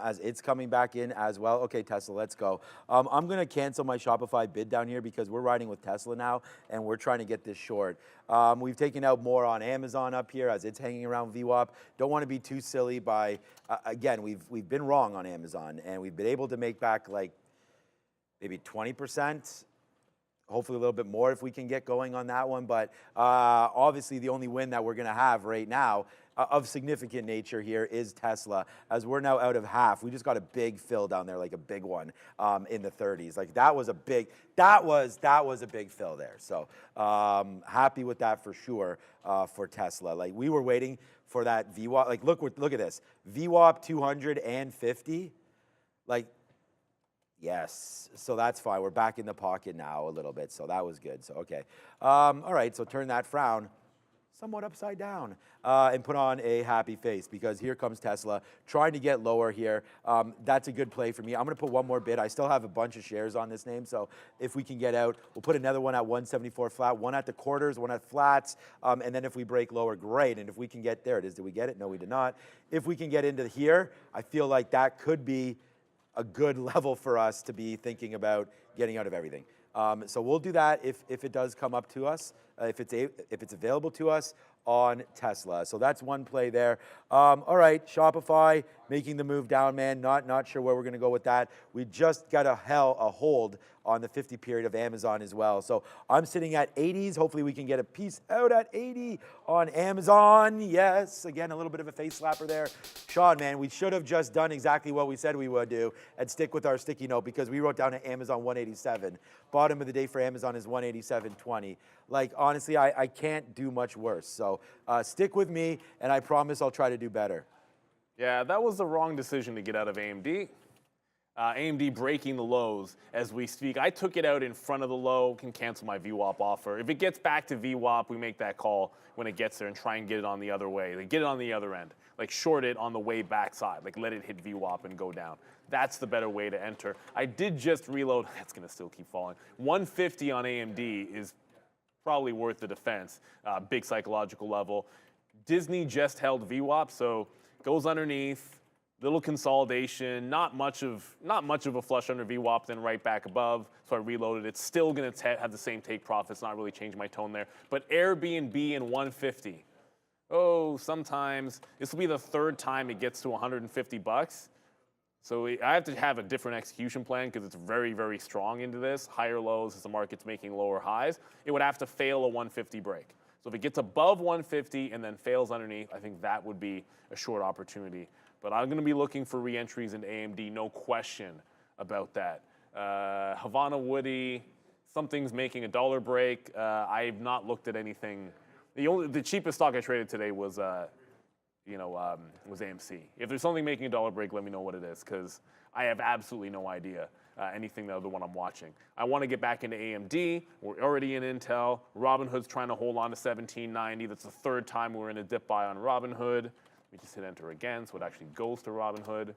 as it's coming back in as well. Okay, Tesla, let's go. I'm going to cancel my Shopify bid down here because we're riding with Tesla now, and we're trying to get this short. We've taken out more on Amazon up here as it's hanging around VWAP. Don't want to be too silly by, again, we've been wrong on Amazon, and we've been able to make back like maybe 20%. Hopefully a little bit more if we can get going on that one. But obviously the only win that we're going to have right now of significant nature here is Tesla, as we're now out of half. We just got a big fill down there, like a big one in the 30s. Like that was a big fill there. So happy with that for sure for Tesla. Like we were waiting for that VWAP. Like look at this, VWAP 250. Like, yes, so that's fine. We're back in the pocket now a little bit, so that was good. So, okay. All right, so turn that frown somewhat upside down and put on a happy face, because here comes Tesla trying to get lower here. That's a good play for me. I'm going to put one more bid. I still have a bunch of shares on this name, so if we can get out, we'll put another one at 174 flat, one at the quarters, one at flats, and then if we break lower, great. And if we can get, there it is. Did we get it? No, we did not. If we can get into here, I feel like that could be a good level for us to be thinking about getting out of everything. So we'll do that if it does come up to us, if it's available to us on Tesla. So that's one play there. All right, Shopify making the move down, man. Not sure where we're going to go with that. We just got a hold on the 50 period of Amazon as well. So I'm sitting at 80s. Hopefully we can get a piece out at 80 on Amazon. Yes, again, a little bit of a face slapper there. Sean, man, we should have just done exactly what we said we would do and stick with our sticky note, because we wrote down to Amazon 187. Bottom of the day for Amazon is 187.20. Like, honestly, I can't do much worse. So stick with me, and I promise I'll try to do better. Yeah, that was the wrong decision to get out of AMD. AMD breaking the lows as we speak. I took it out in front of the low, can cancel my VWAP offer. If it gets back to VWAP, we make that call when it gets there and try and get it on the other way. Like, get it on the other end. Like, short it on the way backside. Like, let it hit VWAP and go down. That's the better way to enter. I did just reload. That's going to still keep falling. 150 on AMD is probably worth the defense. Big psychological level. Disney just held VWAP, so goes underneath. Little consolidation, not much of a flush under VWAP, then right back above. So I reloaded. It's still going to have the same take profits, not really changing my tone there. But Airbnb and 150. Oh, sometimes this will be the third time it gets to 150 bucks. So I have to have a different execution plan because it's very, very strong into this. Higher lows as the market's making lower highs. It would have to fail a 150 break. So if it gets above 150 and then fails underneath, I think that would be a short opportunity. But I'm going to be looking for re-entries into AMD, no question about that. Havana Woody, something's making a dollar break. I've not looked at anything. The cheapest stock I traded today was AMC. If there's something making a dollar break, let me know what it is, because I have absolutely no idea anything the other one I'm watching. I want to get back into AMD. We're already in Intel. Robinhood's trying to hold on to 1790. That's the third time we're in a dip buy on Robinhood. We just hit enter again, so it actually goes to Robinhood.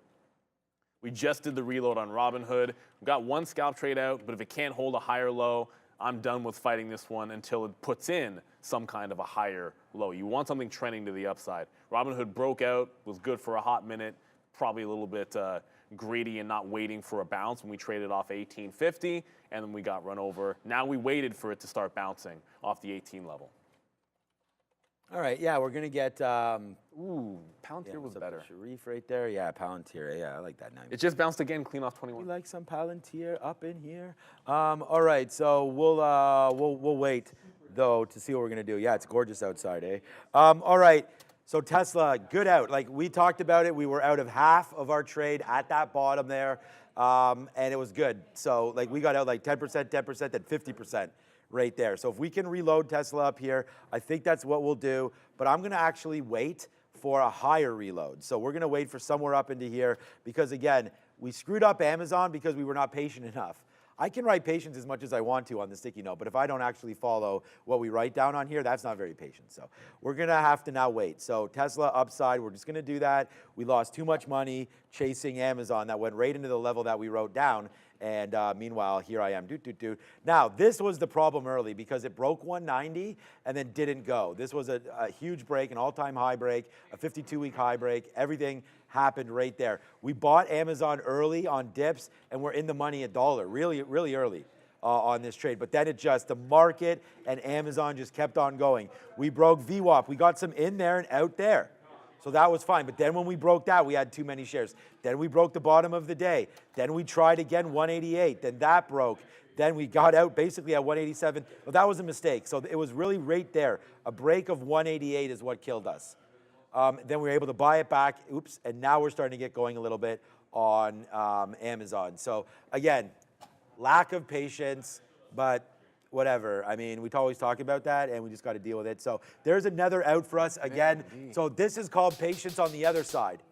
We just did the reload on Robinhood. We've got one scalp trade out, but if it can't hold a higher low, I'm done with fighting this one until it puts in some kind of a higher low. You want something trending to the upside. Robinhood broke out, was good for a hot minute, probably a little bit greedy and not waiting for a bounce when we traded off 1850, and then we got run over. Now we waited for it to start bouncing off the 18 level. All right, yeah, we're going to get... Ooh, Palantir was better. Sharif right there. Yeah, Palantir. Yeah, I like that name. It just bounced again, clean off 21. We like some Palantir up in here. All right, so we'll wait, though, to see what we're going to do. Yeah, it's gorgeous outside, eh? All right, So Tesla, good out. Like we talked about it, we were out of half of our trade at that bottom there, and it was good. So like we got out like 10%, 10%, then 50% right there. So if we can reload Tesla up here, I think that's what we'll do. But I'm gonna actually wait for a higher reload. So we're gonna wait for somewhere up into here because again, we screwed up Amazon because we were not patient enough. I can write patience as much as I want to on the sticky note, but if I don't actually follow what we write down on here, that's not very patient. So we're gonna have to now wait. So Tesla upside, we're just gonna do that. We lost too much money chasing Amazon that went right into the level that we wrote down. And meanwhile, here I am, Now, this was the problem early because it broke 190 and then didn't go. This was a huge break, an all-time high break, a 52-week high break. Everything happened right there. We bought Amazon early on dips, and we're in the money $1, really, really early on this trade. But then the market and Amazon just kept on going. We broke VWAP. We got some in there and out there. So that was fine. But then when we broke that, we had too many shares. Then we broke the bottom of the day. Then we tried again, 188. Then that broke. Then we got out basically at 187. Well, that was a mistake. So it was really right there. A break of 188 is what killed us. Then we were able to buy it back. Oops. And now we're starting to get going a little bit on Amazon. So again, lack of patience, but whatever. I mean, we always talk about that, and we just got to deal with it. So there's another out for us again. So this is called patience on the other side,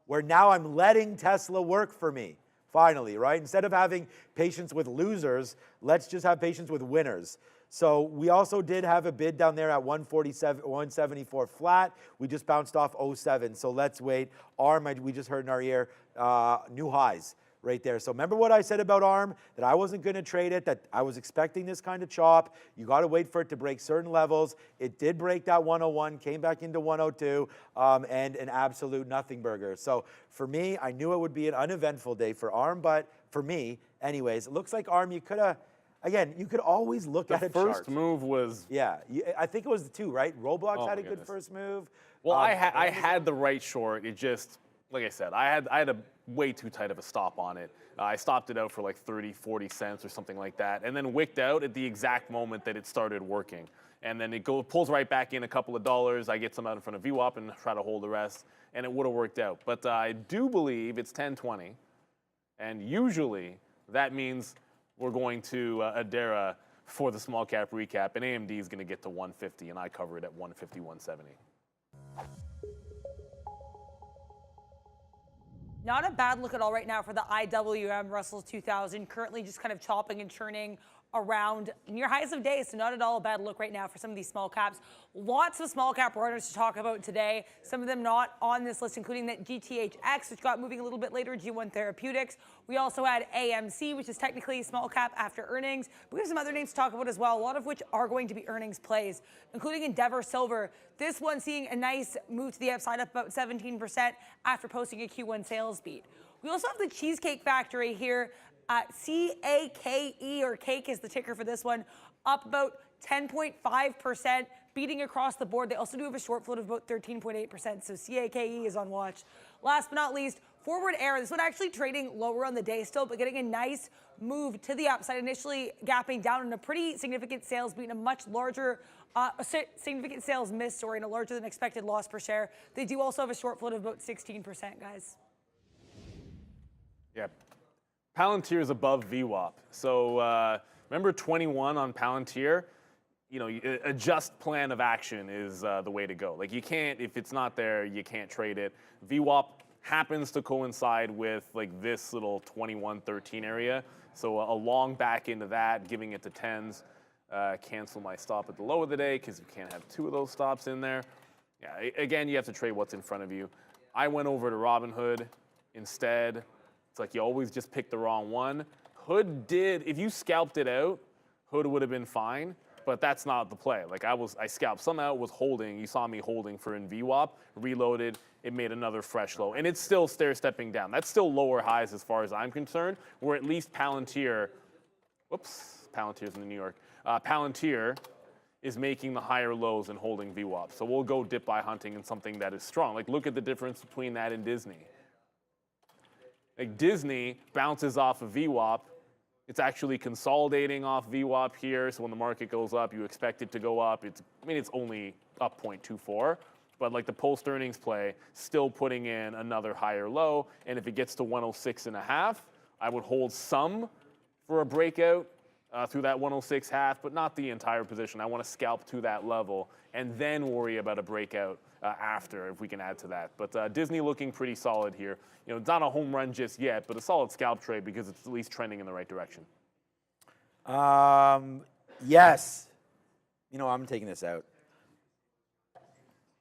where now I'm letting Tesla work for me, finally, right? Instead of having patience with losers, let's just have patience with winners. So we also did have a bid down there at 147, 174 flat. We just bounced off 07. So let's wait. ARM, we just heard in our ear, new highs right there. So remember what I said about ARM, that I wasn't going to trade it, that I was expecting this kind of chop. You got to wait for it to break certain levels. It did break that 101, came back into 102, and an absolute nothing burger. So for me, I knew it would be an uneventful day for ARM, but for me, anyways, it looks like ARM, you could have, again, you could always look at a chart. The first move was... Yeah, I think it was the two, right? Roblox had a good first move. Well, I had the right short. It just, like I said, I had a way too tight of a stop on it. I stopped it out for like 30, 40 cents or something like that, and then wicked out at the exact moment that it started working. And then it pulls right back in a couple of dollars. I get some out in front of VWAP and try to hold the rest, and it would have worked out. But I do believe it's 10:20, and usually that means we're going to Adara for the small cap recap, and AMD is going to get to 150, and I cover it at 150, 170. Not a bad look at all right now for the IWM Russell 2000, currently just kind of chopping and churning around near highs of days, so not at all a bad look right now for some of these small caps. Lots of small cap runners to talk about today, some of them not on this list, including that GTHX, which got moving a little bit later, G1 Therapeutics. We also had AMC, which is technically a small cap after earnings. But we have some other names to talk about as well, a lot of which are going to be earnings plays, including Endeavor Silver. This one seeing a nice move to the upside, up about 17% after posting a Q1 sales beat. We also have the Cheesecake Factory here. CAKE, or cake is the ticker for this one, up about 10.5%, beating across the board. They also do have a short float of about 13.8%, so CAKE is on watch. Last but not least, Forward Air. This one actually trading lower on the day still, but getting a nice move to the upside, initially gapping down in a pretty significant sales beat and a much larger, significant sales miss, and a larger than expected loss per share. They do also have a short float of about 16%, guys. Yeah. Palantir is above VWAP. So remember 21 on Palantir? You know, a just plan of action is the way to go. Like you can't, if it's not there, you can't trade it. VWAP happens to coincide with like this little 21-13 area. So a long back into that, giving it to 10s. Cancel my stop at the low of the day because you can't have two of those stops in there. Yeah, again, you have to trade what's in front of you. I went over to Robinhood instead. It's like you always just pick the wrong one. Hood did, if you scalped it out, Hood would have been fine, but that's not the play. Like I scalped some out, was holding. You saw me holding for in VWAP, reloaded, it made another fresh low. And it's still stair-stepping down. That's still lower highs as far as I'm concerned, where at least Palantir, whoops, Palantir's in New York. Palantir is making the higher lows and holding VWAP. So we'll go dip buy hunting in something that is strong. Like look at the difference between that and Disney. Like Disney bounces off of VWAP. It's actually consolidating off VWAP here. So when the market goes up, you expect it to go up. It's only up 0.24. But like the post earnings play, still putting in another higher low. And if it gets to 106.5, I would hold some for a breakout through that 106.5, but not the entire position. I want to scalp to that level and then worry about a breakout after if we can add to that. But Disney looking pretty solid here. You know, it's not a home run just yet, but a solid scalp trade because it's at least trending in the right direction. Yes. You know, I'm taking this out.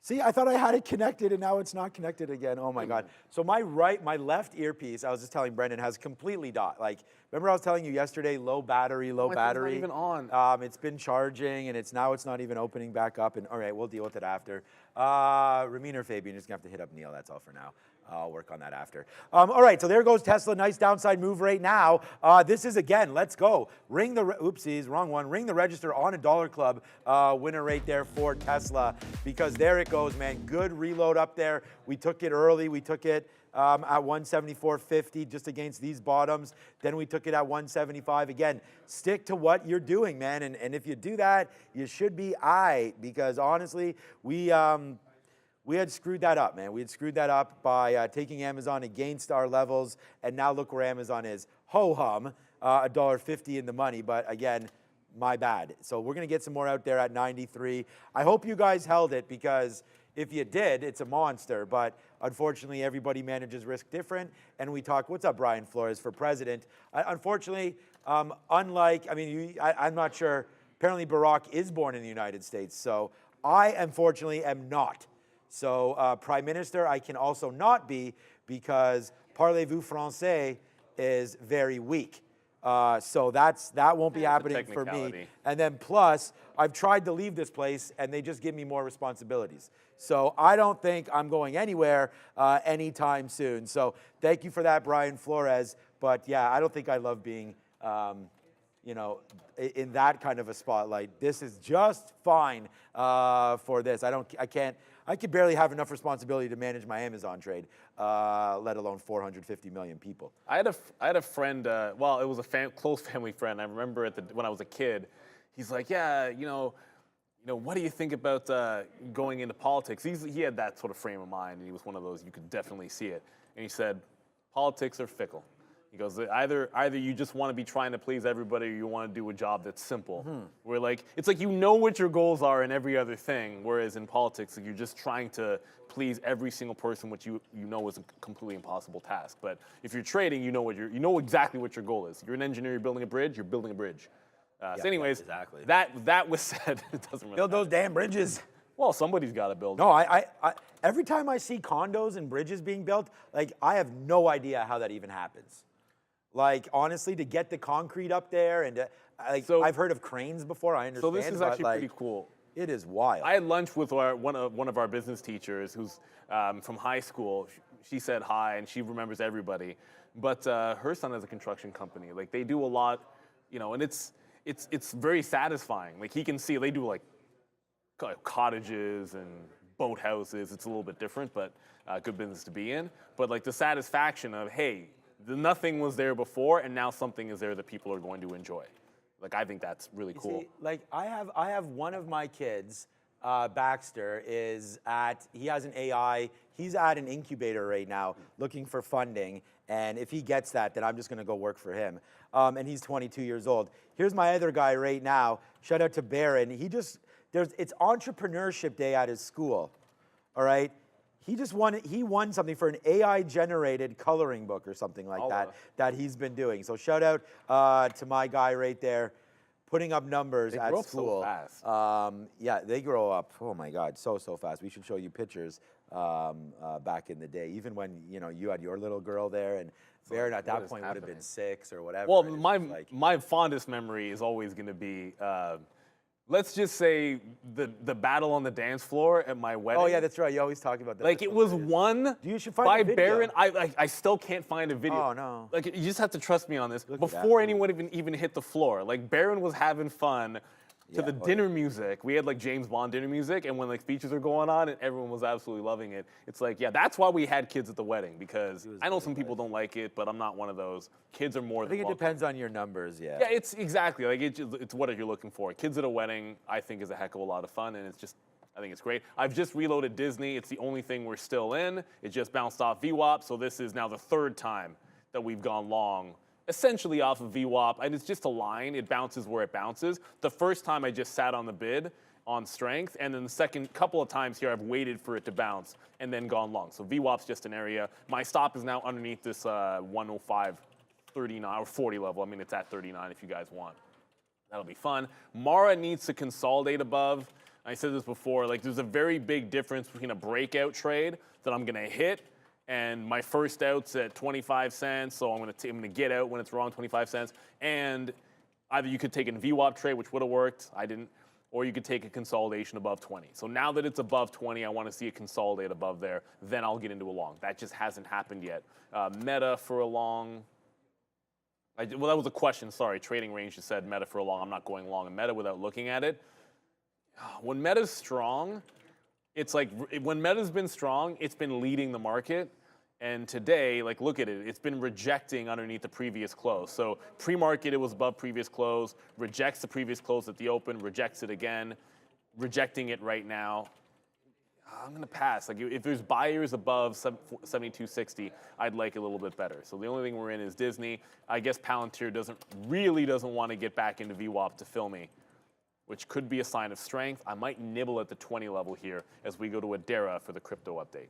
See, I thought I had it connected, and now it's not connected again. Oh my God! So my left earpiece, I was just telling Brendan, has completely died. Like, remember I was telling you yesterday, low battery. It's not even on. It's been charging, and it's not even opening back up. And all right, we'll deal with it after. Ramin or Fabian, just gonna have to hit up Neil. That's all for now. I'll work on that after. All right, so there goes Tesla. Nice downside move right now. This is, again, let's go. Oopsies, wrong one. Ring the register on a Dollar Club winner right there for Tesla, because there it goes, man. Good reload up there. We took it early. We took it at 174.50 just against these bottoms. Then we took it at 175. Again, stick to what you're doing, man. And if you do that, you should be because honestly, we had screwed that up, man. We had screwed that up by taking Amazon against our levels, and now look where Amazon is. Ho-hum, $1.50 in the money, but again, my bad. So we're going to get some more out there at 93. I hope you guys held it, because if you did, it's a monster, but unfortunately, everybody manages risk different, and we talk, what's up, Brian Flores, for president? Unfortunately, unlike, I'm not sure, apparently Barack is born in the United States, so I, unfortunately, am not. So Prime Minister, I can also not be, because Parlez-vous Français is very weak. So that won't be happening for me. And then plus, I've tried to leave this place, and they just give me more responsibilities. So I don't think I'm going anywhere anytime soon. So thank you for that, Brian Flores. But yeah, I don't think I love being, in that kind of a spotlight. This is just fine for this. I could barely have enough responsibility to manage my Amazon trade, let alone 450 million people. I had a friend, well, it was a close family friend. I remember when I was a kid, he's like, yeah, what do you think about going into politics? He had that sort of frame of mind, and he was one of those, you could definitely see it. And he said, politics are fickle. He goes, either you just want to be trying to please everybody, or you want to do a job that's simple. Where it's like you know what your goals are in every other thing, whereas in politics, you're just trying to please every single person, which you know is a completely impossible task. But if you're trading, you know exactly what your goal is. You're an engineer, you're building a bridge, you're building a bridge. So anyways, exactly. that was said. It doesn't really build those damn bridges. Well, somebody's got to build. No, I every time I see condos and bridges being built, I have no idea how that even happens. Honestly, to get the concrete up there, and I've heard of cranes before. I understand. So this is actually pretty cool. It is wild. I had lunch with one of our business teachers who's from high school. She said hi, and she remembers everybody. But her son has a construction company. They do a lot, and it's very satisfying. He can see they do cottages and boathouses. It's a little bit different, but good business to be in. But the satisfaction of, hey, nothing was there before, and now something is there that people are going to enjoy. I think that's really cool. See, I have one of my kids, Baxter, he has an AI. He's at an incubator right now looking for funding, and if he gets that, then I'm just going to go work for him. And he's 22 years old. Here's my other guy right now. Shout out to Baron. It's entrepreneurship day at his school. All right. He won something for an AI-generated coloring book or something like that he's been doing. So shout out to my guy right there, putting up numbers at school. They grow up so fast. Yeah, they grow up. Oh my God, so fast. We should show you pictures back in the day, even when you had your little girl there, and Baron at that point would have been 6 or whatever. Well, my fondest memory is always going to be. Let's just say the battle on the dance floor at my wedding. Oh yeah, that's right. You always talk about that. It was won by Baron. I still can't find a video. Oh no. You just have to trust me on this. Before anyone even hit the floor, Baron was having fun to the dinner music. We had James Bond dinner music, and when speeches are going on, and everyone was absolutely loving it. It's that's why we had kids at the wedding, because I know some people don't like it, but I'm not one of those. Kids are more than welcome. I think it depends on your numbers, yeah. Yeah, it's exactly it's what you're looking for. Kids at a wedding, I think, is a heck of a lot of fun, and it's just I think it's great. I've just reloaded Disney. It's the only thing we're still in. It just bounced off VWAP, so this is now the third time that we've gone long, essentially off of VWAP, and it's just a line. It bounces where it bounces. The first time I just sat on the bid on strength, and then the second couple of times here I've waited for it to bounce and then gone long. So VWAP's just an area. My stop is now underneath this 105.39 or 40 level. I mean, it's at 39 if you guys want. That'll be fun. Mara needs to consolidate above. I said this before, like there's a very big difference between a breakout trade that I'm gonna hit and my first out's at 25 cents, so I'm gonna get out when it's wrong, 25 cents, and either you could take a VWAP trade, which would have worked, I didn't, or you could take a consolidation above 20. So now that it's above 20, I wanna see it consolidate above there, then I'll get into a long. That just hasn't happened yet. Meta for a long, well, that was a question, sorry, trading range just said Meta for a long. I'm not going long in Meta without looking at it. When Meta's strong, it's like when Meta's been strong, it's been leading the market. And today, like look at it, it's been rejecting underneath the previous close. So pre-market, it was above previous close, rejects the previous close at the open, rejects it again, rejecting it right now. I'm gonna pass. Like if there's buyers above 72.60, I'd like a little bit better. So the only thing we're in is Disney. I guess Palantir really doesn't want to get back into VWAP to fill me, which could be a sign of strength. I might nibble at the 20 level here as we go to Adara for the crypto update.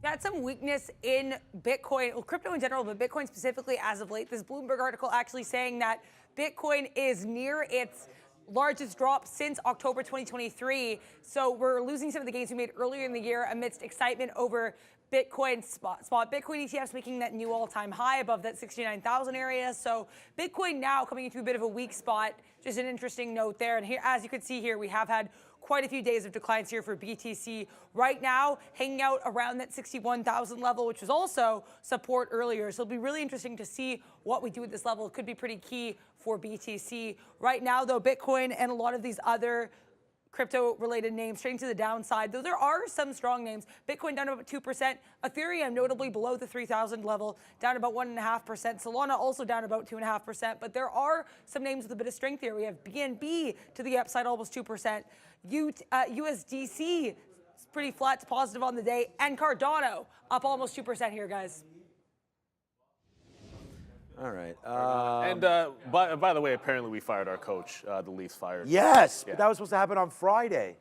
Got some weakness in Bitcoin, well, crypto in general, but Bitcoin specifically as of late. This Bloomberg article actually saying that Bitcoin is near its largest drop since October 2023. So we're losing some of the gains we made earlier in the year amidst excitement over Bitcoin spot Bitcoin ETFs making that new all-time high above that 69,000 area. So Bitcoin now coming into a bit of a weak spot. Just an interesting note there. And here, as you can see here, we have had quite a few days of declines here for BTC. Right now, hanging out around that 61,000 level, which was also support earlier. So it'll be really interesting to see what we do at this level. It could be pretty key for BTC. Right now, though, Bitcoin and a lot of these other crypto-related names trading to the downside, though there are some strong names. Bitcoin down about 2%. Ethereum notably below the 3,000 level, down about 1.5%. Solana also down about 2.5%. But there are some names with a bit of strength here. We have BNB to the upside, almost 2%. USDC is pretty flat to positive on the day. And Cardano up almost 2% here, guys. All right. And by the way, apparently we fired our coach. The Leafs fired. Yes, Yeah. but that was supposed to happen on Friday.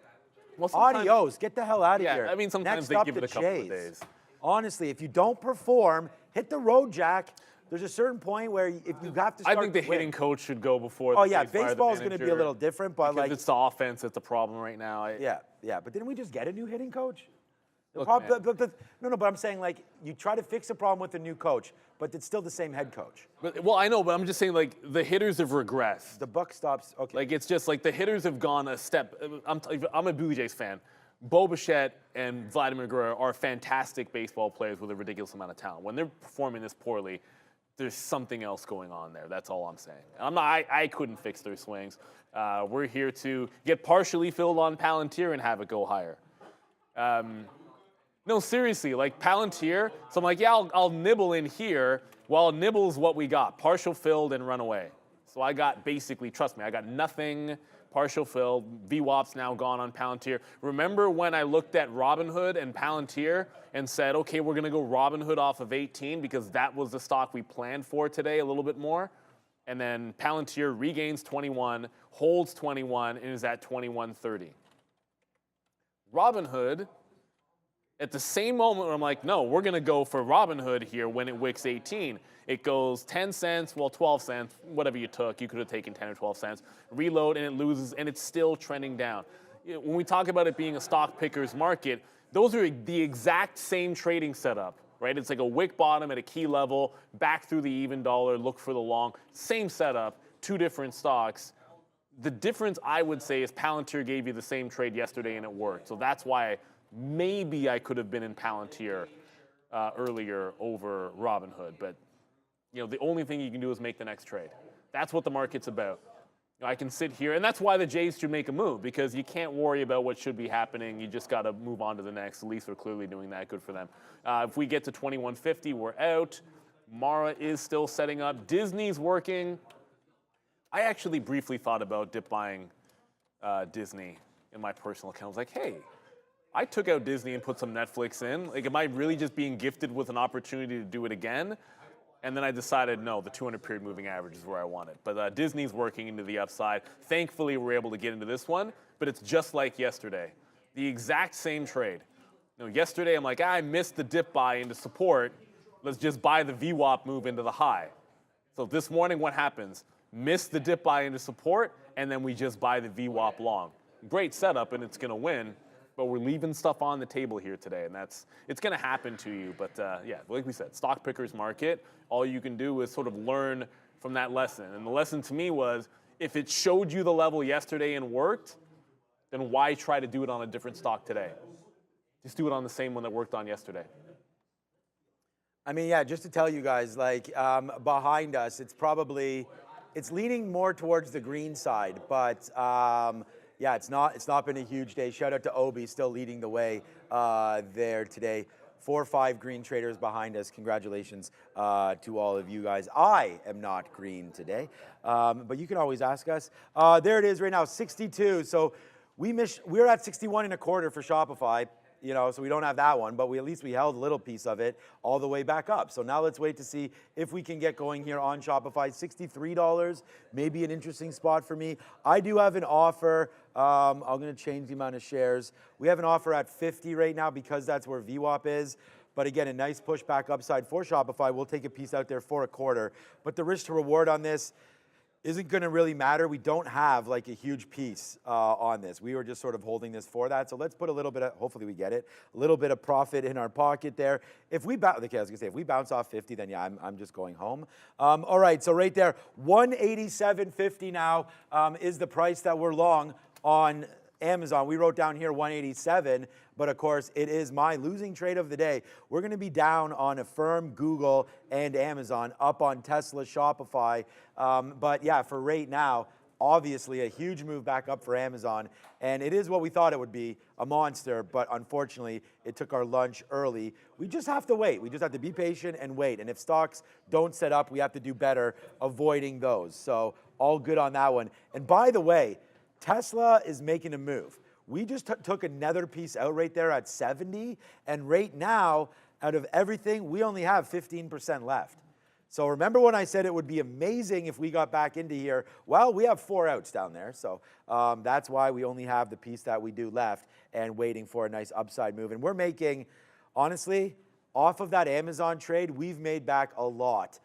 Well, sometimes- Adios. Get the hell out of Yeah, here. I mean, sometimes Next they up, give the it a couple of Jays. days. Honestly, if you don't perform, hit the road, Jack. There's a certain point where if you have to start I think the to win. hitting coach should go before. Oh the yeah, Jays fire the baseball is going to be a manager, little different, but because like it's the offense that's the problem right now. yeah. But didn't we just get a new hitting coach? Look, No, but I'm saying like you try to fix a problem with a new coach, but it's still the same head coach. Well, I know, but I'm just saying like the hitters have regressed. The buck stops. Okay. Like it's just like the hitters have gone a step. I'm a Blue Jays fan. Bo Bichette and Vladimir Guerrero are fantastic baseball players with a ridiculous amount of talent. When they're performing this poorly, there's something else going on there. That's all I'm saying. I couldn't fix their swings. We're here to get partially filled on Palantir and have it go higher. No, seriously, like Palantir. So I'm like, yeah, I'll nibble in here. Well, nibble's what we got. Partial filled and run away. So I got basically, trust me, I got nothing. Partial filled. VWAP's now gone on Palantir. Remember when I looked at Robinhood and Palantir and said, okay, we're going to go Robinhood off of 18 because that was the stock we planned for today a little bit more. And then Palantir regains 21, holds 21, and is at 21.30. Robinhood, at the same moment where I'm like, no, we're going to go for Robinhood here when it wicks 18. It goes 10 cents, well, 12 cents, whatever you took. You could have taken 10 or 12 cents. Reload, and it loses, and it's still trending down. When we talk about it being a stock picker's market, those are the exact same trading setup, right? It's like a wick bottom at a key level, back through the even dollar, look for the long. Same setup, two different stocks. The difference, I would say, is Palantir gave you the same trade yesterday, and it worked. So that's why maybe I could have been in Palantir earlier over Robinhood, but the only thing you can do is make the next trade. That's what the market's about. I can sit here, and that's why the Jays should make a move, because you can't worry about what should be happening. You just got to move on to the next. The Leafs are clearly doing that. Good for them. If we get to 21.50, we're out. Mara is still setting up. Disney's working. I actually briefly thought about dip buying Disney in my personal account. I was like, hey, I took out Disney and put some Netflix in. Like, am I really just being gifted with an opportunity to do it again? And then I decided, no, the 200-period moving average is where I want it. But Disney's working into the upside. Thankfully, we're able to get into this one, but it's just like yesterday. The exact same trade. You know, yesterday, I'm like, I missed the dip buy into support. Let's just buy the VWAP move into the high. So this morning, what happens? Miss the dip buy into support, and then we just buy the VWAP long. Great setup, and it's going to win. But we're leaving stuff on the table here today, and it's going to happen to you. But yeah, like we said, stock pickers market. All you can do is sort of learn from that lesson. And the lesson to me was, if it showed you the level yesterday and worked, then why try to do it on a different stock today? Just do it on the same one that worked on yesterday. I mean, yeah, just to tell you guys, like behind us, it's leaning more towards the green side, but yeah, it's not been a huge day. Shout out to Obi, still leading the way there today. 4 or 5 green traders behind us. Congratulations to all of you guys. I am not green today, but you can always ask us. There it is right now, 62. So we're at 61 and a quarter for Shopify. You know, so we don't have that one, but at least we held a little piece of it all the way back up. So now let's wait to see if we can get going here on Shopify. $63, maybe an interesting spot for me. I do have an offer. I'm going to change the amount of shares. We have an offer at 50 right now because that's where VWAP is. But again, a nice push back upside for Shopify. We'll take a piece out there for a quarter. But the risk to reward on this isn't going to really matter. We don't have like a huge piece on this. We were just sort of holding this for that. So let's put a little bit of, hopefully we get it, a little bit of profit in our pocket there. If we bounce, okay, I was going to say, if we bounce off 50, then yeah, I'm just going home. All right, so right there, 187.50 now is the price that we're long on Amazon. We wrote down here 187, but of course it is my losing trade of the day. We're going to be down on Affirm, Google, and Amazon, up on Tesla, Shopify. But yeah, for right now, obviously a huge move back up for Amazon, and it is what we thought it would be, a monster, but unfortunately it took our lunch early. We just have to wait. We just have to be patient and wait, and if stocks don't set up, we have to do better avoiding those. So all good on that one. And by the way, Tesla is making a move. We just took another piece out right there at 70, and right now, out of everything, we only have 15% left. So remember when I said it would be amazing if we got back into here? Well, we have 4 outs down there, so that's why we only have the piece that we do left and waiting for a nice upside move. And we're making, honestly, off of that Amazon trade, we've made back a lot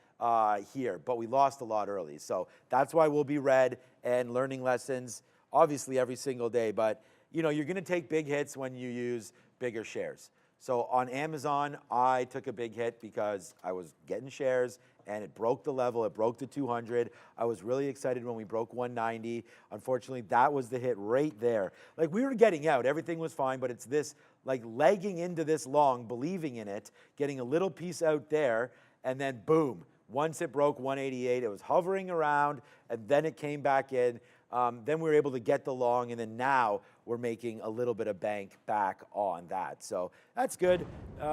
here, but we lost a lot early. So that's why we'll be red and learning lessons, obviously every single day, but you know, you're going to take big hits when you use bigger shares. So on Amazon, I took a big hit because I was getting shares and it broke the level, it broke the 200. I was really excited when we broke 190. Unfortunately, that was the hit right there. Like, we were getting out, everything was fine, but it's this like legging into this long, believing in it, getting a little piece out there, and then boom, once it broke 188, it was hovering around, and then it came back in. Then we were able to get the long, and then now we're making a little bit of bank back on that. So that's good.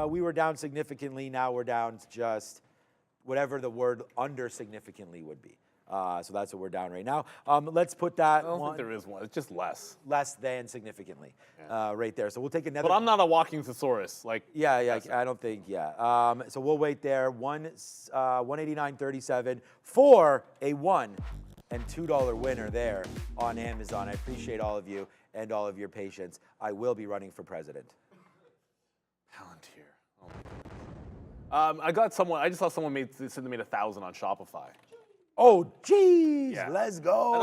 We were down significantly. Now we're down to just whatever the word under significantly would be. So that's what we're down right now. Let's put that I don't think there is one. It's just less. less than significantly right there. So we'll take another. But I'm not a walking thesaurus. Like, Yeah, I don't think, so we'll wait there. 189.37 for a $1 and $2 winner there on Amazon. I appreciate all of you and all of your patience. I will be running for president. Palantir. Oh my goodness. I just saw someone said they made 1,000 on Shopify. Oh, geez, Yeah. let's go. And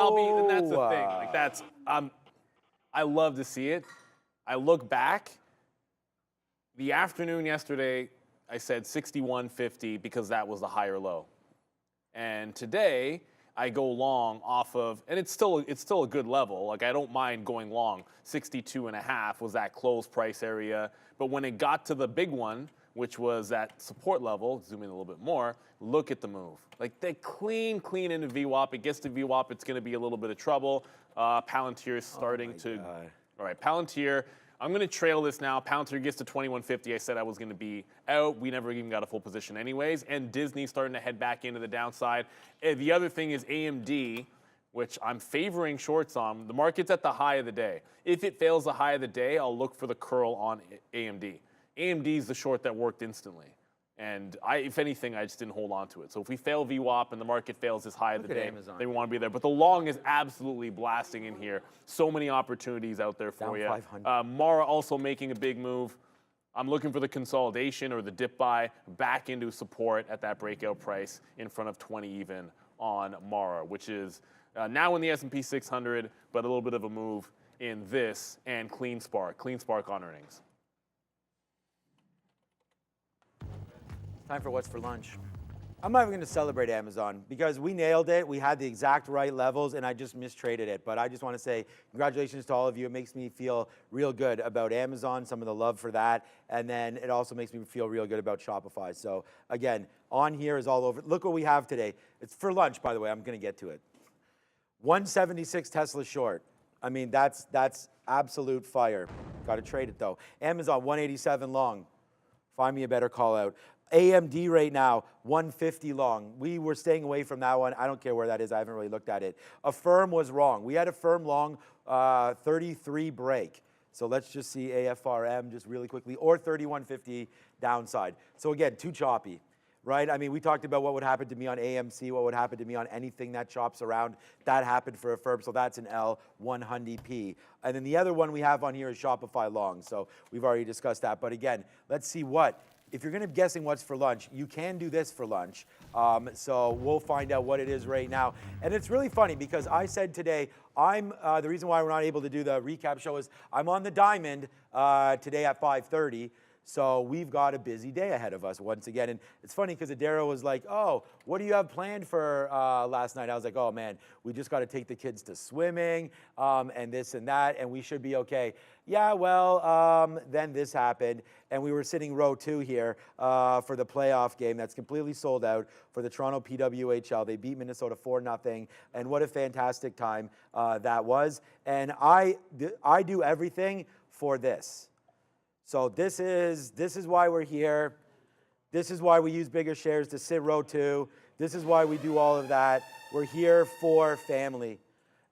that's the thing. Like, I love to see it. I look back. The afternoon yesterday, I said 61.50 because that was the higher low. And today, I go long off of, and it's still a good level. Like, I don't mind going long. 62.5 was that close price area. But when it got to the big one, which was that support level, zoom in a little bit more, look at the move. Like, they clean into VWAP. It gets to VWAP, it's going to be a little bit of trouble. Palantir is starting to. God. All right, Palantir. I'm going to trail this now. Palantir gets to 21.50. I said I was going to be out. We never even got a full position anyways. And Disney starting to head back into the downside. The other thing is AMD which I'm favoring shorts on. The market's at the high of the day. If it fails the high of the day, I'll look for the curl on AMD. AMD is the short that worked instantly. And if anything, I just didn't hold on to it. So if we fail VWAP and the market fails this high of the day, Amazon. they want to be there. But the long is absolutely blasting in here. So many opportunities out there for Down you. 500. Mara also making a big move. I'm looking for the consolidation or the dip buy back into support at that breakout price in front of 20 even on Mara, which is now in the S&P 600, but a little bit of a move in this and CleanSpark on earnings. Time for what's for lunch. I'm not even going to celebrate Amazon because we nailed it. We had the exact right levels, and I just mistraded it. But I just want to say congratulations to all of you. It makes me feel real good about Amazon, some of the love for that. And then it also makes me feel real good about Shopify. So again, on here is all over. Look what we have today. It's for lunch, by the way. I'm going to get to it. 176 Tesla short. I mean, that's absolute fire. Got to trade it, though. Amazon, 187 long. Find me a better call out. AMD right now, 150 long. We were staying away from that one. I don't care where that is. I haven't really looked at it. Affirm was wrong. We had Affirm long 33 break. So let's just see AFRM just really quickly, or 3150 downside. So again, too choppy, right? I mean, we talked about what would happen to me on AMC, what would happen to me on anything that chops around. That happened for Affirm, so that's an L, 100p. And then the other one we have on here is Shopify long. So we've already discussed that. But again, let's see what. If you're going to be guessing what's for lunch, you can do this for lunch. So we'll find out what it is right now. And it's really funny because I said today, the reason why we're not able to do the recap show is I'm on the Diamond today at 5:30. So we've got a busy day ahead of us once again. And it's funny because Adara was like, oh, what do you have planned for last night? I was like, oh, man, we just got to take the kids to swimming and this and that, and we should be okay. Yeah, well, then this happened, and we were sitting row 2 here for the playoff game that's completely sold out for the Toronto PWHL. They beat Minnesota 4-0, and what a fantastic time that was. And I do everything for this. So this is why we're here. This is why we use bigger shares to sit row 2. This is why we do all of that. We're here for family.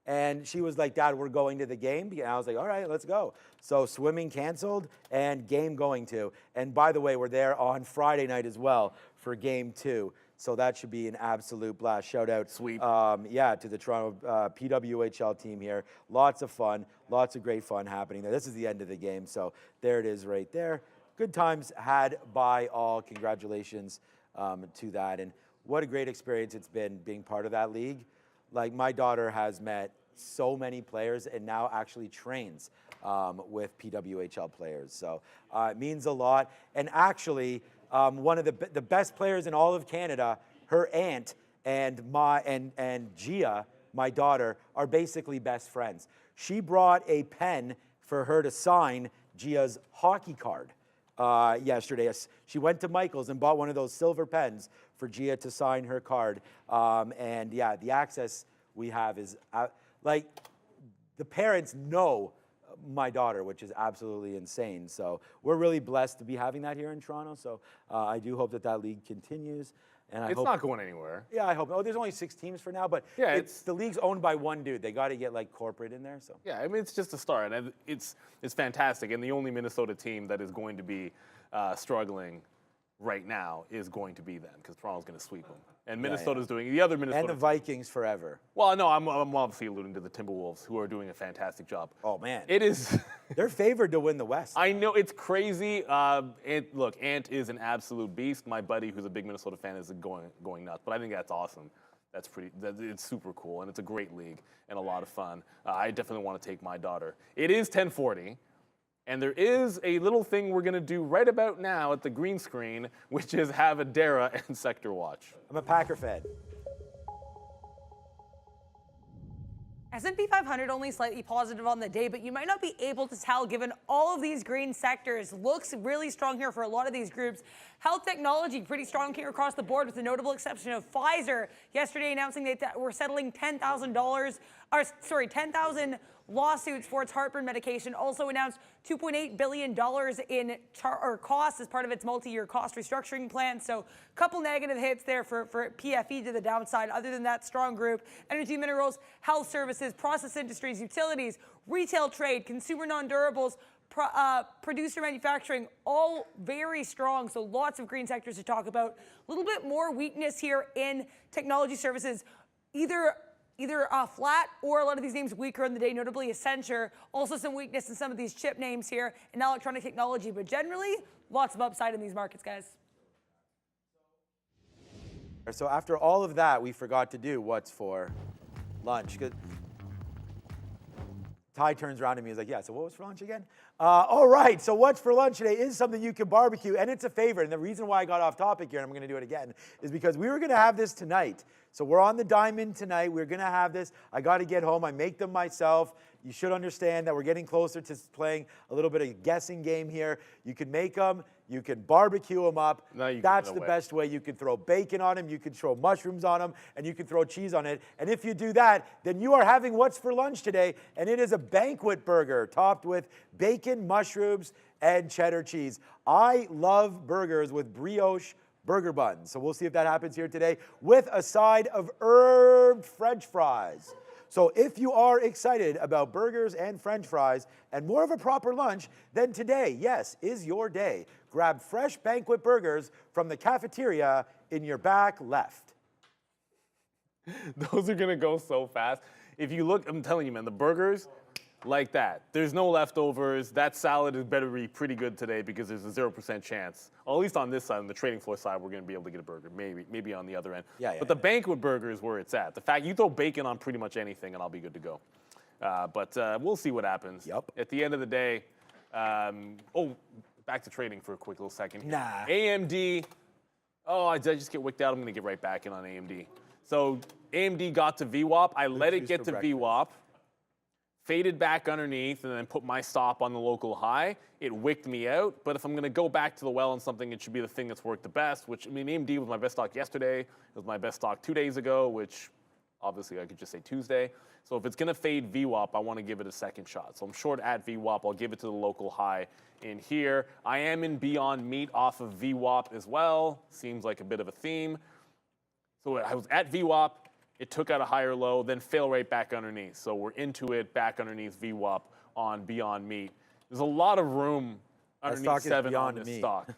And she was like, Dad, we're going to the game. And I was like, all right, let's go. So swimming canceled and game going to. And by the way, we're there on Friday night as well for game 2. So that should be an absolute blast. Shout out, Sweet. to the Toronto PWHL team here. Lots of fun, lots of great fun happening there. This is the end of the game, so there it is right there. Good times had by all. Congratulations to that. And what a great experience it's been being part of that league. Like, my daughter has met so many players and now actually trains with PWHL players. So it means a lot. And actually, one of the best players in all of Canada, her aunt and Gia, my daughter, are basically best friends. She brought a pen for her to sign Gia's hockey card yesterday. She went to Michael's and bought one of those silver pens for Gia to sign her card. And yeah, the access we have is like, the parents know my daughter, which is absolutely insane. So we're really blessed to be having that here in Toronto. So I do hope that league continues. And I It's hope, not going anywhere. Yeah, I hope. Oh, there's only 6 teams for now, but Yeah, the league's owned by one dude. They got to get like corporate in there. So Yeah, I mean, it's just a start, and it's fantastic. And the only Minnesota team that is going to be struggling right now is going to be them, because Toronto's going to sweep them. And Minnesota's doing the other Minnesota. and the Vikings forever. Well, no, I'm obviously alluding to the Timberwolves, who are doing a fantastic job. Oh man, It is. they're favored to win the West. I know it's crazy. Look, Ant is an absolute beast. My buddy, who's a big Minnesota fan, is going nuts. But I think that's awesome. It's super cool, and it's a great league and a lot of fun. I definitely want to take my daughter. It is 10:40. And there is a little thing we're going to do right about now at the green screen, which is have Adara and Sector Watch. I'm a Packer fan. S&P 500 only slightly positive on the day, but you might not be able to tell given all of these green sectors. Looks really strong here for a lot of these groups. Health technology, pretty strong here across the board with the notable exception of Pfizer yesterday announcing that we're settling $10,000 lawsuits for its heartburn medication. Also announced $2.8 billion in costs as part of its multi-year cost restructuring plan. So a couple negative hits there for PFE to the downside. Other than that, strong group. Energy, minerals, health services, process industries, utilities, retail trade, consumer non-durables, producer manufacturing, all very strong. So lots of green sectors to talk about. A little bit more weakness here in technology services, either flat or a lot of these names weaker on the day, notably Accenture. Also some weakness in some of these chip names here in electronic technology, but generally lots of upside in these markets, guys. So after all of that, we forgot to do what's for lunch. Ty turns around to me and is like, yeah, so what was for lunch again? All right, so what's for lunch today is something you can barbecue, and it's a favorite. And the reason why I got off topic here, and I'm going to do it again, is because we were going to have this tonight. So we're on the diamond tonight. We're going to have this. I got to get home. I make them myself. You should understand that we're getting closer to playing a little bit of a guessing game here. You can make them. You can barbecue them up. That's the best way. You can throw bacon on them. You can throw mushrooms on them. And you can throw cheese on it. And if you do that, then you are having what's for lunch today. And it is a banquet burger topped with bacon, mushrooms, and cheddar cheese. I love burgers with brioche burger buns. So we'll see if that happens here today with a side of herbed French fries. So if you are excited about burgers and French fries and more of a proper lunch, then today, yes, is your day. Grab fresh banquet burgers from the cafeteria in your back left. Those are going to go so fast. If you look, I'm telling you, man, the burgers, like that. There's no leftovers. That salad is better be pretty good today because there's a 0% chance. Well, at least on this side, on the trading floor side, we're going to be able to get a burger. Maybe on the other end. But the banquet burger is where it's at. The fact you throw bacon on pretty much anything and I'll be good to go. But we'll see what happens. Yep. At the end of the day, back to trading for a quick little second here. Nah. AMD, I just get wicked out. I'm going to get right back in on AMD. So AMD got to VWAP. I let it get to VWAP. Faded back underneath and then put my stop on the local high. It wicked me out, but if I'm gonna go back to the well on something, it should be the thing that's worked the best, which, I mean, AMD was my best stock yesterday. It was my best stock 2 days ago, which obviously I could just say Tuesday. So if it's gonna fade VWAP, I wanna give it a second shot. So I'm short at VWAP, I'll give it to the local high in here. I am in Beyond Meat off of VWAP as well. Seems like a bit of a theme. So I was at VWAP, it took out a higher low, then fell right back underneath. So we're into it, back underneath VWAP on Beyond Meat. There's a lot of room underneath 7 on this stock.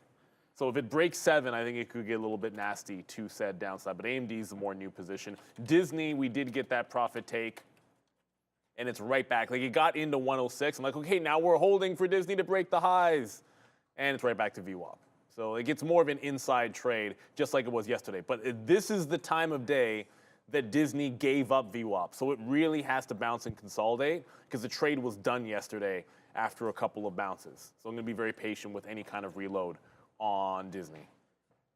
So if it breaks 7, I think it could get a little bit nasty to said downside. But AMD is the more new position. Disney, we did get that profit take, and it's right back. Like, it got into 106. I'm like, okay, now we're holding for Disney to break the highs. And it's right back to VWAP. So it gets more of an inside trade, just like it was yesterday. But this is the time of day that Disney gave up VWAP. So it really has to bounce and consolidate because the trade was done yesterday after a couple of bounces. So I'm going to be very patient with any kind of reload on Disney.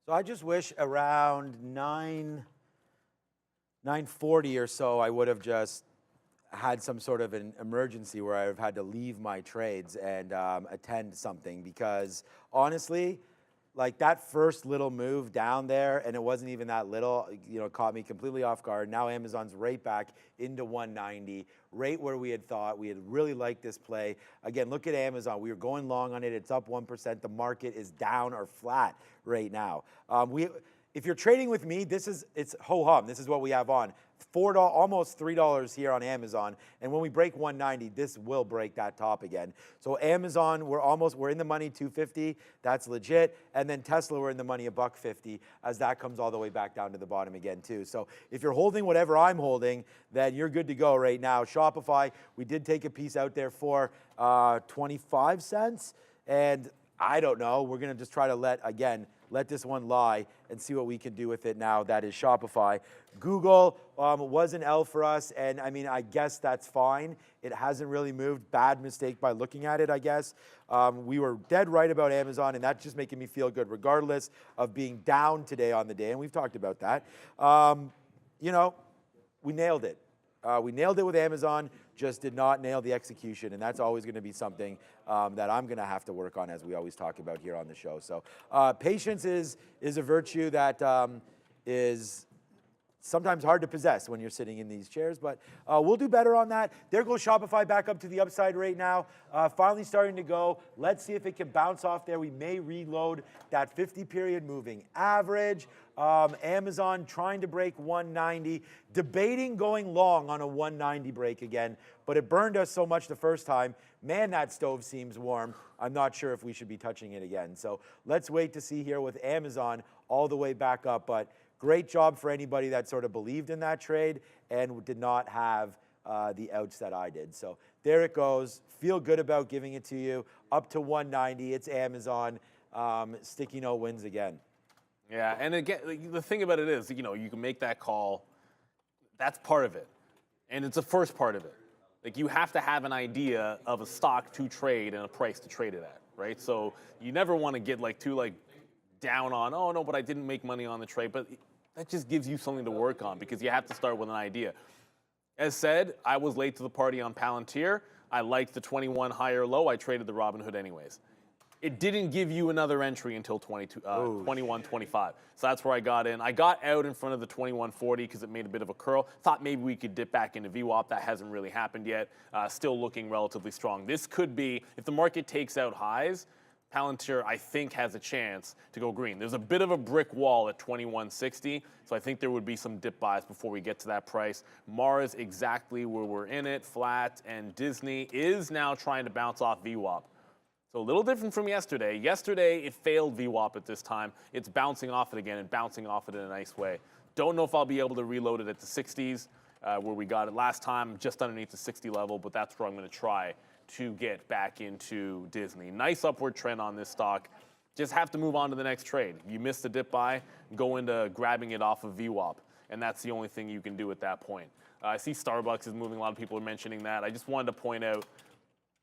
So I just wish around 9:40 or so, I would have just had some sort of an emergency where I've had to leave my trades and attend something because honestly, like that first little move down there, and it wasn't even that little, caught me completely off guard. Now Amazon's right back into 190, right where we had thought. We had really liked this play. Again, look at Amazon. We were going long on it. It's up 1%. The market is down or flat right now. If you're trading with me, it's ho-hum. This is what we have on. $4, almost $3 here on Amazon. And when we break 190, this will break that top again. So Amazon, we're in the money, 250. That's legit. And then Tesla, we're in the money, $1.50, as that comes all the way back down to the bottom again too. So if you're holding whatever I'm holding, then you're good to go right now. Shopify, we did take a piece out there for 25 cents. And I don't know, we're gonna just try to let this one lie and see what we can do with it now. That is Shopify. Google was an L for us, and I mean, I guess that's fine. It hasn't really moved. Bad mistake by looking at it, I guess. We were dead right about Amazon, and that's just making me feel good, regardless of being down today on the day, and we've talked about that. We nailed it. We nailed it with Amazon, just did not nail the execution, and that's always going to be something that I'm going to have to work on, as we always talk about here on the show. So patience is a virtue that is sometimes hard to possess when you're sitting in these chairs, but we'll do better on that. There goes Shopify back up to the upside right now, finally starting to go. Let's see if it can bounce off there. We may reload that 50-period moving average. Amazon trying to break 190, debating going long on a 190 break again, but it burned us so much the first time. Man, that stove seems warm. I'm not sure if we should be touching it again. So let's wait to see here with Amazon all the way back up, but great job for anybody that sort of believed in that trade and did not have the outs that I did. So there it goes. Feel good about giving it to you. Up to 190. It's Amazon. Sticky note wins again. Yeah, and again, the thing about it is, you know, you can make that call. That's part of it, and it's the first part of it. Like, you have to have an idea of a stock to trade and a price to trade it at, right? So you never want to get too down on, oh no, but I didn't make money on the trade. But that just gives you something to work on, because you have to start with an idea. As said, I was late to the party on Palantir. I liked the 21 higher low. I traded the Robinhood anyways. It didn't give you another entry until 21.25. So that's where I got in. I got out in front of the 21.40 because it made a bit of a curl. Thought maybe we could dip back into VWAP. That hasn't really happened yet. Still looking relatively strong. This could be, if the market takes out highs, Palantir, I think, has a chance to go green. There's a bit of a brick wall at 21.60, so I think there would be some dip buys before we get to that price. Mars, exactly where we're in it, flat, and Disney is now trying to bounce off VWAP. So a little different from yesterday. Yesterday, it failed VWAP at this time. It's bouncing off it again and bouncing off it in a nice way. Don't know if I'll be able to reload it at the 60s, where we got it last time, just underneath the 60 level, but that's where I'm going to try to get back into Disney. Nice upward trend on this stock. Just have to move on to the next trade. You missed the dip buy, go into grabbing it off of VWAP, and that's the only thing you can do at that point. I see Starbucks is moving. A lot of people are mentioning that. I just wanted to point out,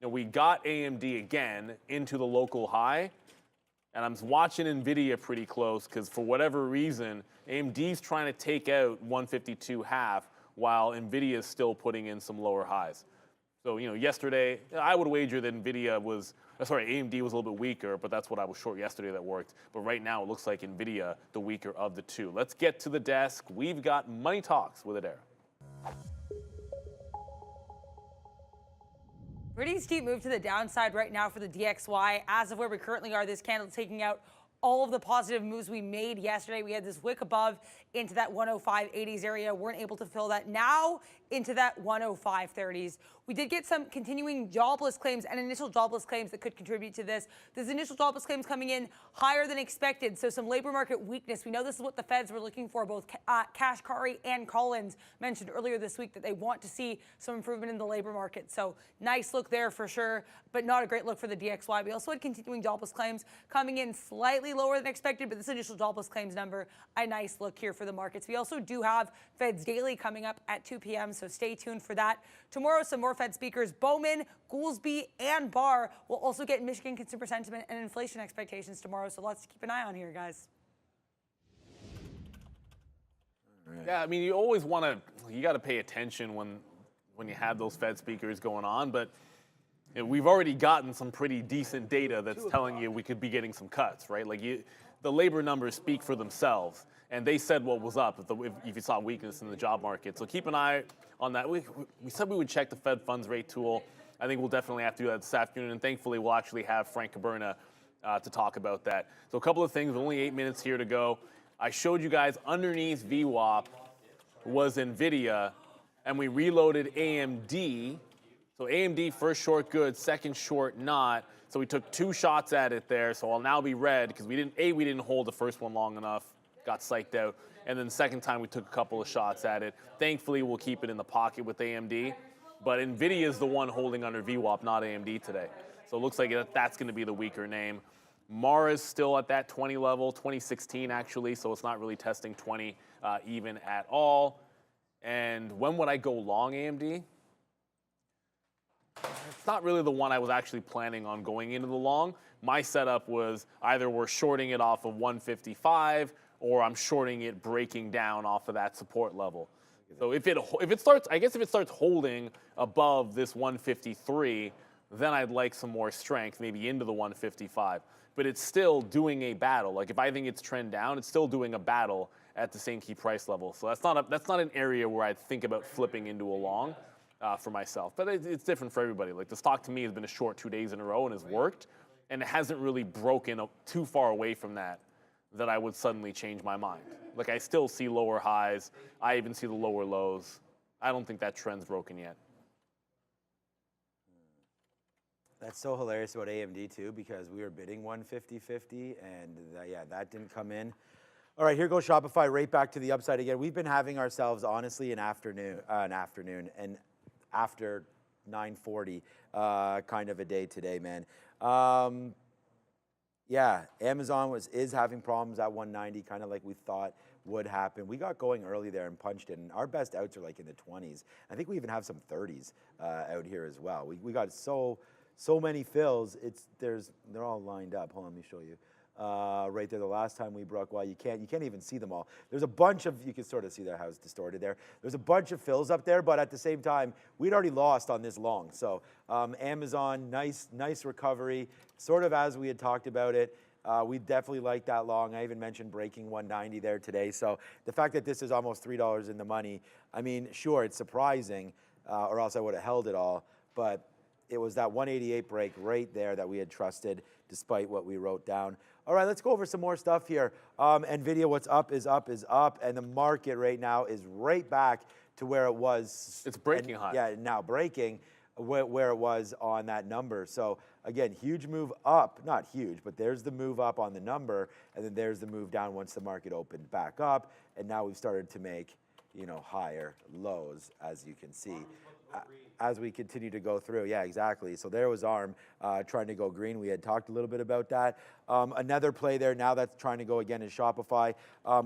we got AMD again into the local high, and I'm watching NVIDIA pretty close because for whatever reason, AMD's trying to take out 152.5 while NVIDIA is still putting in some lower highs. So, yesterday, I would wager that AMD was a little bit weaker, but that's what I was short yesterday that worked. But right now, it looks like NVIDIA, the weaker of the two. Let's get to the desk. We've got Money Talks with Adair. Pretty steep move to the downside right now for the DXY. As of where we currently are, this candle taking out all of the positive moves we made yesterday. We had this wick above into that 105.80s area. Weren't able to fill that. Now into that 105.30s. We did get some continuing jobless claims and initial jobless claims that could contribute to this. Those initial jobless claims coming in higher than expected, so some labor market weakness. We know this is what the Feds were looking for. Both Kashkari and Collins mentioned earlier this week that they want to see some improvement in the labor market. So nice look there for sure, but not a great look for the DXY. We also had continuing jobless claims coming in slightly lower than expected, but this initial jobless claims number, a nice look here for the markets. We also do have Fed's Daily coming up at 2 p.m., so stay tuned for that. Tomorrow, some more Fed speakers. Bowman, Goolsbee, and Barr will also get Michigan consumer sentiment and inflation expectations tomorrow, so lots to keep an eye on here, guys. Right. Yeah, I mean, you always you got to pay attention when you have those Fed speakers going on, but we've already gotten some pretty decent data that's telling you we could be getting some cuts, right? The labor numbers speak for themselves, and they said what was up if you saw weakness in the job market. So keep an eye on that. We said we would check the Fed funds rate tool. I think we'll definitely have to do that this afternoon, and thankfully we'll actually have Frank Caberna to talk about that. So a couple of things, only 8 minutes here to go. I showed you guys underneath VWAP was NVIDIA, and we reloaded AMD. So AMD first short good, second short not. So we took 2 shots at it there. So I'll now be red because we didn't hold the first one long enough, got psyched out. And then the second time we took a couple of shots at it. Thankfully, we'll keep it in the pocket with AMD. But NVIDIA is the one holding under VWAP, not AMD today. So it looks like that's going to be the weaker name. Mara is still at that 20 level, 2016 actually, so it's not really testing 20 even at all. And when would I go long AMD? It's not really the one I was actually planning on going into the long. My setup was either we're shorting it off of 155 or I'm shorting it breaking down off of that support level. So if it starts, I guess if it starts holding above this 153, then I'd like some more strength, maybe into the 155. But it's still doing a battle. Like if I think it's trend down, it's still doing a battle at the same key price level. So that's not an area where I'd think about flipping into a long for myself. But it's different for everybody. Like the stock to me has been a short 2 days in a row and has worked, and it hasn't really broken too far away from that I would suddenly change my mind. Like I still see lower highs. I even see the lower lows. I don't think that trend's broken yet. That's so hilarious about AMD too, because we were bidding 150.50, and yeah, that didn't come in. All right, here goes Shopify right back to the upside again. We've been having ourselves, honestly, an afternoon and after 9:40 kind of a day today, man. Yeah, Amazon is having problems at 190, kind of like we thought would happen. We got going early there and punched it, and our best outs are like in the 20s. I think we even have some 30s out here as well. We got so many fills. They're all lined up. Hold on, let me show you. Right there, the last time we broke, well, you can't even see them all. There's a bunch of, you can sort of see that how it's distorted there. There's a bunch of fills up there, but at the same time, we'd already lost on this long. So Amazon, nice recovery, sort of as we had talked about it. We definitely like that long. I even mentioned breaking 190 there today. So the fact that this is almost $3 in the money, I mean, sure, it's surprising, or else I would have held it all, but it was that 188 break right there that we had trusted despite what we wrote down. All right, let's go over some more stuff here. NVIDIA, what's up is up is up, and the market right now is right back to where it was. It's breaking high. Yeah, now breaking where it was on that number. So again, huge move up, not huge, but there's the move up on the number, and then there's the move down once the market opened back up, and now we've started to make, higher lows, as you can see. As we continue to go through. Yeah, exactly. So there was ARM trying to go green. We had talked a little bit about that. Another play there now that's trying to go again is Shopify.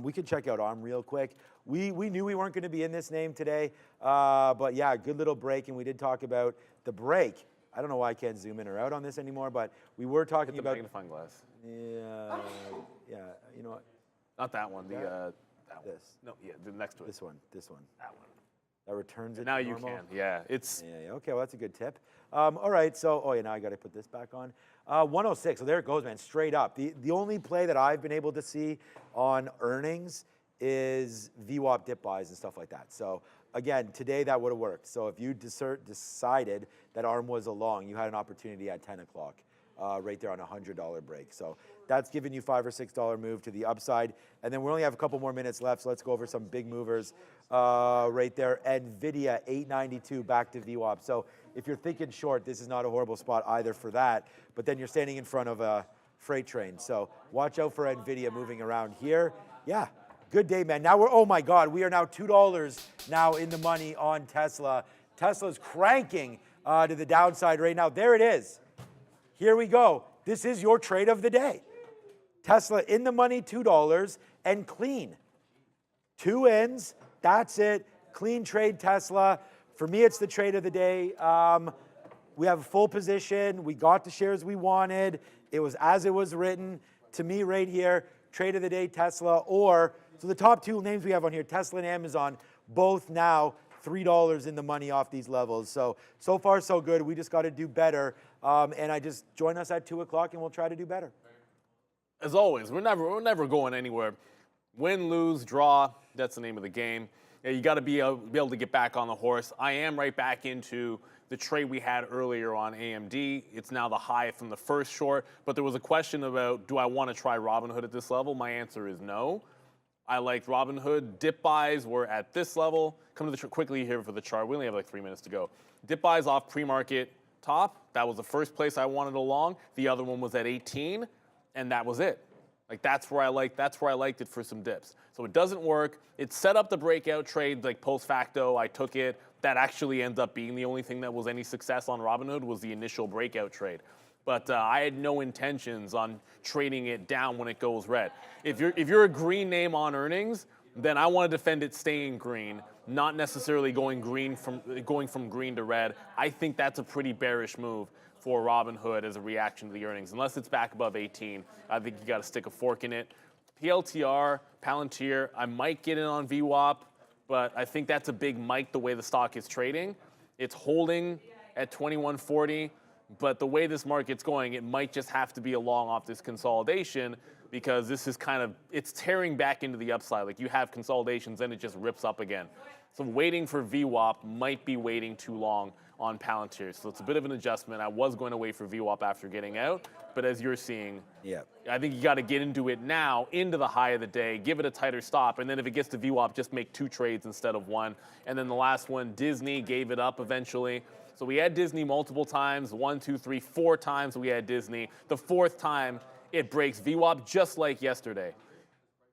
We can check out ARM real quick. We knew we weren't going to be in this name today, but yeah, good little break, and we did talk about the break. I don't know why I can't zoom in or out on this anymore, but we were talking about magnifying glass. Yeah, you know what? Not that one. That one. This. No, yeah, the next one. This one. That one. That returns it now to you normal. can, yeah. It's Yeah. Okay, well, that's a good tip. All right, so, now I got to put this back on. 106, so there it goes, man, straight up. The only play that I've been able to see on earnings is VWAP dip buys and stuff like that. So, again, today that would have worked. So if you decided that ARM was a long, you had an opportunity at 10 o'clock. Right there on a $100 break. So that's giving you $5 or $6 move to the upside. And then we only have a couple more minutes left, so let's go over some big movers right there. NVIDIA, 892 back to VWAP. So if you're thinking short, this is not a horrible spot either for that, but then you're standing in front of a freight train. So watch out for NVIDIA moving around here. Yeah, good day, man. Now oh my God, we are now $2 now in the money on Tesla. Tesla's cranking to the downside right now. There it is. Here we go. This is your trade of the day. Tesla in the money, $2 and clean. 2 ends, that's it. Clean trade Tesla. For me, it's the trade of the day. We have a full position. We got the shares we wanted. It was as it was written. To me right here, trade of the day Tesla, so the top 2 names we have on here, Tesla and Amazon, both now $3 in the money off these levels. So far so good. We just got to do better. And I just join us at 2 o'clock and we'll try to do better. As always, we're never going anywhere. Win, lose, draw, that's the name of the game. Yeah, you got to be able to get back on the horse. I am right back into the trade we had earlier on AMD. It's now the high from the first short, but there was a question about, do I want to try Robinhood at this level? My answer is no. I liked Robinhood. Dip buys were at this level. Come to the quickly here for the chart. We only have like 3 minutes to go. Dip buys off pre-market top. That was the first place I wanted along. The other one was at 18, and that was it. Like that's where I liked it for some dips. So it doesn't work. It set up the breakout trade like post facto. I took it. That actually ends up being the only thing that was any success on Robinhood was the initial breakout trade. But I had no intentions on trading it down when it goes red. If you're a green name on earnings, then I want to defend it staying green, not necessarily going from green to red. I think that's a pretty bearish move for Robinhood as a reaction to the earnings. Unless it's back above 18, I think you got to stick a fork in it. PLTR, Palantir, I might get in on VWAP. but I think that's a big mic the way the stock is trading. It's holding at 2140, but the way this market's going, it might just have to be a long off this consolidation, because this is kind of, it's tearing back into the upside. Like, you have consolidations, then it just rips up again. So waiting for VWAP might be waiting too long on Palantir. So it's a bit of an adjustment. I was going to wait for VWAP after getting out, but as you're seeing, I think you got to get into it now, into the high of the day, give it a tighter stop, and then if it gets to VWAP, just make 2 trades instead of 1. And then the last one, Disney gave it up eventually. So we had Disney multiple times, 1, 2, 3, 4 times we had Disney. The 4th time, it breaks VWAP just like yesterday.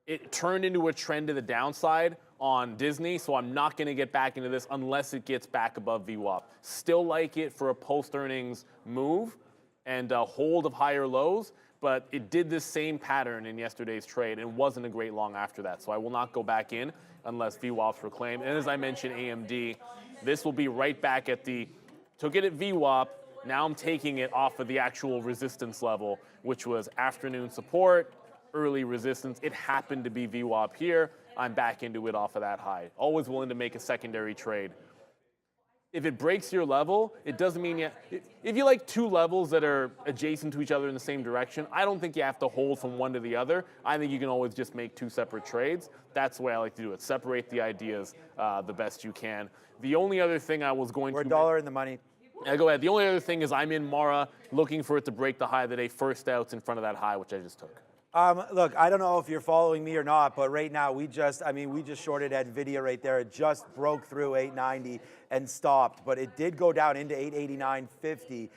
It turned into a trend to the downside on Disney, so I'm not going to get back into this unless it gets back above VWAP. Still like it for a post-earnings move and a hold of higher lows, but it did this same pattern in yesterday's trade and wasn't a great long after that. So I will not go back in unless VWAP's reclaimed. And as I mentioned, AMD, this will be right back at the, took it at VWAP, now I'm taking it off of the actual resistance level, which was afternoon support, early resistance. It happened to be VWAP here. I'm back into it off of that high. Always willing to make a secondary trade. If it breaks your level, it doesn't mean you, if you like 2 levels that are adjacent to each other in the same direction, I don't think you have to hold from one to the other. I think you can always just make 2 separate trades. That's the way I like to do it. Separate the ideas the best you can. The only other thing I was going to... We're $1 in the money. Go ahead. The only other thing is I'm in Mara looking for it to break the high of the day. First out's in front of that high, which I just took. Look, I don't know if you're following me or not, but right now we just shorted NVIDIA right there. It just broke through 890 and stopped, but it did go down into 889.50,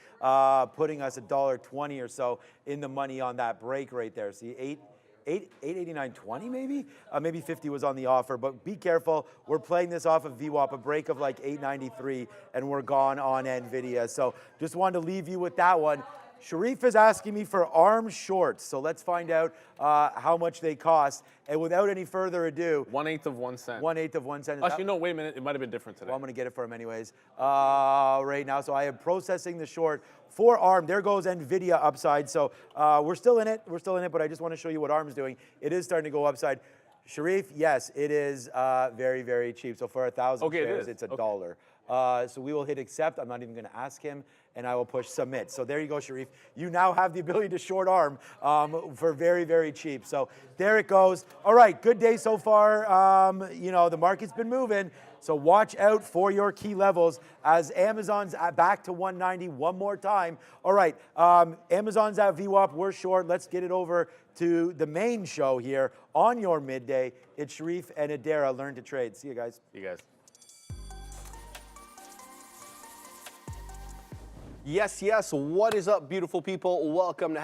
putting us $1.20 or so in the money on that break right there. See, 889.20 maybe? Maybe 50 was on the offer, but be careful. We're playing this off of VWAP, a break of like 893, and we're gone on NVIDIA. So just wanted to leave you with that one. Sharif is asking me for ARM shorts, so let's find out how much they cost. And without any further ado... 1/8 of 1 cent. 1/8 of 1 cent. Actually, no, wait a minute. It might have been different today. Well, I'm going to get it for him anyways right now. So I am processing the short for ARM. There goes NVIDIA upside. So we're still in it. We're still in it, but I just want to show you what ARM is doing. It is starting to go upside. Sharif, yes, it is very, very cheap. So for 1,000 shares, it's $1. So we will hit accept. I'm not even going to ask him, and I will push submit. So there you go, Sharif. You now have the ability to short ARM for very, very cheap. So there it goes. All right, good day so far. You know, the market's been moving. So watch out for your key levels as Amazon's back to 190 one more time. All right, Amazon's at VWAP. We're short. Let's get it over to the main show here on your midday. It's Sharif and Adara. Learn to trade. See you guys. See you guys. Yes, yes. What is up, beautiful people? Welcome to